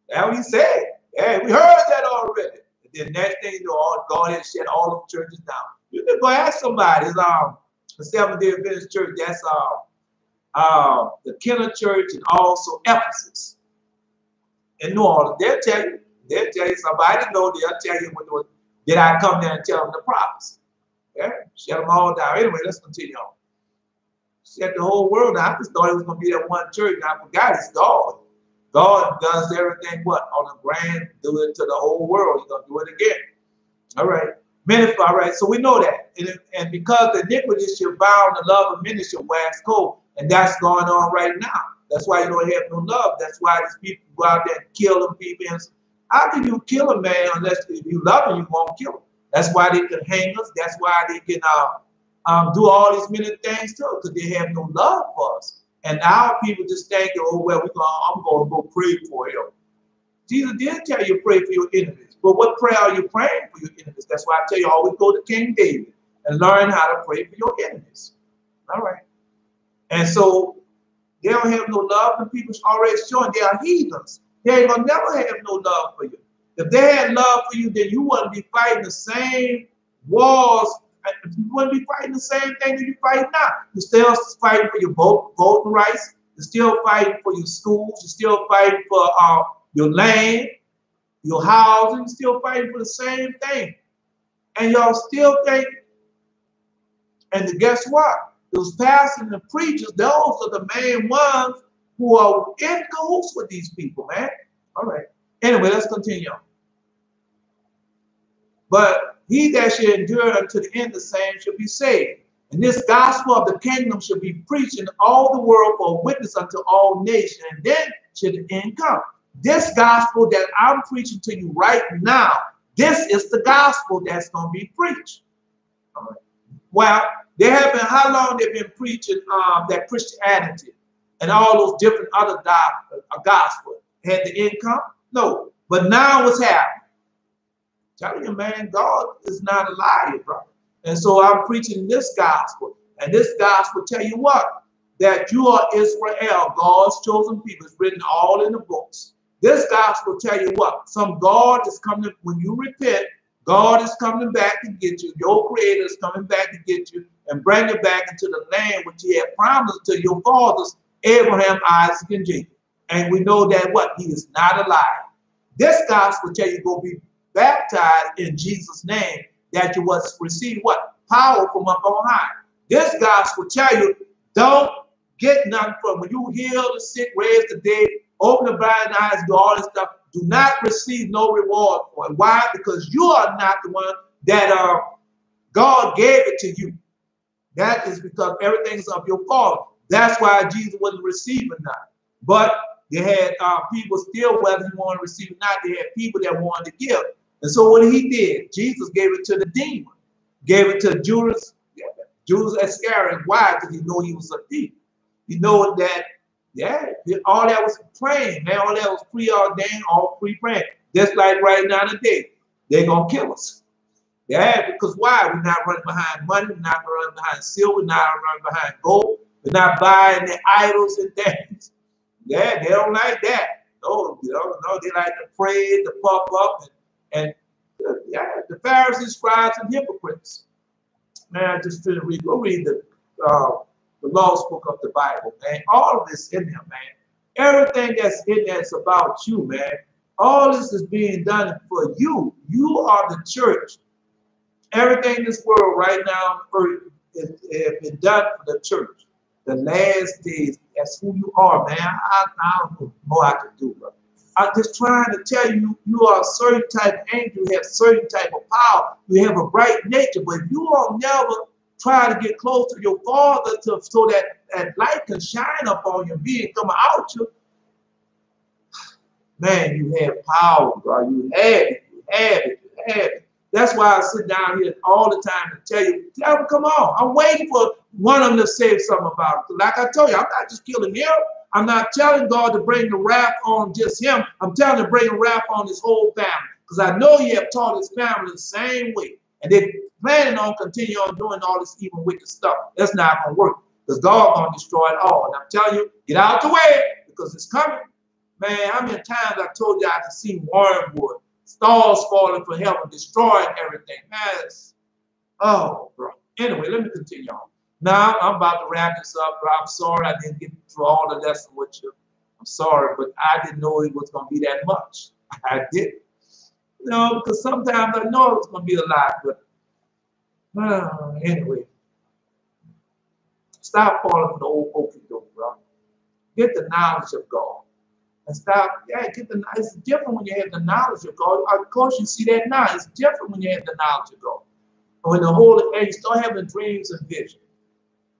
That's what he said. Hey, we heard that already. And then next thing you know, God has shut all the churches down. You can go ask somebody. It's the Seventh-day Adventist Church. That's the Kenner Church and also Ephesus in New Orleans. They'll tell you. They'll tell you. Somebody know. They'll tell you what did I come there and tell them the prophecy. Yeah, shut them all down. Anyway, let's continue on. Shut the whole world down. I just thought it was going to be that one church, and I forgot it's God. God does everything what? On the grand, do it to the whole world. He's going to do it again. All right. All right. So we know that. And because the iniquity shall bound, the love of many shall wax cold. And that's going on right now. That's why you don't have no love. That's why these people go out there and kill them people. And how can you kill a man unless if you love him, you won't kill him? That's why they can hang us. That's why they can do all these many things too, because they have no love for us. And our people just think, oh, well, I'm going to go pray for him. Jesus did tell you pray for your enemies. But what prayer are you praying for your enemies? That's why I tell you always go to King David and learn how to pray for your enemies. All right. And so they don't have no love, and people already showing they are heathens. They ain't going to never have no love for you. If they had love for you, then you wouldn't be fighting the same wars. You wouldn't be fighting the same thing that you fight now. You're still fighting for your voting rights. You're still fighting for your schools. You're still fighting for your land, your housing. You're still fighting for the same thing. And y'all still think, and guess what? Those pastors and the preachers, those are the main ones who are in cahoots with these people, man. All right. Anyway, let's continue on. But he that shall endure unto the end, the same shall be saved. And this gospel of the kingdom shall be preached in all the world for a witness unto all nations, and then shall the end come. This gospel that I'm preaching to you right now, this is the gospel that's going to be preached. All right. Well, they have been, how long they've been preaching that Christianity and all those different other gospels? Had the end come? No. But now what's happening? Telling you, man, God is not a liar, brother. And so I'm preaching this gospel. And this gospel tell you what? That you are Israel, God's chosen people. It's written all in the books. This gospel tell you what? Some God is coming, when you repent, God is coming back to get you. Your creator is coming back to get you and bring you back into the land which he had promised to your fathers, Abraham, Isaac, and Jacob. And we know that what? He is not a liar. This gospel tell you go be baptized in Jesus' name, that you was receive what? Power from up on high. This gospel tell you don't get nothing from when you heal the sick, raise the dead, open the blind eyes, do all this stuff. Do not receive no reward for it. Why? Because you are not the one that God gave it to you. That is because everything is of your Father. That's why Jesus wasn't receiving that. But they had people still, whether he wanted to receive or not, they had people that wanted to give. And so what he did, Jesus gave it to the demon. Gave it to Judas Iscariot. Why? Because he knew he was a thief. He knew that, all that was praying, man. All that was preordained, all pre-praying. Just like right now today, they're going to kill us. Yeah, because why? We're not running behind money. We're not running behind silver. We're not running behind gold. We're not buying the idols and things. Yeah, they don't like that. No, they like to pray, to puff up, and the Pharisees, scribes, and hypocrites. Man, I just didn't read. Go read the lost book of the Bible, man. All of this in there, man. Everything that's in there is about you, man. All this is being done for you. You are the church. Everything in this world right now on earth has been done for the church. The last days, that's who you are, man. I don't know more I can do, bro. I'm just trying to tell you, you are a certain type of angel, you have certain type of power, you have a bright nature, but if you will never try to get close to your Father so that light can shine upon you and be come out you, man, you have power, bro. You have it, you have it, you have it. That's why I sit down here all the time to tell them, come on. I'm waiting for one of them to say something about it. Like I told you, I'm not just killing him. I'm not telling God to bring the wrath on just him. I'm telling him to bring the wrath on his whole family. Because I know he have taught his family the same way. And they're planning on continuing on doing all this evil, wicked stuff. That's not going to work. Because God's going to destroy it all. And I'm telling you, get out the way because it's coming. Man, how many times I told you I can see wormwood, stars falling from heaven, destroying everything. Man, oh, bro. Anyway, let me continue on. Now, I'm about to wrap this up, bro. I'm sorry I didn't get through all the lesson with you. I'm sorry, but I didn't know it was going to be that much. I didn't. You know, because sometimes I know it was going to be a lot, but anyway. Stop falling for the old okey doke, bro. Get the knowledge of God. And stop, it's different when you have the knowledge of God. Of course, you see that now. It's different when you have the knowledge of God. And when the Holy Angels start having dreams and visions.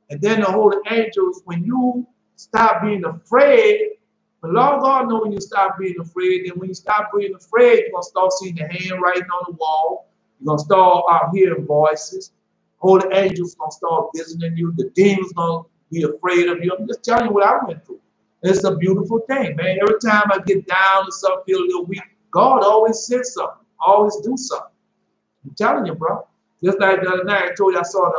And then the Holy Angels, when you stop being afraid, the Lord God knows when you stop being afraid. And when you stop being afraid, you're going to start seeing the handwriting on the wall. You're going to start hearing voices. Holy Angels going to start visiting you. The demons going to be afraid of you. I'm just telling you what I went through. It's a beautiful thing, man. Every time I get down or something, feel a little weak, God always says something, always do something. I'm telling you, bro. Just like the other night, I told you I saw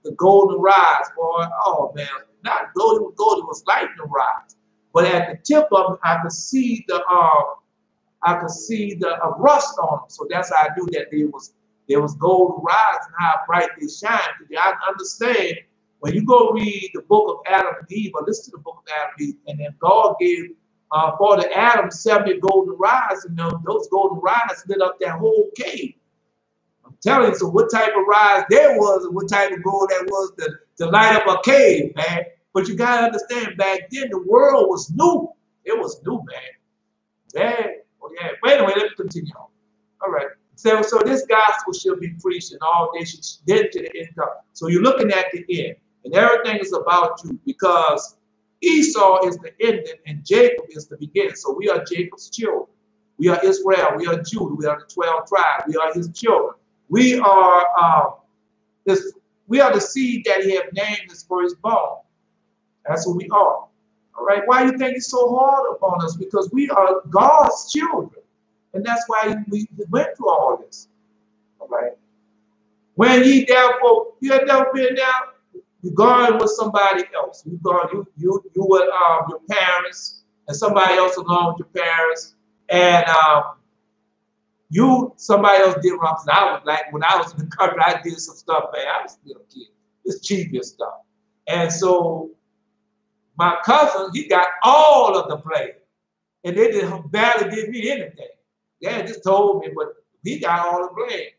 the golden rise, boy. Oh man, not golden, it was lightning rise. But at the tip of it, I could see the rust on them. So that's how I knew that there was golden rise and how bright they shine. I understand. When you go read the book of Adam and Eve, or listen to the book of Adam and Eve, and then God gave for the Adam 70 golden rods, and those golden rods lit up that whole cave. I'm telling you, so what type of rods there was, and what type of gold that was to light up a cave, man. But you gotta understand, back then the world was new. It was new, man. Yeah. Oh yeah. Wait a minute, let me continue on. All right. So this gospel shall be preached, and all nations then to the end come. So you're looking at the end, and everything is about you, because Esau is the ending and Jacob is the beginning. So we are Jacob's children. We are Israel. We are Judah. We are the 12 tribes. We are his children. We are the seed that he have named his firstborn. That's who we are. All right. Why do you think it's so hard upon us? Because we are God's children. And that's why we went through all this. All right. When ye therefore, you have never been there, you going with somebody else. You with your parents, and somebody else along with your parents, and somebody else did wrong. I was like, when I was in the country, I did some stuff, man. I was a little kid. It's cheap stuff. And so my cousin, he got all of the blame. And they barely did me anything. They just told me, but he got all the blame.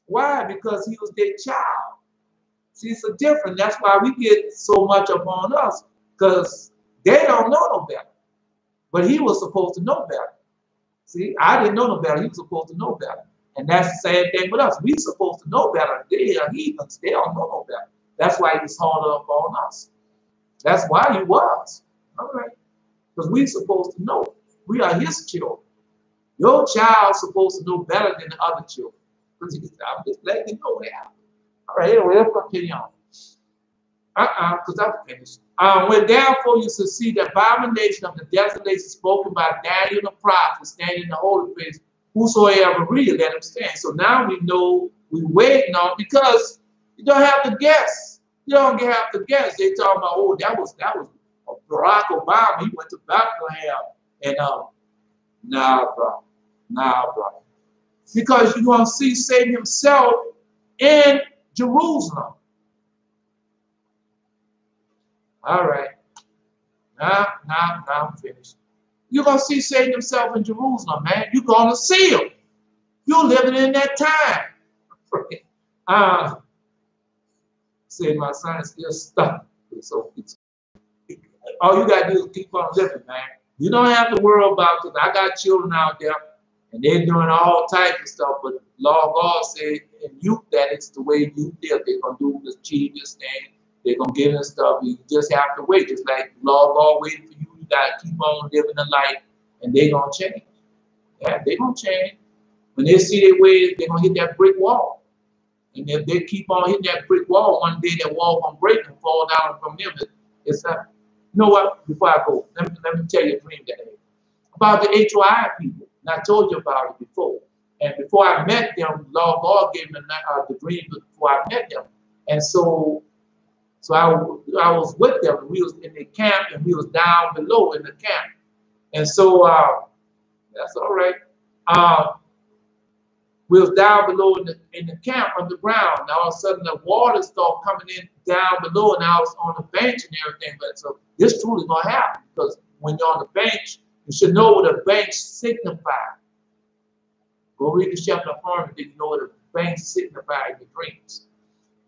Why? Because he was their child. See, it's a difference. That's why we get so much upon us, because they don't know no better. But he was supposed to know better. See, I didn't know no better. He was supposed to know better. And that's the same thing with us. We're supposed to know better. They are heathens. They don't know no better. That's why he's harder upon us. That's why he was. All right. Because we're supposed to know. We are his children. Your child's supposed to know better than the other children. I'm just letting you know that. All right, anyway, let's continue on. Because I'm finished. When therefore you shall see the abomination of the desolation spoken by Daniel the prophet standing in the holy place, whosoever read, let him stand. So now we know we're waiting on, because you don't have to guess. You don't have to guess. They talking about, oh, that was Barack Obama. He went to Bethlehem. And nah, bro. Because you're going to see Satan himself in Jerusalem. All right. Now I'm finished. You're going to see Satan himself in Jerusalem, man. You're going to see him. You're living in that time. Say my son is still stuck. So all you got to do is keep on living, man. You don't have to worry about, because I got children out there, and they're doing all types of stuff, but Lord God said in youth that it's the way you live. They're going to do this cheapest thing. They're going to get in stuff. You just have to wait. Just like Lord God waiting for you. You got to keep on living the life, and they're going to change. Yeah, they're going to change. When they see their way, they're going to hit that brick wall. And if they keep on hitting that brick wall, one day that wall going to break and fall down from them. It's you know what? Before I go, let me tell you a dream that I had about the Age10 I people. And I told you about it before. And before I met them, Lord God gave me the dream before I met them. And so I was with them. And we was in the camp, and we was down below in the camp. And so that's all right. We was down below in the camp underground. Now all of a sudden the water started coming in down below, and I was on the bench and everything. But so this truly gonna happen, because when you're on the bench, you should know what a bench signifies. Go read the chapter of Harmony, then you know what a bench signifies in your dreams.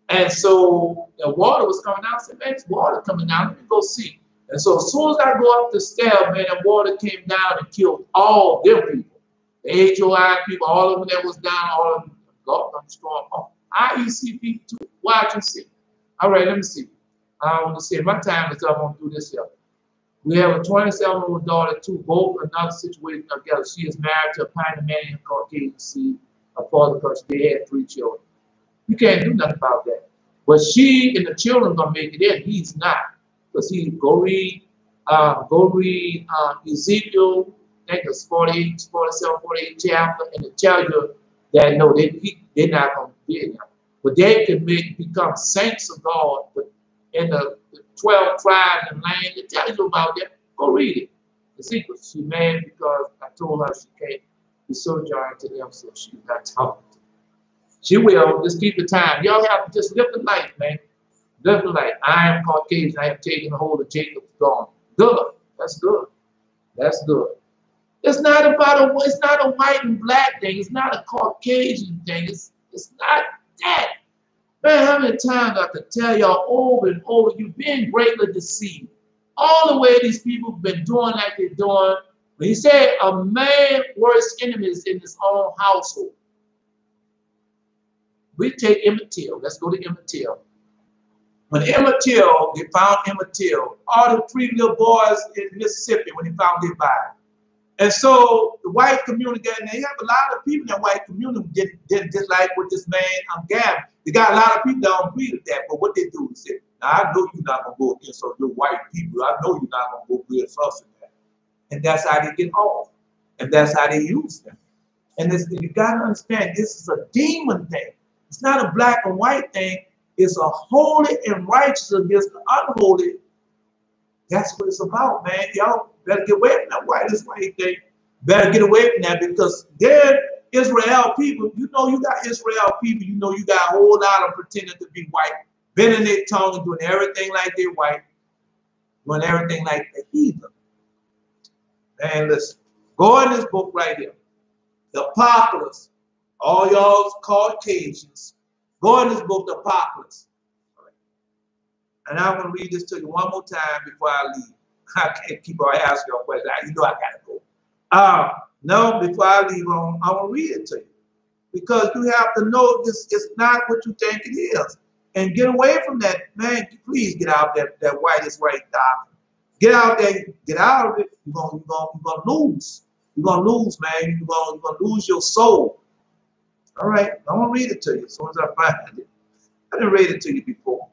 And so the water was coming out. I said, man, it's water coming out. Let me go see. And so as soon as I go up the stairs, man, the water came down and killed all them people. The Age10 people, all of them that was down, all of them, God, I'm strong. Oh, IEC people too. Watch and see. All right, let me see. I want to see. My time is up. I want to do this here. We have a 27-year-old daughter, too, both another situation together. She is married to a Panamanian Caucasian seed, a father, because they had 3 children. You can't do nothing about that. But she and the children going to make it in. He's not. Because he go read Ezekiel, I think it's 48, 47, 48 chapter, and it tell you that no, they're not going to be in there. But they can become saints of God. But in the 12 tribes and land, it tells you about that. Go read it. Ezekiel, she mad because I told her she can't be sojourning to them, so she's not talking to them. She will. Just keep the time. Y'all have to just live the life, man. Live the life. I am Caucasian. I have taken the hold of Jacob's gone. Good. That's good. That's good. It's not about it's not a white and black thing. It's not a Caucasian thing. It's not that. Man, how many times I could tell y'all over and over, you've been greatly deceived. All the way these people have been doing like they're doing. When he said a man worst enemies in his own household. We take Emmett Till. Let's go to Emmett Till. When Emmett Till, they found Emmett Till, all the 3 little boys in Mississippi when they found their body. And so the white community, and they have a lot of people in the white community didn't dislike what this man Gavin. They got a lot of people that don't agree with that, but what they do is say, now I know you're not gonna go against your white people. I know you're not gonna go against us in that. And that's how they get off. And that's how they use them. And you gotta understand, this is a demon thing. It's not a black and white thing. It's a holy and righteous against the unholy. That's what it's about, man. Y'all better get away from that white thing. Better get away from that, because they're Israel people. You know you got Israel people. You know you got a whole lot of pretending to be white, bending their tongue and doing everything like they're white, doing everything like the heathen. Man, listen. Go in this book right here. The Apocalypse. All y'all Caucasians. Go in this book, The Apocalypse. And I'm going to read this to you one more time before I leave. I can't keep on asking you a question. You know I got to go. No, before I leave, I'm going to read it to you. Because you have to know this is not what you think it is. And get away from that. Man, please get out of that white is right doctrine. Get out there. Get out of it. You're going to lose. You're going to lose, man. You're going to lose your soul. All right. I'm going to read it to you as soon as I find it. I didn't read it to you before.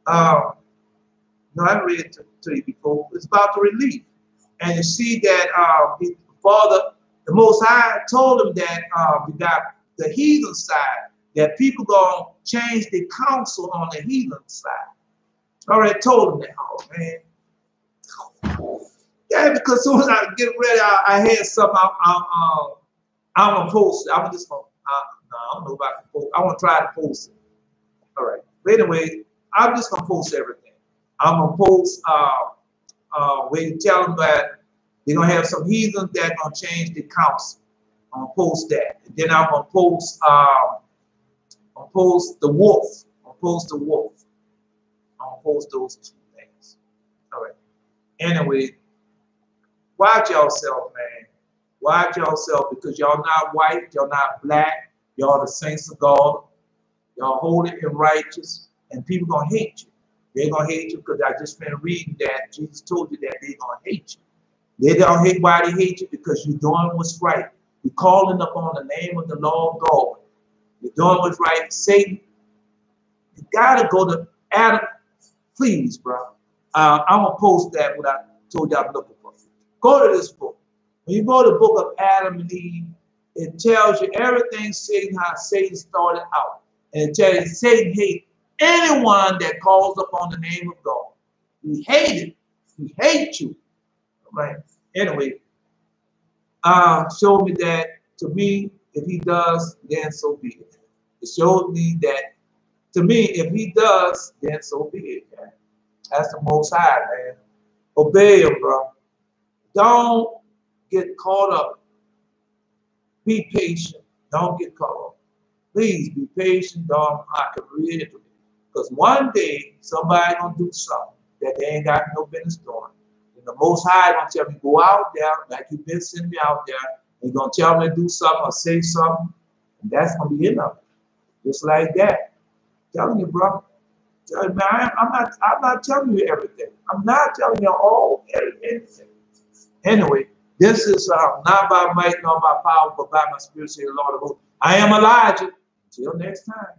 No, I read it to you before. It's about the relief. And you see that Father, the Most High told him that we got the heathen side, that people going to change the counsel on the heathen side. I already told him that. Oh, man. Yeah, because as soon as I get ready, I had something I'm going to post it. I'm just going to, no, I don't know about the post. I want to try to post it. All right. But anyway, I'm just going to post everything. I'm going to post where you tell them that they're going to have some heathens that are going to change the council. I'm going to post that. And then I'm going to post the wolf. I'm going to post the wolf. I'm going to post those 2 things. All right. Anyway, watch yourself, man. Watch yourself, because y'all not white, y'all not black, y'all the saints of God. Y'all holy and righteous, and people going to hate you. They're going to hate you because I just been reading that Jesus told you that they're going to hate you. They don't hate. Why they hate you? Because you're doing what's right. You're calling upon the name of the Lord God. You're doing what's right. Satan, you got to go to Adam. Please, bro. I'm going to post that what I told you I'm looking for. Go to this book. When you go to the book of Adam and Eve, it tells you everything Satan, how Satan started out. And it tells you Satan hates anyone that calls upon the name of God. He hated. He hates you. Right. Anyway, showed me that, to me, if he does, then so be it. It showed me that, to me, if he does, then so be it, man. That's the Most High, man. Obey him, bro. Don't get caught up. Be patient. Don't get caught up. Please be patient. Don't read it. Because one day, somebody going to do something that they ain't got no business doing. And the Most High going to tell me, go out there, like you've been sending me out there, and going to tell me to do something or say something, and that's going to be enough. Just like that. I'm telling you, bro. Tell you, man, I'm not telling you everything. I'm not telling you all everything. Anyway, this is not by might nor by power, but by my spirit, say the Lord of hosts. I am Elijah. Until next time.